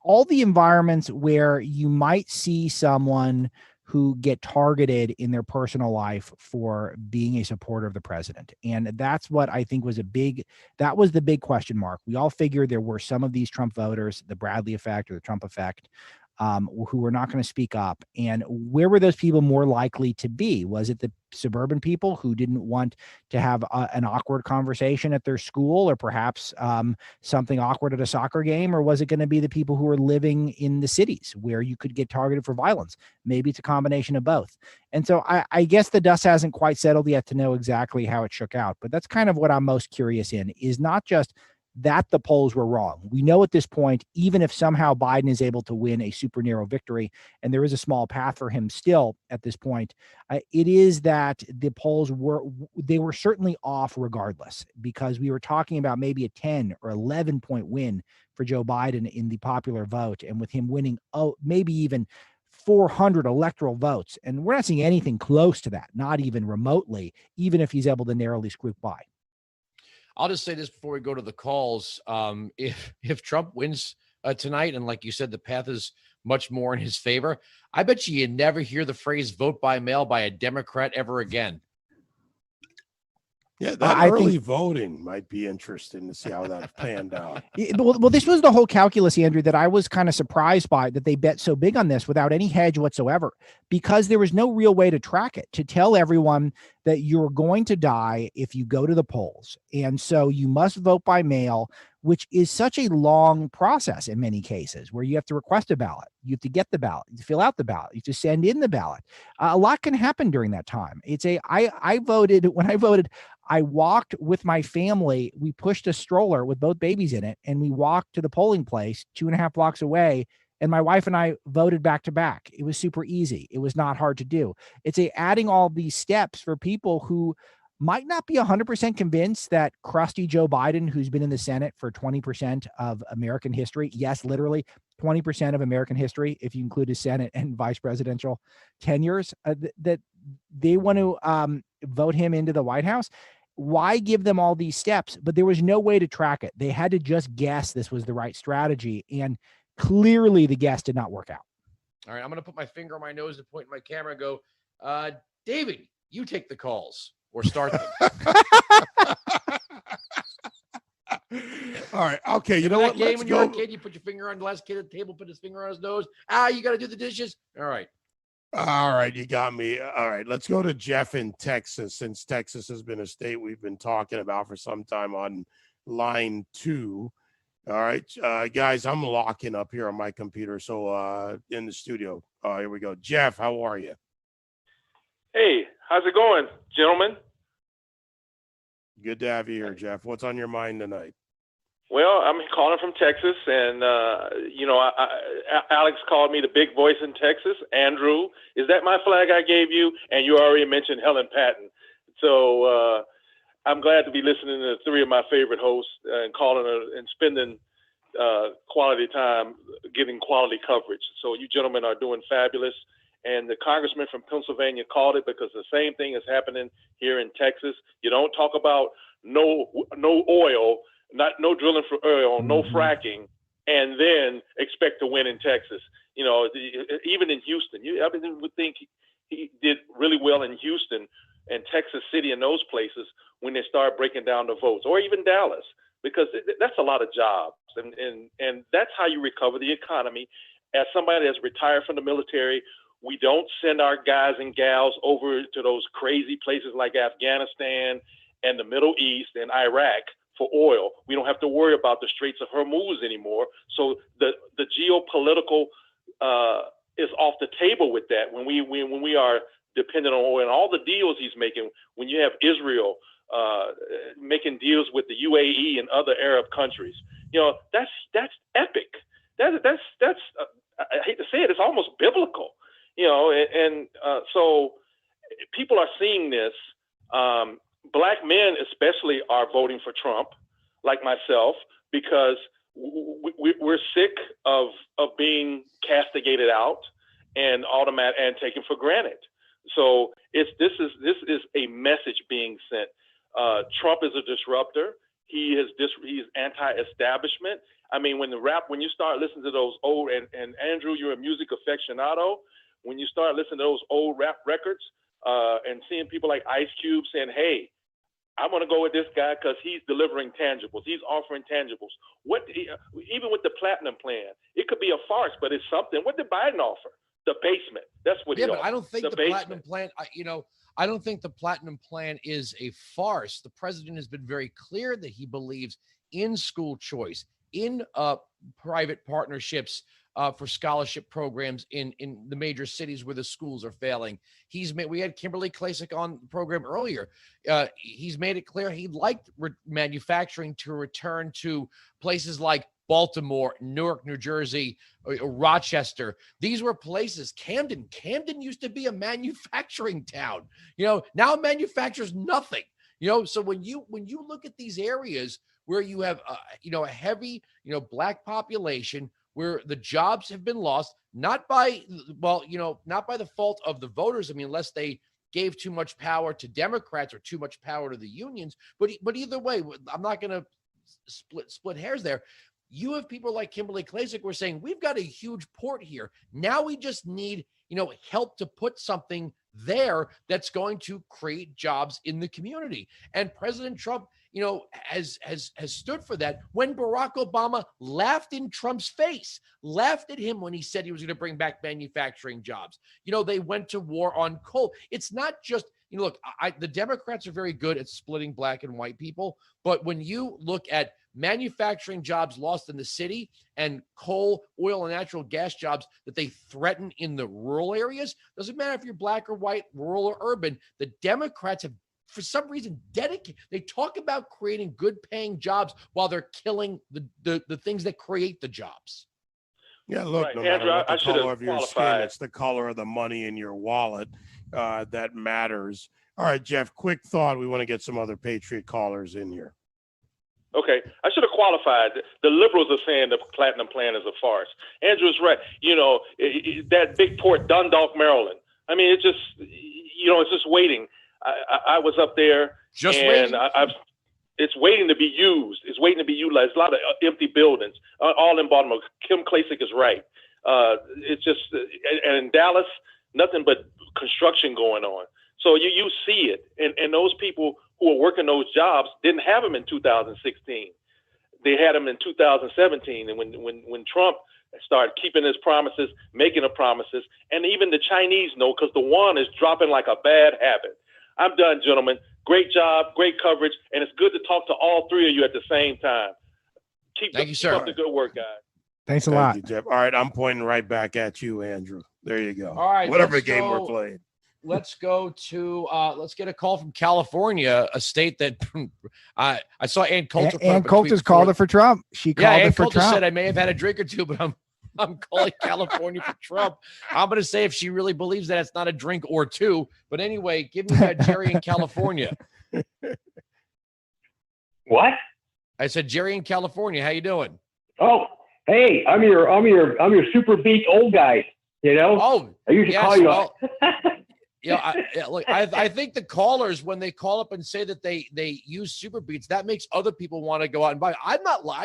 all the environments where you might see someone who get targeted in their personal life for being a supporter of the president. And that's what I think was that was the big question mark. We all figured there were some of these Trump voters, the Bradley effect or the Trump effect, who were not going to speak up. And where were those people more likely to be? Was it the suburban people who didn't want to have an awkward conversation at their school, or perhaps something awkward at a soccer game? Or was it going to be the people who are living in the cities where you could get targeted for violence? Maybe it's a combination of both. And so I guess the dust hasn't quite settled yet to know exactly how it shook out. But that's kind of what I'm most curious in, is not just that the polls were wrong. We know at this point, even if somehow Biden is able to win a super narrow victory, and there is a small path for him still at this point, it is that the polls were certainly off regardless, because we were talking about maybe a 10 or 11 point win for Joe Biden in the popular vote, and with him winning, maybe even 400 electoral votes. And we're not seeing anything close to that, not even remotely, even if he's able to narrowly squeak by. I'll just say this before we go to the calls. If Trump wins tonight, and like you said, the path is much more in his favor, I bet you never hear the phrase vote by mail by a Democrat ever again. Yeah, that early voting might be interesting to see how that panned out. Well, this was the whole calculus, Andrew, that I was kind of surprised by, that they bet so big on this without any hedge whatsoever, because there was no real way to track it, to tell everyone that you're going to die if you go to the polls. And so you must vote by mail, which is such a long process in many cases, where you have to request a ballot, you have to get the ballot, you fill out the ballot, you have to send in the ballot. A lot can happen during that time. I voted, when I voted, I walked with my family. We pushed a stroller with both babies in it, and we walked to the polling place 2.5 blocks away. And my wife and I voted back to back. It was super easy. It was not hard to do. It's adding all these steps for people who might not be 100% convinced that crusty Joe Biden, who's been in the Senate for 20% of American history, yes, literally 20% of American history, if you include his Senate and vice presidential tenures, that they want to vote him into the White House. why give them all these steps? But there was no way to track it. They had to just guess this was the right strategy. And clearly the guess did not work out. All right, I'm going to put my finger on my nose and point my camera and go, David, you take the calls or start them. All right. Okay. You know that what? game Let's when go. you're a kid, you put your finger on the last kid at the table, put his finger on his nose. You got to do the dishes. All right. All right. You got me. All right. Let's go to Jeff in Texas, since Texas has been a state we've been talking about for some time, on line 2. All right, guys, I'm locking up here on my computer. So in the studio, here we go. Jeff, how are you? Hey, how's it going, gentlemen? Good to have you here, Jeff. What's on your mind tonight? Well, I'm calling from Texas, and Alex called me the big voice in Texas. Andrew, is that my flag I gave you? And you already mentioned Helen Patton. So I'm glad to be listening to 3 of my favorite hosts and calling and spending quality time getting quality coverage. So you gentlemen are doing fabulous. And the congressman from Pennsylvania called it because the same thing is happening here in Texas. You don't talk about no oil, no drilling for oil, no fracking, and then expect to win in Texas. You know, even in Houston, I would think he did really well in Houston and Texas City and those places when they start breaking down the votes, or even Dallas, because that's a lot of jobs. And that's how you recover the economy. As somebody that's retired from the military, we don't send our guys and gals over to those crazy places like Afghanistan and the Middle East and Iraq for oil. We don't have to worry about the Straits of Hormuz anymore. So the geopolitical is off the table with that when we are dependent on oil and all the deals he's making. When you have Israel making deals with the UAE and other Arab countries, you know, that's epic. That's I hate to say it, it's almost biblical, you know. And so people are seeing this. Black men especially are voting for Trump, like myself, because we're sick of being castigated out and taken for granted. So this is a message being sent. Trump is a disruptor. He's anti-establishment. I mean, when you start listening to those old, and Andrew, you're a music aficionado, when you start listening to those old rap records and seeing people like Ice Cube saying, hey, I'm going to go with this guy because he's delivering tangibles. He's offering tangibles. Even with the platinum plan, it could be a farce, but it's something. What did Biden offer? The basement. That's what he offered. Yeah, but I don't think the platinum plan, I don't think the platinum plan is a farce. The president has been very clear that he believes in school choice, in private partnerships for scholarship programs in the major cities where the schools are failing. We had Kimberly Klacik on the program earlier. He's made it clear he liked manufacturing to return to places like Baltimore, Newark, New Jersey, Rochester. These were places. Camden used to be a manufacturing town. You know, now it manufactures nothing. You know, so when you look at these areas where you have a heavy Black population, where the jobs have been lost, not by the fault of the voters. I mean, unless they gave too much power to Democrats or too much power to the unions. But either way, I'm not going to split hairs there. You have people like Kimberly Klacik who are saying, we've got a huge port here. Now we just need, help to put something there that's going to create jobs in the community. And President Trump, has stood for that. When Barack Obama laughed in Trump's face, laughed at him when he said he was going to bring back manufacturing jobs. They went to war on coal. It's not just, look, the Democrats are very good at splitting Black and white people. But when you look at manufacturing jobs lost in the city and coal, oil, and natural gas jobs that they threaten in the rural areas, doesn't matter if you're Black or white, rural or urban, the Democrats have, for some reason, they talk about creating good paying jobs while they're killing the things that create the jobs. Yeah, look, right. no matter Andrew, what the I color of your qualified. skin, it's the color of the money in your wallet that matters. All right, Jeff, quick thought. We want to get some other Patriot callers in here. Okay, I should have qualified. The liberals are saying the platinum plan is a farce. Andrew's right. That big port, Dundalk, Maryland. I mean, it's just waiting. I was up there, Just and it's waiting to be used. It's waiting to be utilized. A lot of empty buildings, all in Baltimore. Kim Klacik is right. It's just, and in Dallas, nothing but construction going on. So you see it, and those people who are working those jobs didn't have them in 2016. They had them in 2017, and when Trump started keeping his promises, making the promises, and even the Chinese know, because the yuan is dropping like a bad habit. I'm done, gentlemen. Great job, great coverage, and it's good to talk to all three of you at the same time. Keep up the good work, guys. Thanks a lot. You, Jeff. All right, I'm pointing right back at you, Andrew. There you go. All right, whatever game we're playing. Let's go to let's get a call from California, a state that I saw Ann Coulter. Ann Coulter's called it for Trump. She called it for Coulter Trump. said I may have had a drink or two, but I'm calling California for Trump. I'm going to say if she really believes that it's not a drink or two. But anyway, give me Jerry in California. What? I said Jerry in California. How you doing? Oh, hey, I'm your super beat old guy. You know. Oh, I usually call you. Well, look, I think the callers, when they call up and say that they use Super Beats, that makes other people want to go out and buy. I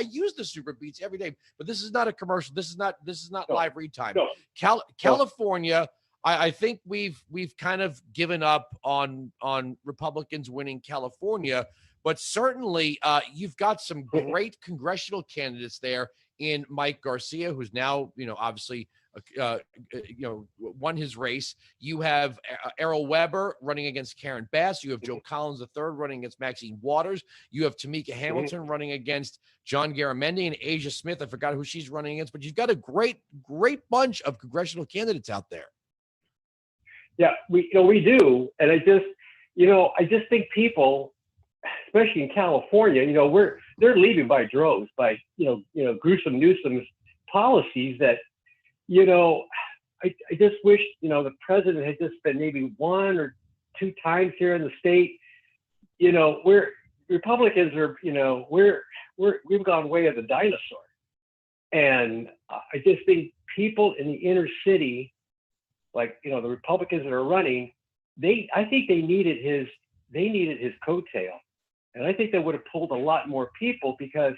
use the Super Beats every day, but this is not a commercial. This is not live read time. No. California, I think we've kind of given up on Republicans winning California, but certainly you've got some great congressional candidates there in Mike Garcia, who's now, obviously won his race. You have Errol Weber running against Karen Bass. You have Joe Collins III running against Maxine Waters. You have Tamika Hamilton running against John Garamendi, and Asia Smith. I forgot who she's running against, but you've got a great bunch of congressional candidates out there. Yeah, we do, and I just think people, especially in California, they're leaving by droves by gruesome Newsom's policies that. I just wish, the president had just been maybe 1 or 2 times here in the state. We're Republicans are, we've gone way of the dinosaur. And I just think people in the inner city, like, the Republicans that are running, I think they needed his coattail. And I think they would have pulled a lot more people, because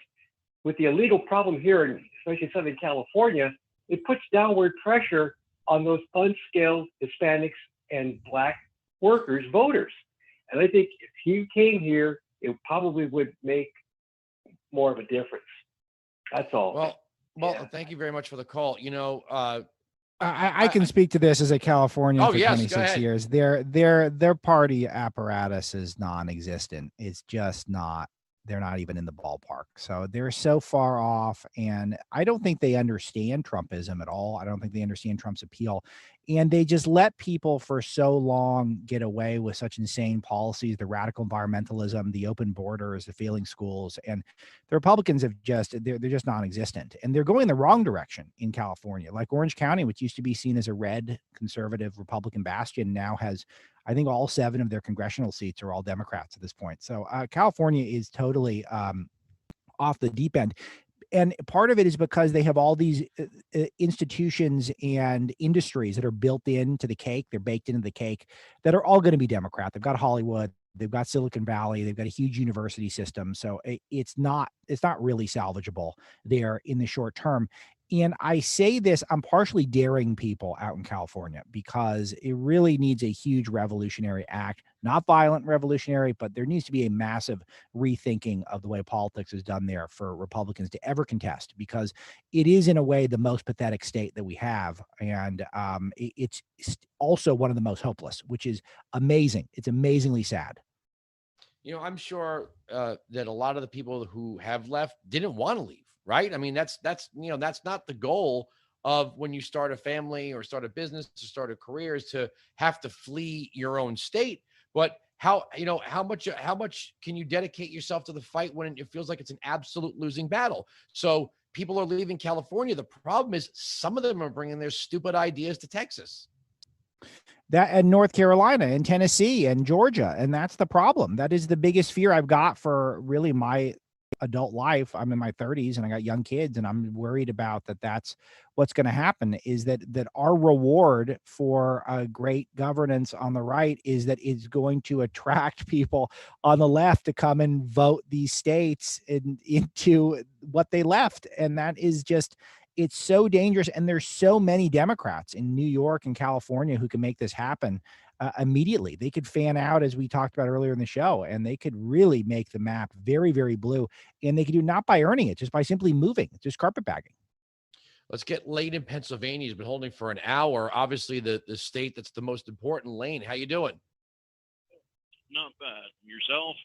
with the illegal problem here, especially in Southern California, it puts downward pressure on those unskilled Hispanics and Black workers, voters. And I think if he came here, it probably would make more of a difference. That's all. Well, thank you very much for the call. I can speak to this as a Californian for yes, 26 years. Their party apparatus is non-existent. It's just not. They're not even in the ballpark. So they're so far off. And I don't think they understand Trumpism at all. I don't think they understand Trump's appeal. And they just let people for so long get away with such insane policies, the radical environmentalism, the open borders, the failing schools. And the Republicans they're just non-existent. And they're going the wrong direction in California. Like Orange County, which used to be seen as a red conservative Republican bastion, now has, I think, all 7 of their congressional seats are all Democrats at this point. So California is totally off the deep end. And part of it is because they have all these institutions and industries that are built into the cake. They're baked into the cake that are all going to be Democrat. They've got Hollywood. They've got Silicon Valley. They've got a huge university system. So it's not really salvageable there in the short term. And I say this, I'm partially daring people out in California, because it really needs a huge revolutionary act, not violent revolutionary, but there needs to be a massive rethinking of the way politics is done there for Republicans to ever contest, because it is in a way the most pathetic state that we have. And it's also one of the most hopeless, which is amazing. It's amazingly sad. I'm sure that a lot of the people who have left didn't want to leave. Right. I mean, that's not the goal of when you start a family or start a business or start a career, is to have to flee your own state. But how much can you dedicate yourself to the fight when it feels like it's an absolute losing battle? So people are leaving California. The problem is some of them are bringing their stupid ideas to Texas. That and North Carolina and Tennessee and Georgia. And that's the problem. That is the biggest fear I've got for really my adult life. I'm in my 30s and I got young kids, and I'm worried about that. That's what's going to happen, is that our reward for great governance on the right is that it's going to attract people on the left to come and vote these states into what they left. And that is just, it's so dangerous. And there's so many Democrats in New York and California who can make this happen immediately. They could fan out, as we talked about earlier in the show, and they could really make the map very, very blue. And they could do not by earning it, just by simply moving, just carpetbagging. Let's get Lane in Pennsylvania. He's been holding for an hour. Obviously, the state that's the most important. Lane, how you doing? Not bad. Yourself?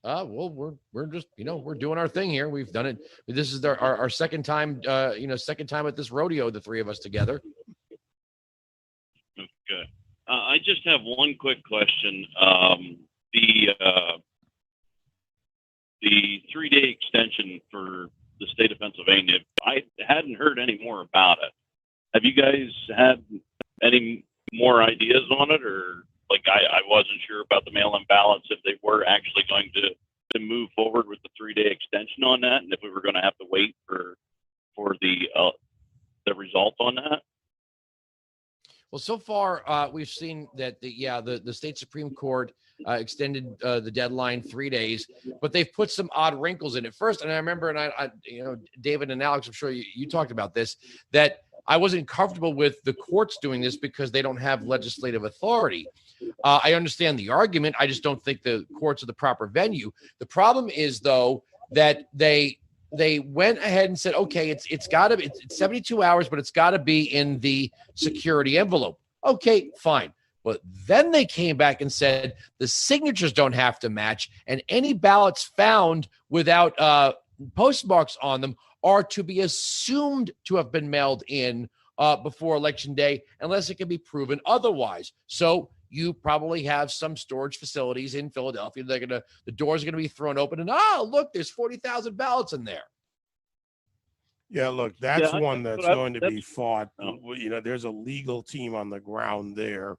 Well, we're just, we're doing our thing here. We've done it. This is our second time, second time at this rodeo, the three of us together. Okay. I just have one quick question. The 3-day extension for the state of Pennsylvania, I hadn't heard any more about it. Have you guys had any more ideas on it? Or I wasn't sure about the mail-in ballots, if they were actually going to move forward with the 3-day extension on that, and if we were going to have to wait for the result on that. Well, so far, we've seen that the state Supreme Court extended the deadline 3 days, but they've put some odd wrinkles in it first. And I remember, and I David and Alex, I'm sure you talked about this, that I wasn't comfortable with the courts doing this because they don't have legislative authority. I understand the argument. I just don't think the courts are the proper venue. The problem is, though, that they went ahead and said, okay, it's 72 hours, but it's got to be in the security envelope. Okay, fine. But then they came back and said the signatures don't have to match, and any ballots found without postmarks on them are to be assumed to have been mailed in before Election Day, unless it can be proven otherwise. So you probably have some storage facilities in Philadelphia. The doors are going to be thrown open, and look, there's 40,000 ballots in there. Yeah, look, that's one that's going to be fought. There's a legal team on the ground there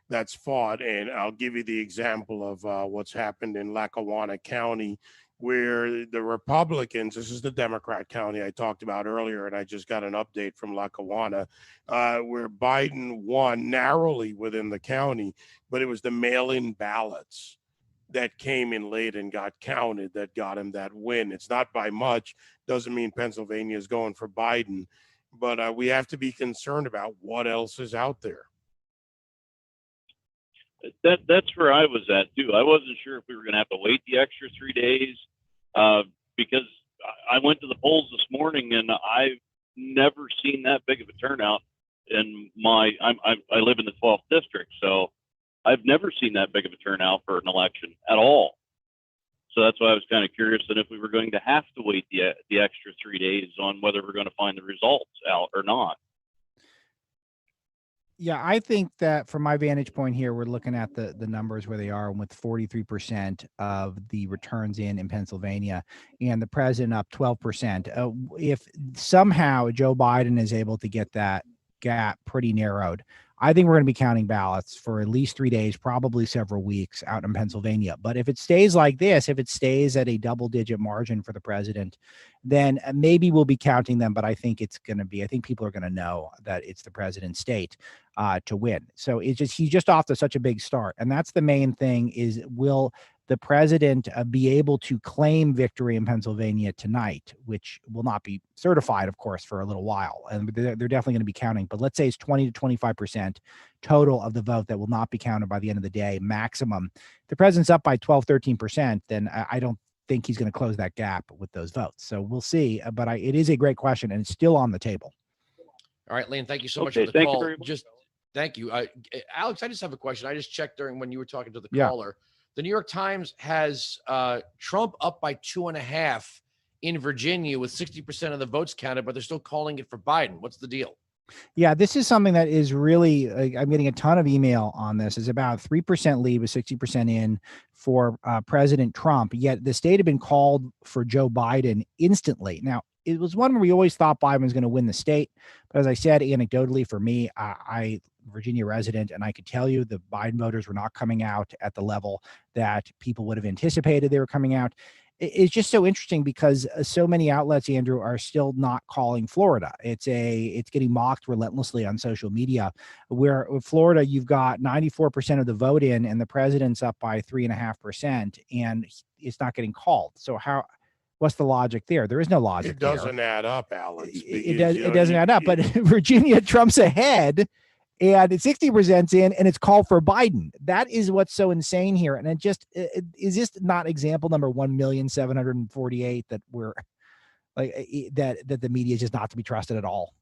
that's fought, and I'll give you the example of what's happened in Lackawanna County, where the Republicans, this is the Democrat county I talked about earlier, and I just got an update from Lackawanna, where Biden won narrowly within the county, but it was the mail-in ballots that came in late and got counted that got him that win. It's not by much. Doesn't mean Pennsylvania is going for Biden, but we have to be concerned about what else is out there. That's where I was at too. I wasn't sure if we were going to have to wait the extra 3 days because I went to the polls this morning and I've never seen that big of a turnout in I live in the 12th district, so I've never seen that big of a turnout for an election at all. So that's why I was kind of curious that if we were going to have to wait the extra 3 days on whether we're going to find the results out or not. Yeah, I think that from my vantage point here, we're looking at the numbers where they are, with 43% of the returns in Pennsylvania and the president up 12%. If somehow Joe Biden is able to get that gap pretty narrowed, I think we're going to be counting ballots for at least 3 days, probably several weeks out in Pennsylvania. But if it stays like this, if it stays at a double-digit margin for the president, then maybe we'll be counting them. But I think people are going to know that it's the president's state to win. So he's just off to such a big start. And that's the main thing, is will the president be able to claim victory in Pennsylvania tonight, which will not be certified, of course, for a little while. And they're definitely going to be counting. But let's say it's 20 to 25% total of the vote that will not be counted by the end of the day, maximum. If the president's up by 12, 13%, then I don't think he's going to close that gap with those votes. So we'll see. But it is a great question, and it's still on the table. All right, Lane, thank you so much for the call. Thank you. Alex, I just have a question. I just checked when you were talking to the caller. The New York Times has Trump up by 2.5 in Virginia with 60% of the votes counted, but they're still calling it for Biden. What's the deal? Yeah, this is something that is really, I'm getting a ton of email on this. It's about 3% lead with 60% in for President Trump. Yet the state had been called for Joe Biden instantly. Now, it was one where we always thought Biden was going to win the state. But as I said, anecdotally, for me, I Virginia resident, and I could tell you the Biden voters were not coming out at the level that people would have anticipated they were coming out. it's just so interesting because so many outlets, Andrew, are still not calling Florida. It's getting mocked relentlessly on social media, where with Florida, you've got 94% of the vote in and the president's up by 3.5%, and it's not getting called. So what's the logic there? There is no logic. It doesn't add up, Alex. It doesn't add up, but Virginia, Trump's ahead. And it's 60% in, and it's called for Biden. That is what's so insane here. And is this not example number 1,748 that we're like that the media is just not to be trusted at all?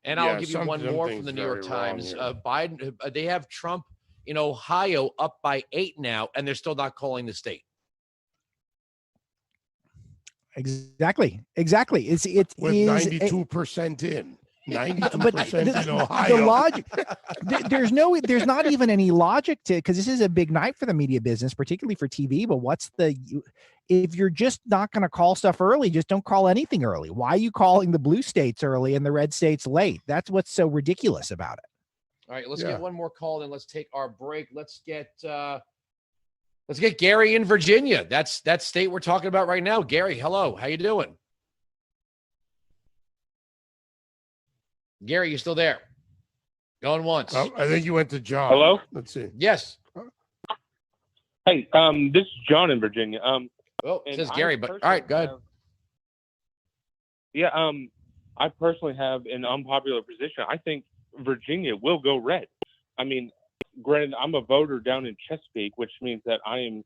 And I'll give you one more from the New York Times. Biden, they have Trump in Ohio up by 8 now, and they're still not calling the state. Exactly. It's with 92% in. 92% in Ohio. The logic, there's not even any logic to, because this is a big night for the media business, particularly for TV. But if you're just not going to call stuff early, just don't call anything early. Why are you calling the blue states early and the red states late? That's what's so ridiculous about it. All right, let's get one more call, then let's take our break. Let's get Gary in Virginia. That's that state we're talking about right now. Gary, hello. How you doing? Gary, you still there? Going once. Oh, I think you went to John. Hello? Let's see. Yes. Hey, this is John in Virginia. It says Gary, but all right, go ahead. I personally have an unpopular position. I think Virginia will go red. I mean, granted, I'm a voter down in Chesapeake, which means that I am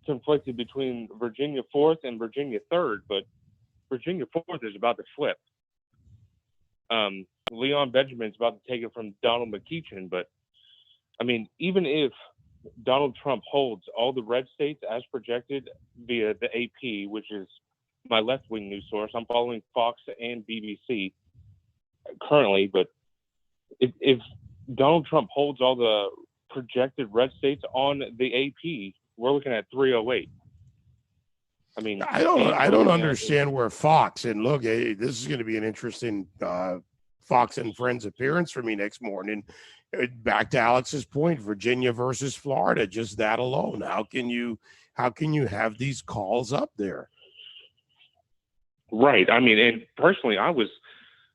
conflicted between Virginia 4th and Virginia 3rd, but Virginia 4th is about to flip. Leon Benjamin's about to take it from Donald McEachin, but I mean, even if Donald Trump holds all the red states as projected via the AP, which is my left-wing news source, I'm following Fox and BBC currently, but if Donald Trump holds all the projected red states on the AP, we're looking at 308. I mean, I don't understand where Fox, and look, this is going to be an interesting Fox and Friends appearance for me next morning. Back to Alex's point, Virginia versus Florida, just that alone. How can you have these calls up there? Right. I mean, and personally, I was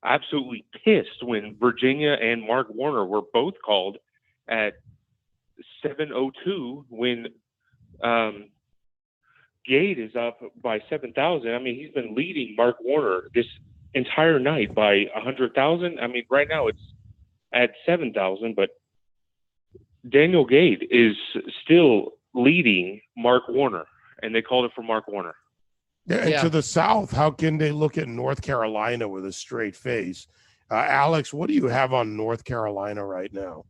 absolutely pissed when Virginia and Mark Warner were both called at 7:02 when Gade is up by 7,000. I mean, he's been leading Mark Warner this entire night by 100,000. I mean, right now it's at 7,000, but Daniel Gade is still leading Mark Warner, and they called it for Mark Warner. And to the south, how can they look at North Carolina with a straight face? Alex, what do you have on North Carolina right now?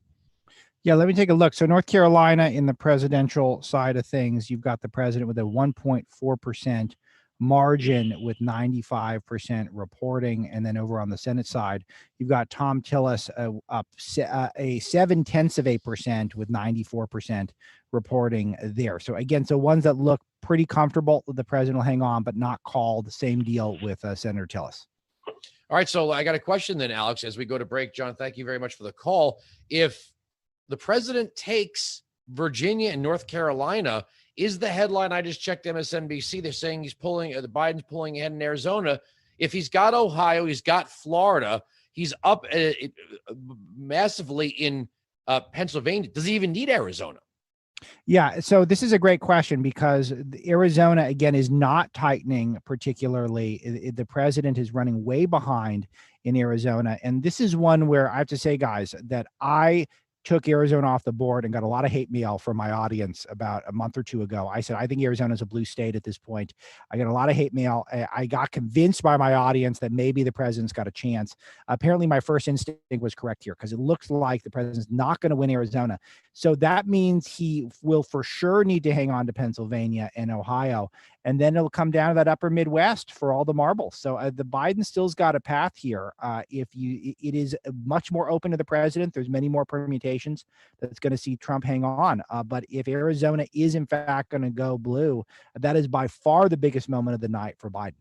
Yeah, let me take a look. So North Carolina, in the presidential side of things, you've got the president with a 1.4% margin with 95% reporting. And then over on the Senate side, you've got Tom Tillis up a 0.7% with 94% reporting there. So again, so ones that look pretty comfortable, the president will hang on, but not called. Same deal with Senator Tillis. All right, so I got a question then, Alex, as we go to break. John, thank you very much for the call. If the president takes Virginia and North Carolina, is the headline I just checked MSNBC, they're saying he's pulling, Biden's pulling ahead in Arizona. If he's got Ohio, he's got Florida, he's up massively in Pennsylvania. Does he even need Arizona? Yeah, so this is a great question because Arizona, again, is not tightening particularly. The president is running way behind in Arizona. And this is one where I have to say, guys, that I took Arizona off the board and got a lot of hate mail from my audience about a month or two ago. I said, I think Arizona is a blue state at this point. I got a lot of hate mail. I got convinced by my audience that maybe the president's got a chance. Apparently my first instinct was correct here because it looks like the president's not going to win Arizona. So that means he will for sure need to hang on to Pennsylvania and Ohio. And then it'll come down to that upper Midwest for all the marbles. So the Biden still's got a path here. It is much more open to the president. There's many more permutations that's going to see Trump hang on. But if Arizona is in fact going to go blue, that is by far the biggest moment of the night for Biden.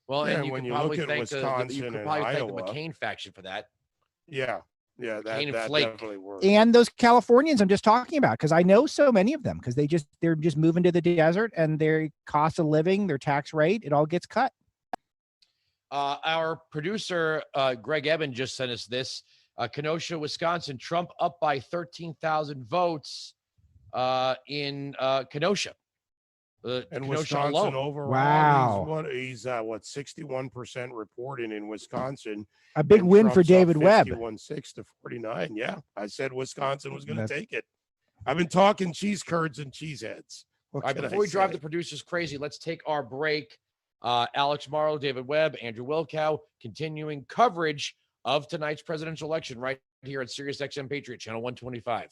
Well, Yeah, and you when could you probably look at thank Wisconsin you could and probably thank the Iowa. McCain faction for that. Yeah. Yeah, Cane and that flake. definitely works. And those Californians I'm just talking about, because I know so many of them, because they're just moving to the desert, and their cost of living, their tax rate, it all gets cut. Our producer, Greg Eben, just sent us this. Kenosha, Wisconsin, Trump up by 13,000 votes in Kenosha. And Kenosha Wisconsin alone. overall, Wow. he's 61% reporting in Wisconsin. A big and win for Trump's up David Webb. 51.6 to 49. Yeah, I said Wisconsin was going to take it. I've been talking cheese curds and cheeseheads. All right, before we drive the producers crazy, let's take our break. Alex Marlow, David Webb, Andrew Wilkow, continuing coverage of tonight's presidential election right here at SiriusXM Patriot, channel 125.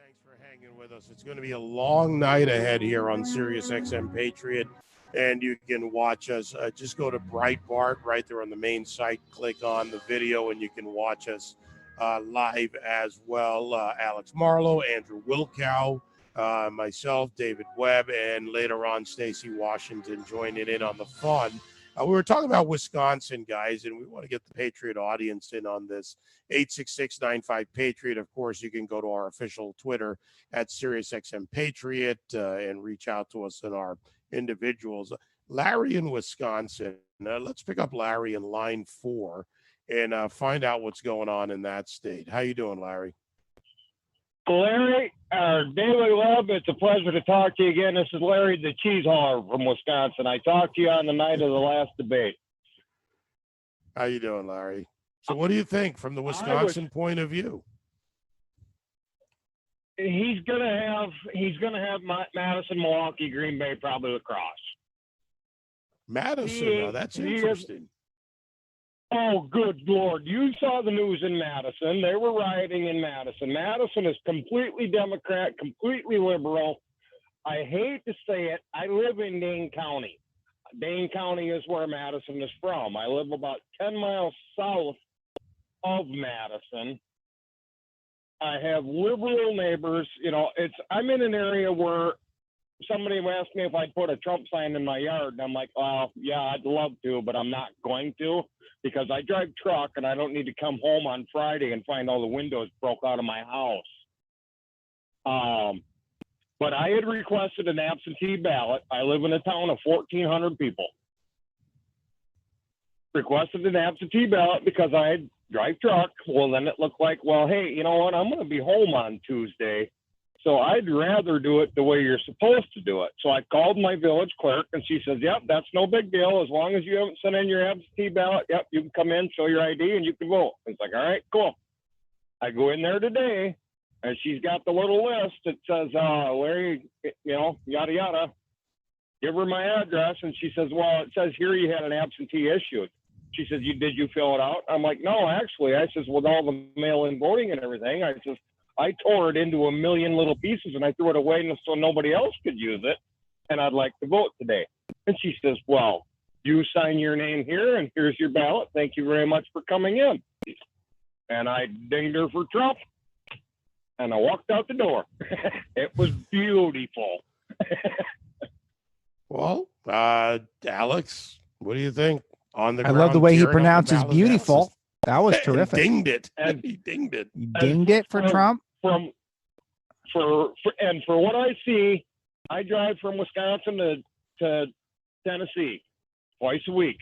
Thanks for hanging with us. It's going to be a long night ahead here on SiriusXM Patriot, and you can watch us. Just go to Breitbart right there on the main site. Click on the video, and you can watch us live as well. Alex Marlow, Andrew Wilkow, myself, David Webb, and later on Stacey Washington joining in on the fun. We were talking about Wisconsin, guys, and we want to get the Patriot audience in on this. 866-95-PATRIOT. Of course, you can go to our official Twitter at SiriusXM Patriot and reach out to us in our individuals. Larry in Wisconsin. Let's pick up Larry in line 4 and find out what's going on in that state. How you doing, Larry? Larry, David Webb, it's a pleasure to talk to you again. This is Larry, the cheese hauler from Wisconsin. I talked to you on the night of the last debate. How you doing, Larry? So what do you think from the Wisconsin point of view? he's gonna have Madison, Milwaukee, Green Bay, probably lacrosse. Madison, now that's interesting. Oh, good Lord. You saw the news in Madison. They were rioting in Madison. Madison is completely Democrat, completely liberal. I hate to say it. I live in Dane County. Dane County is where Madison is from. I live about 10 miles south of Madison. I have liberal neighbors. You know, I'm in an area where somebody asked me if I'd put a Trump sign in my yard, and I'm like, well, yeah, I'd love to, but I'm not going to, because I drive truck and I don't need to come home on Friday and find all the windows broke out of my house. But I had requested an absentee ballot. I live in a town of 1,400 people. Requested an absentee ballot because I drive truck. Well, then it looked like, well, hey, you know what? I'm going to be home on Tuesday. So I'd rather do it the way you're supposed to do it. So I called my village clerk, and she says, yep, that's no big deal. As long as you haven't sent in your absentee ballot, yep, you can come in, show your ID, and you can vote. It's like, all right, cool. I go in there today, and she's got the little list that says, Larry, you know, yada, yada. Give her my address, and she says, well, it says here you had an absentee issued. She says, did you fill it out? I'm like, no, actually. I says, with all the mail-in voting and everything, I says, I tore it into a million little pieces and I threw it away so nobody else could use it. And I'd like to vote today. And she says, well, you sign your name here and here's your ballot. Thank you very much for coming in. And I dinged her for Trump and I walked out the door. It was beautiful. Well, Alex, what do you think? On the I love the way he pronounces beautiful. That was terrific. Dinged it. And He dinged it. You dinged it for Trump? For what I see, I drive from Wisconsin to Tennessee twice a week.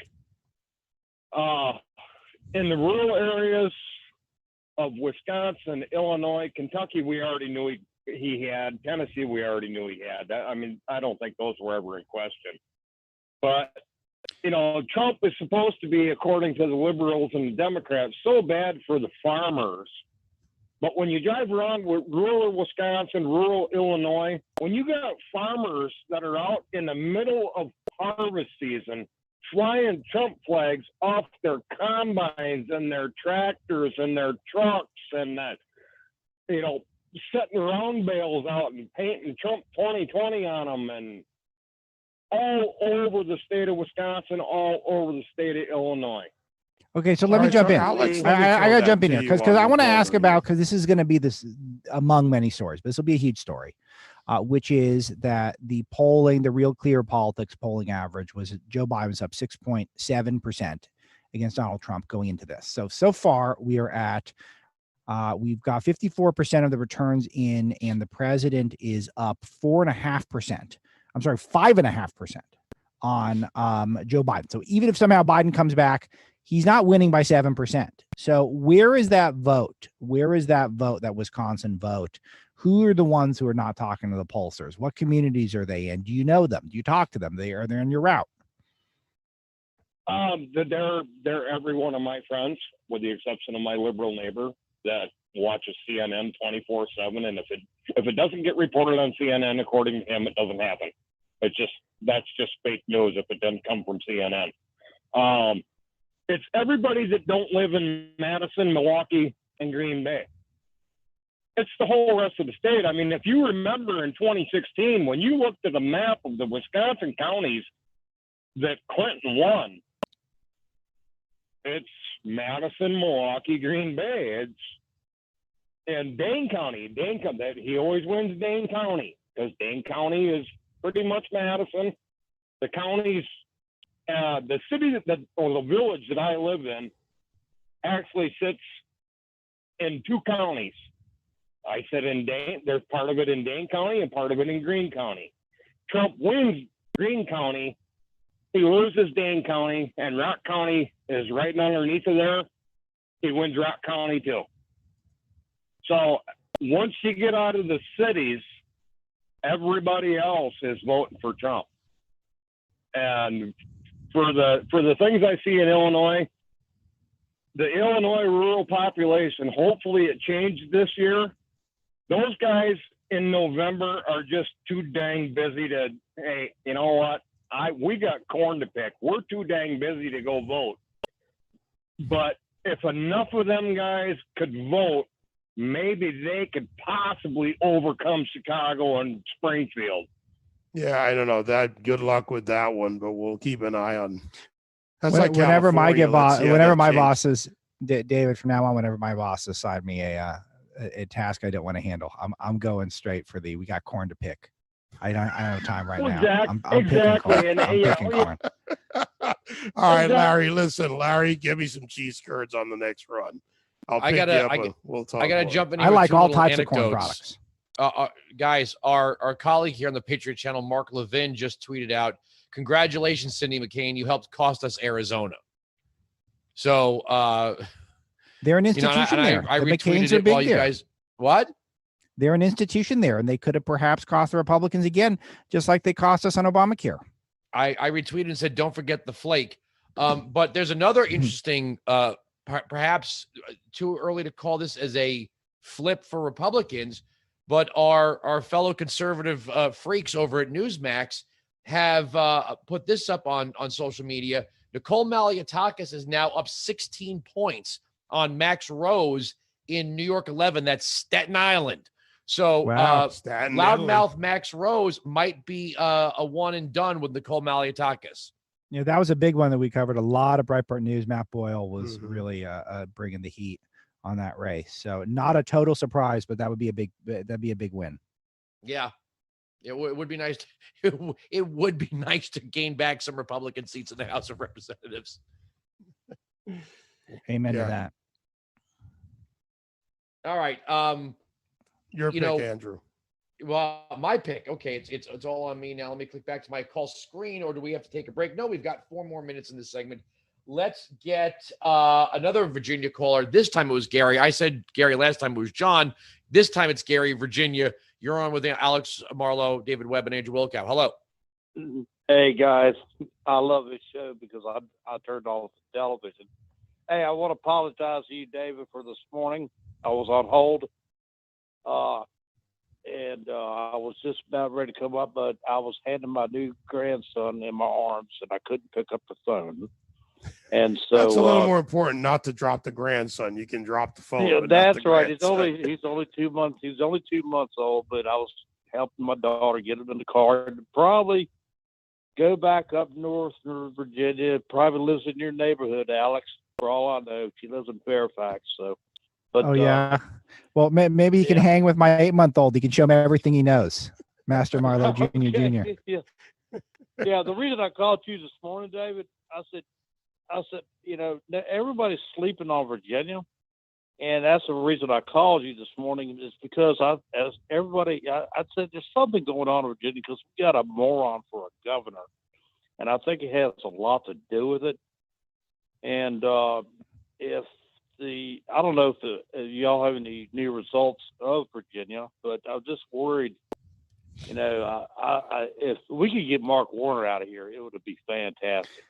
In the rural areas of Wisconsin, Illinois, Kentucky, we already knew he had. Tennessee, we already knew he had. I mean, I don't think those were ever in question. But, you know, Trump is supposed to be, according to the liberals and the Democrats, so bad for the farmers. But when you drive around with rural Wisconsin, rural Illinois, when you got farmers that are out in the middle of harvest season flying Trump flags off their combines and their tractors and their trucks and that, you know, setting round bales out and painting Trump 2020 on them and all over the state of Wisconsin, all over the state of Illinois. Okay, so let me jump in. Alex, I got to jump in here because I want to ask voter. about, because this is going to be this among many stories, but this will be a huge story, which is that the polling, the Real Clear Politics polling average was Joe Biden's up 6.7% against Donald Trump going into this. So far we are at, we've got 54% of the returns in, and the president is up 4.5%. I'm sorry, 5.5% on Joe Biden. So even if somehow Biden comes back, he's not winning by 7%. So where is that vote? Where is that vote, that Wisconsin vote? Who are the ones who are not talking to the pollsters? What communities are they in? Do you know them? Do you talk to them? Are they on your route? They're every one of my friends, with the exception of my liberal neighbor that watches CNN 24/7. And if it doesn't get reported on CNN, according to him, it doesn't happen. That's just fake news if it doesn't come from CNN. It's everybody that don't live in Madison, Milwaukee, and Green Bay. It's the whole rest of the state. I mean, if you remember in 2016, when you looked at a map of the Wisconsin counties that Clinton won, it's Madison, Milwaukee, Green Bay. And Dane County, he always wins Dane County because Dane County is pretty much Madison. The counties, the city or the village that I live in actually sits in two counties. I sit in Dane. There's part of it in Dane County and part of it in Greene County. Trump wins Greene County. He loses Dane County, and Rock County is right underneath of there. He wins Rock County too. So once you get out of the cities, everybody else is voting for Trump. And for the things I see in Illinois, the Illinois rural population, hopefully it changed this year, Those guys in November are just too dang busy to, hey, you know what? We got corn to pick. We're too dang busy to go vote. But if enough of them guys could vote, maybe they could possibly overcome Chicago and Springfield. Yeah, I don't know that. Good luck with that one, but we'll keep an eye on. Whenever my boss bosses, David, from now on, whenever my boss assign me a task I don't want to handle, I'm going straight for we got corn to pick. I don't have time right now. I'm picking corn. I'm picking corn. All right, Larry. Listen, Larry, give me some cheese curds on the next run. I gotta jump in here. I with like two all little types of corn anecdotes. products. Guys, our colleague here on the Patriot Channel, Mark Levin, just tweeted out, "Congratulations, Cindy McCain. You helped cost us Arizona." So they're an institution there. I the retweeted McCains are it big while you there. guys. What? They're an institution there, and they could have perhaps cost the Republicans again, just like they cost us on Obamacare. I retweeted and said, "Don't forget the flake." But there's another interesting, perhaps too early to call this as a flip for Republicans, but our fellow conservative freaks over at Newsmax have put this up on social media. Nicole Malliotakis is now up 16 points on Max Rose in New York 11. That's Staten Island. So loudmouth Max Rose might be a one and done with Nicole Malliotakis. Yeah, that was a big one that we covered. A lot of Breitbart News. Matt Boyle was really bringing the heat on that race. So not a total surprise, but that'd be a big win. Yeah, it would be nice. It would be nice to gain back some Republican seats in the House of Representatives. Amen to that. All right. Your pick, Andrew. Well, my pick. Okay, it's all on me now. Let me click back to my call screen, or do we have to take a break? No, we've got 4 more minutes in this segment. Let's get another Virginia caller. This time it was Gary. I said Gary last time. It was John. This time it's Gary, Virginia. You're on with Alex Marlowe, David Webb, and Andrew Wilkow. Hello. Hey, guys. I love this show because I turned off the television. Hey, I want to apologize to you, David, for this morning. I was on hold. And I was just about ready to come up, but I was handing my new grandson in my arms, and I couldn't pick up the phone. And so that's a little more important, not to drop the grandson. You can drop the phone. Yeah, that's right. He's only 2 months. He's only 2 months old, but I was helping my daughter get him in the car and probably go back up north to Virginia. Probably lives in your neighborhood, Alex. For all I know, she lives in Fairfax. So. But, yeah. Well, maybe he can hang with my 8-month-old. He can show me everything he knows. Master Marlowe Jr. Jr. Yeah. The reason I called you this morning, David, I said, everybody's sleeping on Virginia. And that's the reason I called you this morning is because I said there's something going on in Virginia because we got a moron for a governor. And I think it has a lot to do with it. And I don't know if y'all have any new results of Virginia, but I'm just worried. If we could get Mark Warner out of here, it would be fantastic.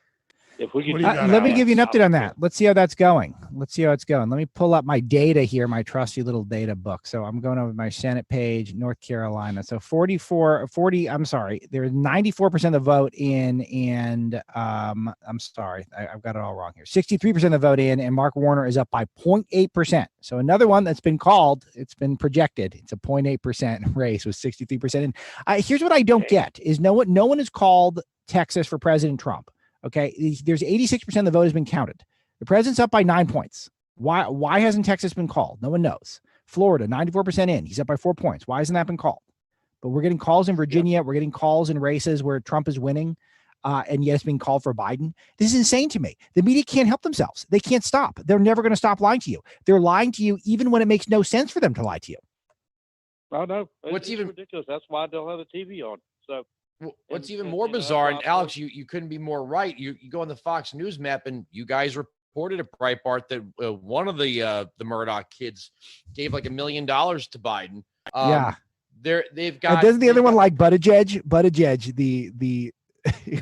If we could, let me give you an update on that. Let's see how that's going. Let me pull up my data here, my trusty little data book. So I'm going over my Senate page, North Carolina. So there's 94% of the vote in, and I'm sorry, I've got it all wrong here. 63% of the vote in, and Mark Warner is up by 0.8%. So another one that's been called, it's been projected. It's a 0.8% race with 63% in. Here's what I don't get is no one has called Texas for President Trump. Okay, there's 86% of the vote has been counted. The president's up by 9 points. Why hasn't Texas been called? No one knows. Florida, 94% in. He's up by 4 points. Why hasn't that been called? But we're getting calls in Virginia. We're getting calls in races where Trump is winning, and yet it's being called for Biden. This is insane to me. The media can't help themselves. They can't stop. They're never going to stop lying to you. They're lying to you even when it makes no sense for them to lie to you. I know. It's even ridiculous. That's why I don't have the TV on. So. What's even more bizarre, and Alex, you couldn't be more right. You go on the Fox News map, and you guys reported at Breitbart that one of the Murdoch kids gave like $1 million to Biden. They've got. Doesn't the other one like Buttigieg? The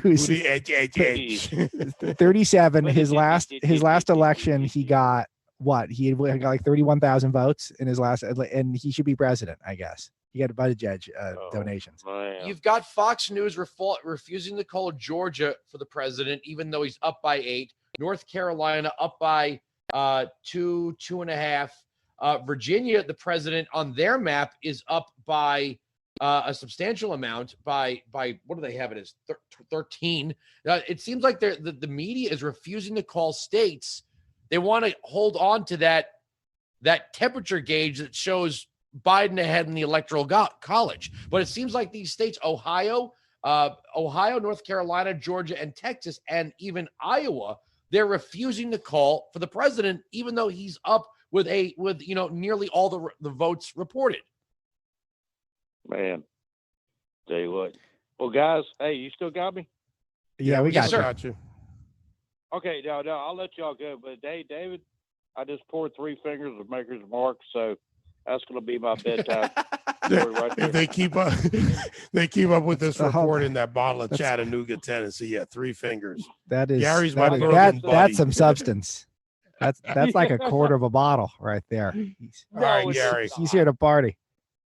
who's the edge. 37. His last election, he got what? He got like 31,000 votes in his last, and he should be president, I guess. He got a budget donations. Man. You've got Fox News refusing to call Georgia for the president, even though he's up by 8. North Carolina up by 2.5. Virginia, the president on their map is up by a substantial amount by what do they have it as 13. It seems like the media is refusing to call states. They want to hold on to that temperature gauge that shows Biden ahead in the electoral college. But it seems like these states, Ohio, North Carolina, Georgia, and Texas, and even Iowa, they're refusing to call for the president, even though he's up with nearly all the votes reported. Man, tell you what. Well, guys, hey, you still got me? Yeah, we got you. Okay, no, I'll let y'all go. But hey, David, I just poured 3 fingers of Maker's Mark, so that's going to be my bedtime. If they keep up, with this report in that bottle of Chattanooga, Tennessee. Yeah, 3 fingers. That is Gary's that's some substance. That's like a quarter of a bottle right there. All right, Gary. He's here to party.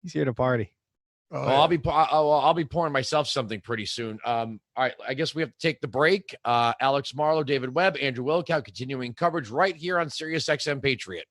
He's here to party. Oh, Well, yeah. I'll be pouring myself something pretty soon. All right, I guess we have to take the break. Alex Marlow, David Webb, Andrew Wilkow, continuing coverage right here on SiriusXM Patriot.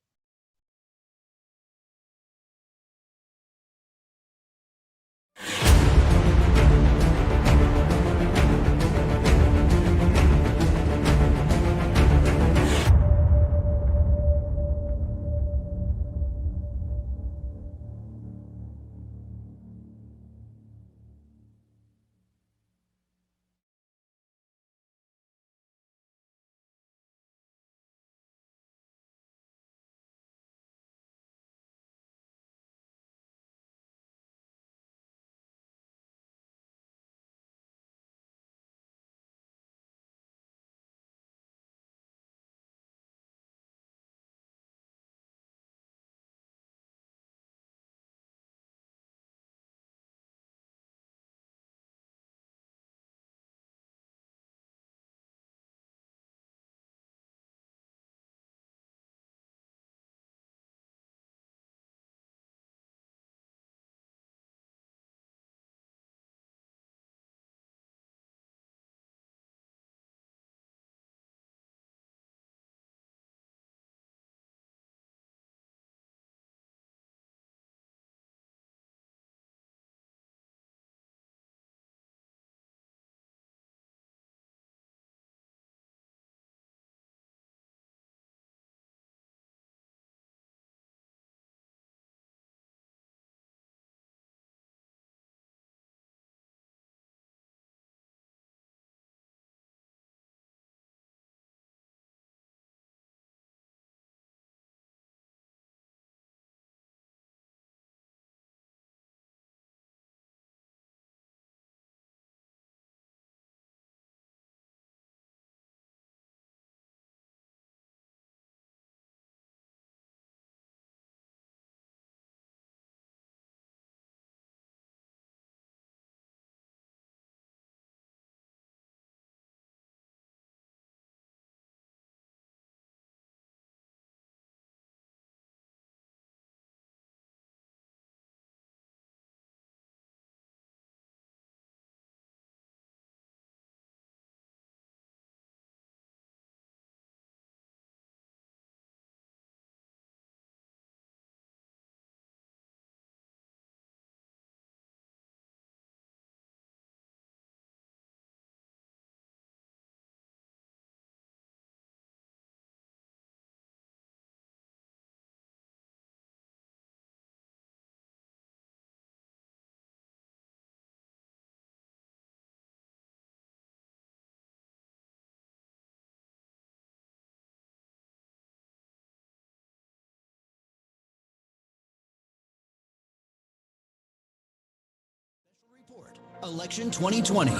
Election 2020. All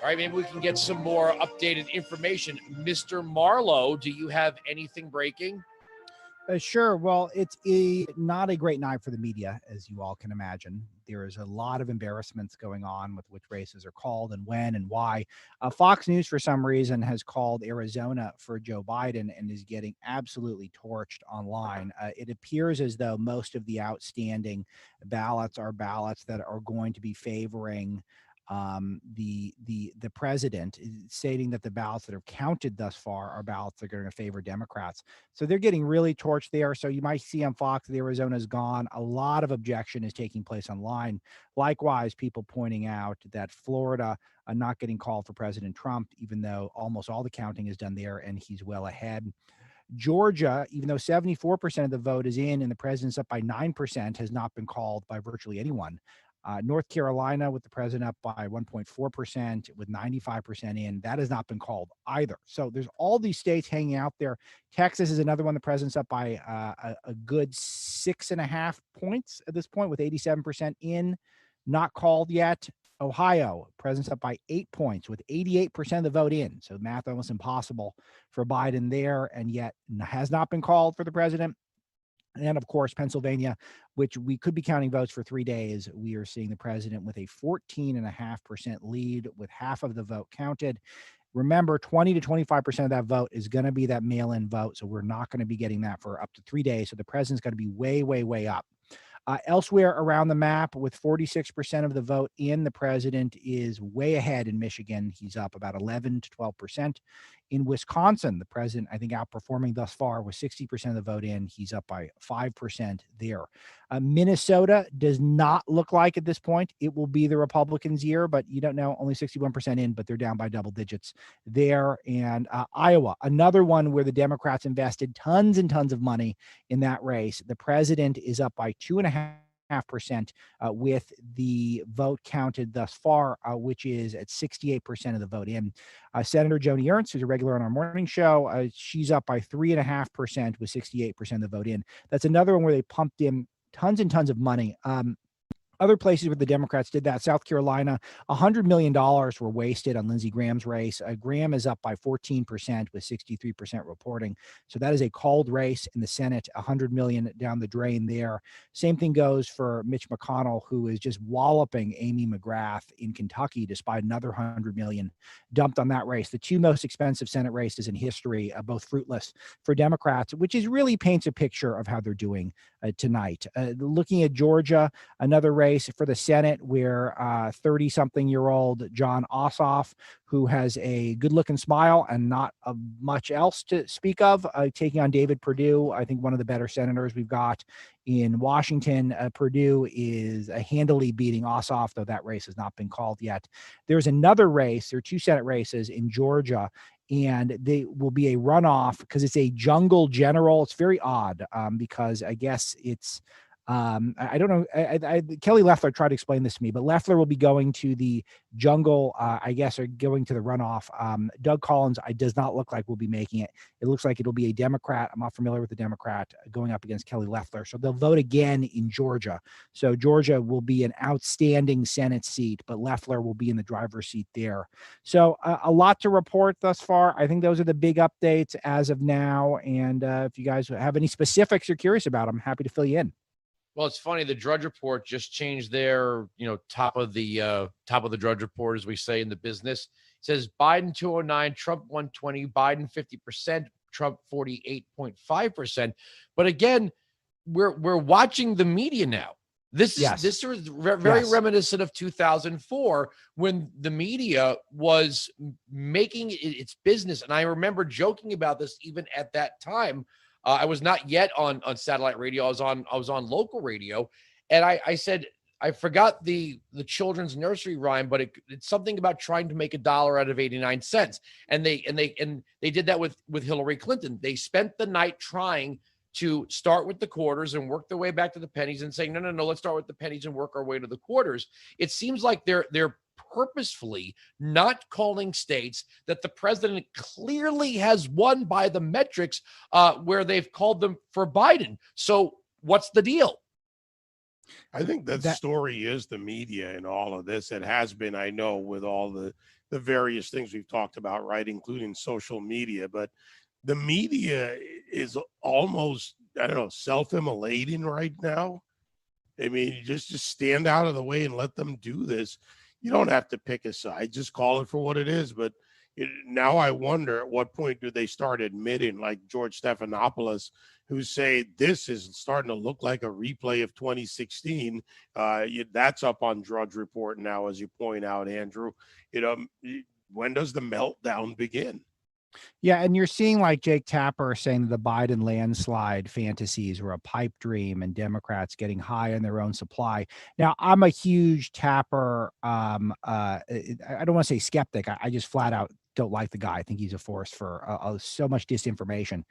right, maybe we can get some more updated information. Mr. Marlowe, do you have anything breaking? Sure. Well, it's not a great night for the media, as you all can imagine. There is a lot of embarrassments going on with which races are called and when and why. Fox News, for some reason, has called Arizona for Joe Biden and is getting absolutely torched online. It appears as though most of the outstanding ballots are ballots that are going to be favoring the president, stating that the ballots that are counted thus far are ballots that are going to favor Democrats. So they're getting really torched there. So you might see on Fox that Arizona's gone. A lot of objection is taking place online. Likewise, people pointing out that Florida not getting called for President Trump, even though almost all the counting is done there and he's well ahead. Georgia, even though 74% of the vote is in and the president's up by 9%, has not been called by virtually anyone. North Carolina, with the president up by 1.4%, with 95% in, that has not been called either. So there's all these states hanging out there. Texas is another one. The president's up by a good 6.5 points at this point, with 87% in, not called yet. Ohio, president's up by 8 points, with 88% of the vote in. So math almost impossible for Biden there, and yet has not been called for the president. And of course, Pennsylvania, which we could be counting votes for 3 days, we are seeing the president with a 14.5% lead, with half of the vote counted. Remember, 20 to 25% of that vote is going to be that mail-in vote. So we're not going to be getting that for up to 3 days. So the president's going to be way, way, way up. Elsewhere around the map, with 46% of the vote in, the president is way ahead in Michigan. He's up about 11 to 12%. In Wisconsin, the president, I think, outperforming thus far with 60% of the vote in. He's up by 5% there. Minnesota does not look like at this point it will be the Republicans' year, but you don't know. Only 61% in, but they're down by double digits there. And Iowa, another one where the Democrats invested tons and tons of money in that race. The president is up by 2.5% with the vote counted thus far, which is at 68% of the vote in. Senator Joni Ernst, who's a regular on our morning show, she's up by 3.5% with 68% of the vote in. That's another one where they pumped in tons and tons of money. Other places where the Democrats did that, South Carolina, $100 million were wasted on Lindsey Graham's race. Graham is up by 14% with 63% reporting. So that is a called race in the Senate, $100 million down the drain there. Same thing goes for Mitch McConnell, who is just walloping Amy McGrath in Kentucky, despite another $100 million dumped on that race. The two most expensive Senate races in history, both fruitless for Democrats, which is really paints a picture of how they're doing tonight. Looking at Georgia, another race for the Senate where 30-something-year-old John Ossoff, who has a good-looking smile and not much else to speak of, taking on David Perdue, I think one of the better senators we've got in Washington. Perdue is handily beating Ossoff, though that race has not been called yet. There's another race. There are two Senate races in Georgia, and they will be a runoff because it's a jungle general. It's very odd because I guess it's I don't know. Kelly Loeffler tried to explain this to me, but Loeffler will be going to the jungle, I guess, or going to the runoff. Doug Collins, does not look like will be making it. It looks like it'll be a Democrat. I'm not familiar with the Democrat going up against Kelly Loeffler. So they'll vote again in Georgia. So Georgia will be an outstanding Senate seat, but Loeffler will be in the driver's seat there. So a lot to report thus far. I think those are the big updates as of now. And if you guys have any specifics you're curious about, I'm happy to fill you in. Well, it's funny. The Drudge Report just changed their, top of the Drudge Report, as we say in the business. It says Biden 209, Trump 120, Biden 50%, Trump 48.5%. But again, we're watching the media now. This is very reminiscent of 2004 when the media was making its business. And I remember joking about this even at that time. I was not yet on satellite radio. I was on local radio, and I said I forgot the children's nursery rhyme, but it's something about trying to make $1 out of 89 cents. And they did that with Hillary Clinton. They spent the night trying to start with the quarters and work their way back to the pennies, and saying no, let's start with the pennies and work our way to the quarters. It seems like they're purposefully not calling states that the president clearly has won by the metrics where they've called them for Biden. So what's the deal? I think that story is the media in all of this. It has been, I know, with all the various things we've talked about, right, including social media. But the media is almost I don't know, self-immolating right now? I mean, you just stand out of the way and let them do this. You don't have to pick a side, just call it for what it is. But now I wonder at what point do they start admitting, like George Stephanopoulos, who say this is starting to look like a replay of 2016. That's up on Drudge Report now, as you point out, Andrew. When does the meltdown begin? Yeah, and you're seeing like Jake Tapper saying that the Biden landslide fantasies were a pipe dream and Democrats getting high on their own supply. Now, I'm a huge Tapper. I don't want to say skeptic. I just flat out don't like the guy. I think he's a force for so much disinformation.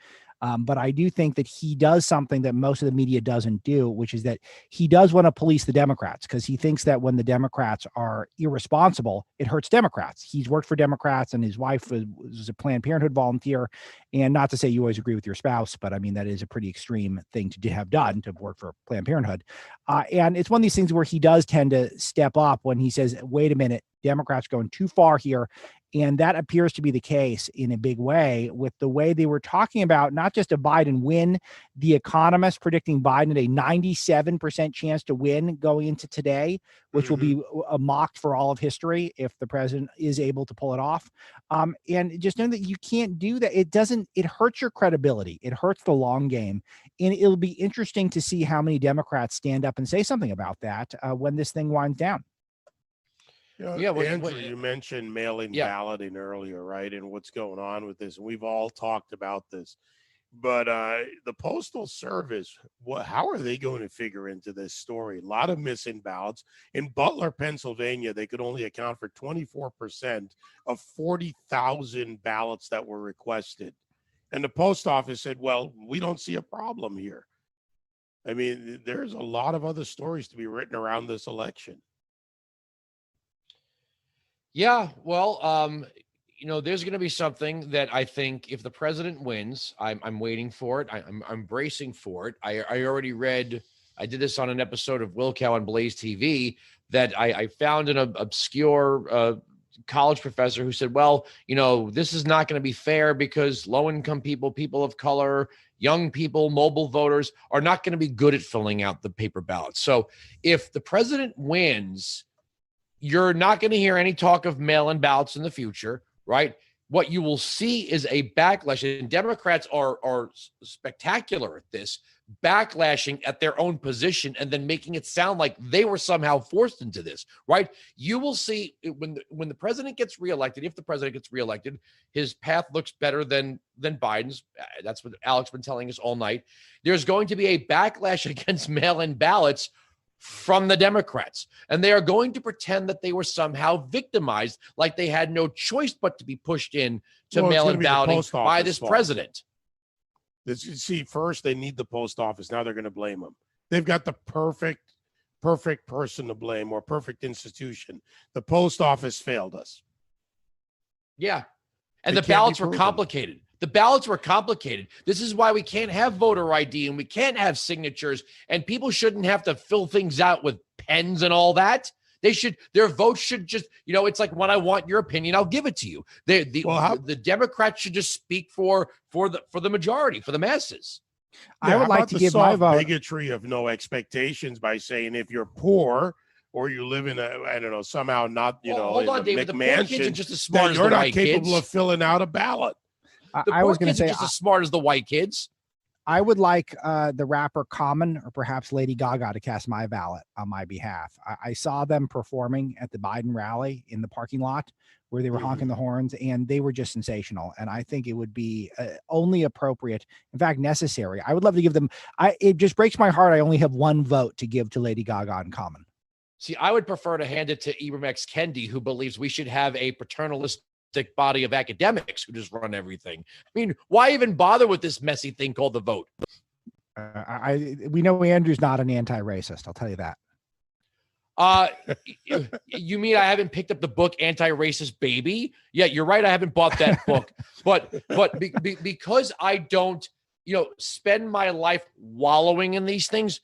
But I do think that he does something that most of the media doesn't do, which is that he does want to police the Democrats because he thinks that when the Democrats are irresponsible, it hurts Democrats. He's worked for Democrats and his wife was a Planned Parenthood volunteer. And not to say you always agree with your spouse, but I mean, that is a pretty extreme thing to have done, to work for Planned Parenthood. And it's one of these things where he does tend to step up when he says, wait a minute, Democrats going too far here. And that appears to be the case in a big way with the way they were talking about not just a Biden win, The Economist predicting Biden at a 97% chance to win going into today, which will be mocked for all of history if the president is able to pull it off. And just know that you can't do that. It hurts your credibility. It hurts the long game. And it'll be interesting to see how many Democrats stand up and say something about that when this thing winds down. Andrew, you mentioned mail-in balloting earlier, right? And what's going on with this. And we've all talked about this. But the Postal Service, how are they going to figure into this story? A lot of missing ballots. In Butler, Pennsylvania, they could only account for 24% of 40,000 ballots that were requested. And the post office said, well, we don't see a problem here. I mean, there's a lot of other stories to be written around this election. Yeah, well, there's going to be something that I think if the president wins, I'm waiting for it. I'm bracing for it. I already read, I did this on an episode of Wilkow on Blaze TV, that I found an obscure college professor who said, well, this is not going to be fair because low-income people, people of color, young people, mobile voters are not going to be good at filling out the paper ballots. So if the president wins, you're not going to hear any talk of mail-in ballots in the future, right? What you will see is a backlash, and Democrats are spectacular at this, backlashing at their own position and then making it sound like they were somehow forced into this, right? You will see when the president gets reelected, if the president gets reelected, his path looks better than Biden's. That's what Alex been telling us all night. There's going to be a backlash against mail-in ballots from the Democrats. And they are going to pretend that they were somehow victimized, like they had no choice but to be pushed in to mail-in balloting by this president. See, first they need the post office. Now they're going to blame them. They've got the perfect person to blame, or perfect institution. The post office failed us. Yeah. And the ballots were complicated. The ballots were complicated. This is why we can't have voter ID and we can't have signatures, and people shouldn't have to fill things out with pens and all that. Their votes should just, it's like, when I want your opinion, I'll give it to you. The Democrats should just speak for the majority, for the masses. I would like to give my vote. Bigotry of no expectations by saying if you're poor or you live in somehow not, hold on, David. The poor kids are just as smart as the you're not white capable kids. of filling out a ballot. I was going to say, just as smart as the white kids. I would like the rapper Common or perhaps Lady Gaga to cast my ballot on my behalf. I saw them performing at the Biden rally in the parking lot where they were honking the horns, and they were just sensational. And I think it would be only appropriate, in fact, necessary. I would love to give them. It just breaks my heart. I only have one vote to give to Lady Gaga and Common. See, I would prefer to hand it to Ibram X. Kendi, who believes we should have a paternalistic body of academics who just run everything. I mean, why even bother with this messy thing called the vote? We know Andrew's not an anti-racist. I'll tell you that. You mean I haven't picked up the book Anti-Racist Baby? Yeah, you're right. I haven't bought that book, but because I don't, spend my life wallowing in these things.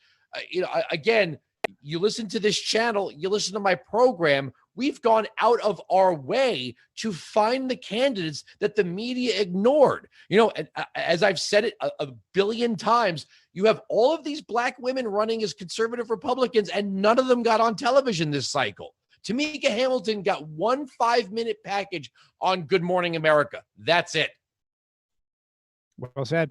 Again, you listen to this channel, you listen to my program. We've gone out of our way to find the candidates that the media ignored. You know, and as I've said it a billion times, you have all of these black women running as conservative Republicans, and none of them got on television this cycle. Tamika Hamilton got 1 5-minute package on Good Morning America. That's it. Well said.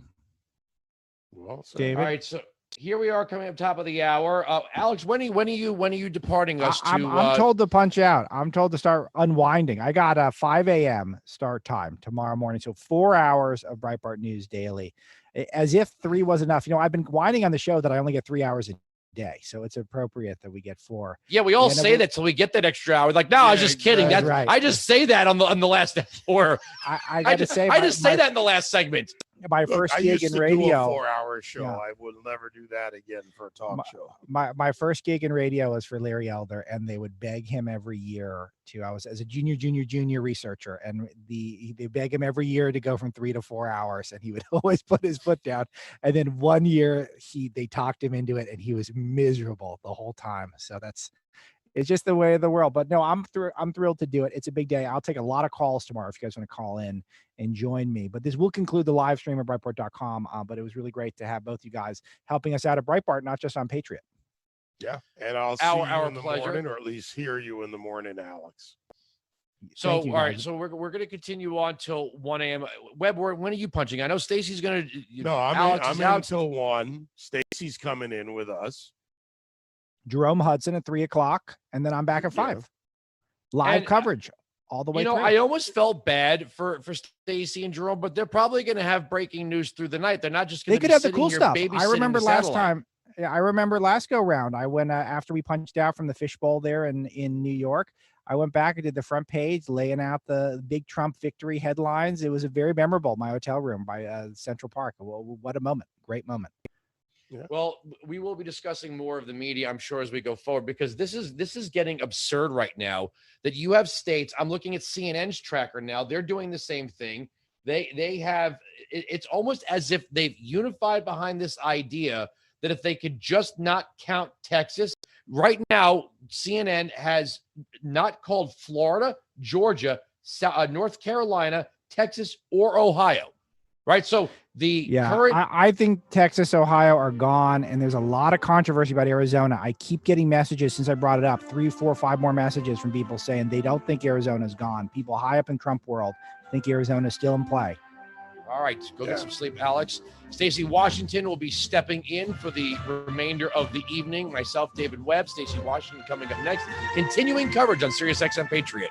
Well said. David. All right, so here we are coming up top of the hour. Alex, when are you departing us to? I'm told to punch out. I'm told to start unwinding. I got a 5 a.m. start time tomorrow morning, so 4 hours of Breitbart News daily. As if 3 was enough. You know, I've been whining on the show that I only get 3 hours a day, so it's appropriate that we get 4. Yeah, we all say that till we get that extra hour. Like, no, I was just kidding. That's right. I just say that on the last hour. I just say that in the last segment. My first gig in I radio. used to do a 4-hour show. Yeah. I will never do that again for a talk show. My first gig in radio was for Larry Elder, and they would beg him every year to. I was as a junior researcher, and they beg him every year to go from 3 to 4 hours, and he would always put his foot down. And then one year they talked him into it, and he was miserable the whole time. So it's just the way of the world. But no, I'm thrilled to do it. It's a big day. I'll take a lot of calls tomorrow if you guys want to call in and join me. But this will conclude the live stream at Breitbart.com. But it was really great to have both you guys helping us out at Breitbart, not just on Patriot. Yeah, and I'll see you in the morning, or at least hear you in the morning, Alex. So, all right. So we're going to continue on till 1 a.m. Webb, when are you punching? I know Stacy's going to. No, I'm in until 1. Stacy's coming in with us. Jerome Hudson at 3 o'clock, and then I'm back at 5. Live coverage all the way through. I almost felt bad for Stacy and Jerome, but they're probably going to have breaking news through the night. They're not just going to. They could have the cool stuff. I remember last time. Yeah, I remember last go round. I went after we punched out from the fishbowl there in New York. I went back and did the front page, laying out the big Trump victory headlines. It was a very memorable. My hotel room by Central Park. Well, what a moment! Great moment. Yeah. Well, we will be discussing more of the media, I'm sure, as we go forward, because this is getting absurd right now that you have states. I'm looking at CNN's tracker now. They're doing the same thing. They have, it's almost as if they've unified behind this idea that if they could just not count Texas. Right now, CNN has not called Florida, Georgia, North Carolina, Texas, or Ohio. Right. So current. I think Texas, Ohio are gone. And there's a lot of controversy about Arizona. I keep getting messages since I brought it up, 3, 4, 5 more messages from people saying they don't think Arizona's gone. People high up in Trump world think Arizona's still in play. All right. Go get some sleep, Alex. Stacey Washington will be stepping in for the remainder of the evening. Myself, David Webb, Stacey Washington coming up next. Continuing coverage on SiriusXM Patriot.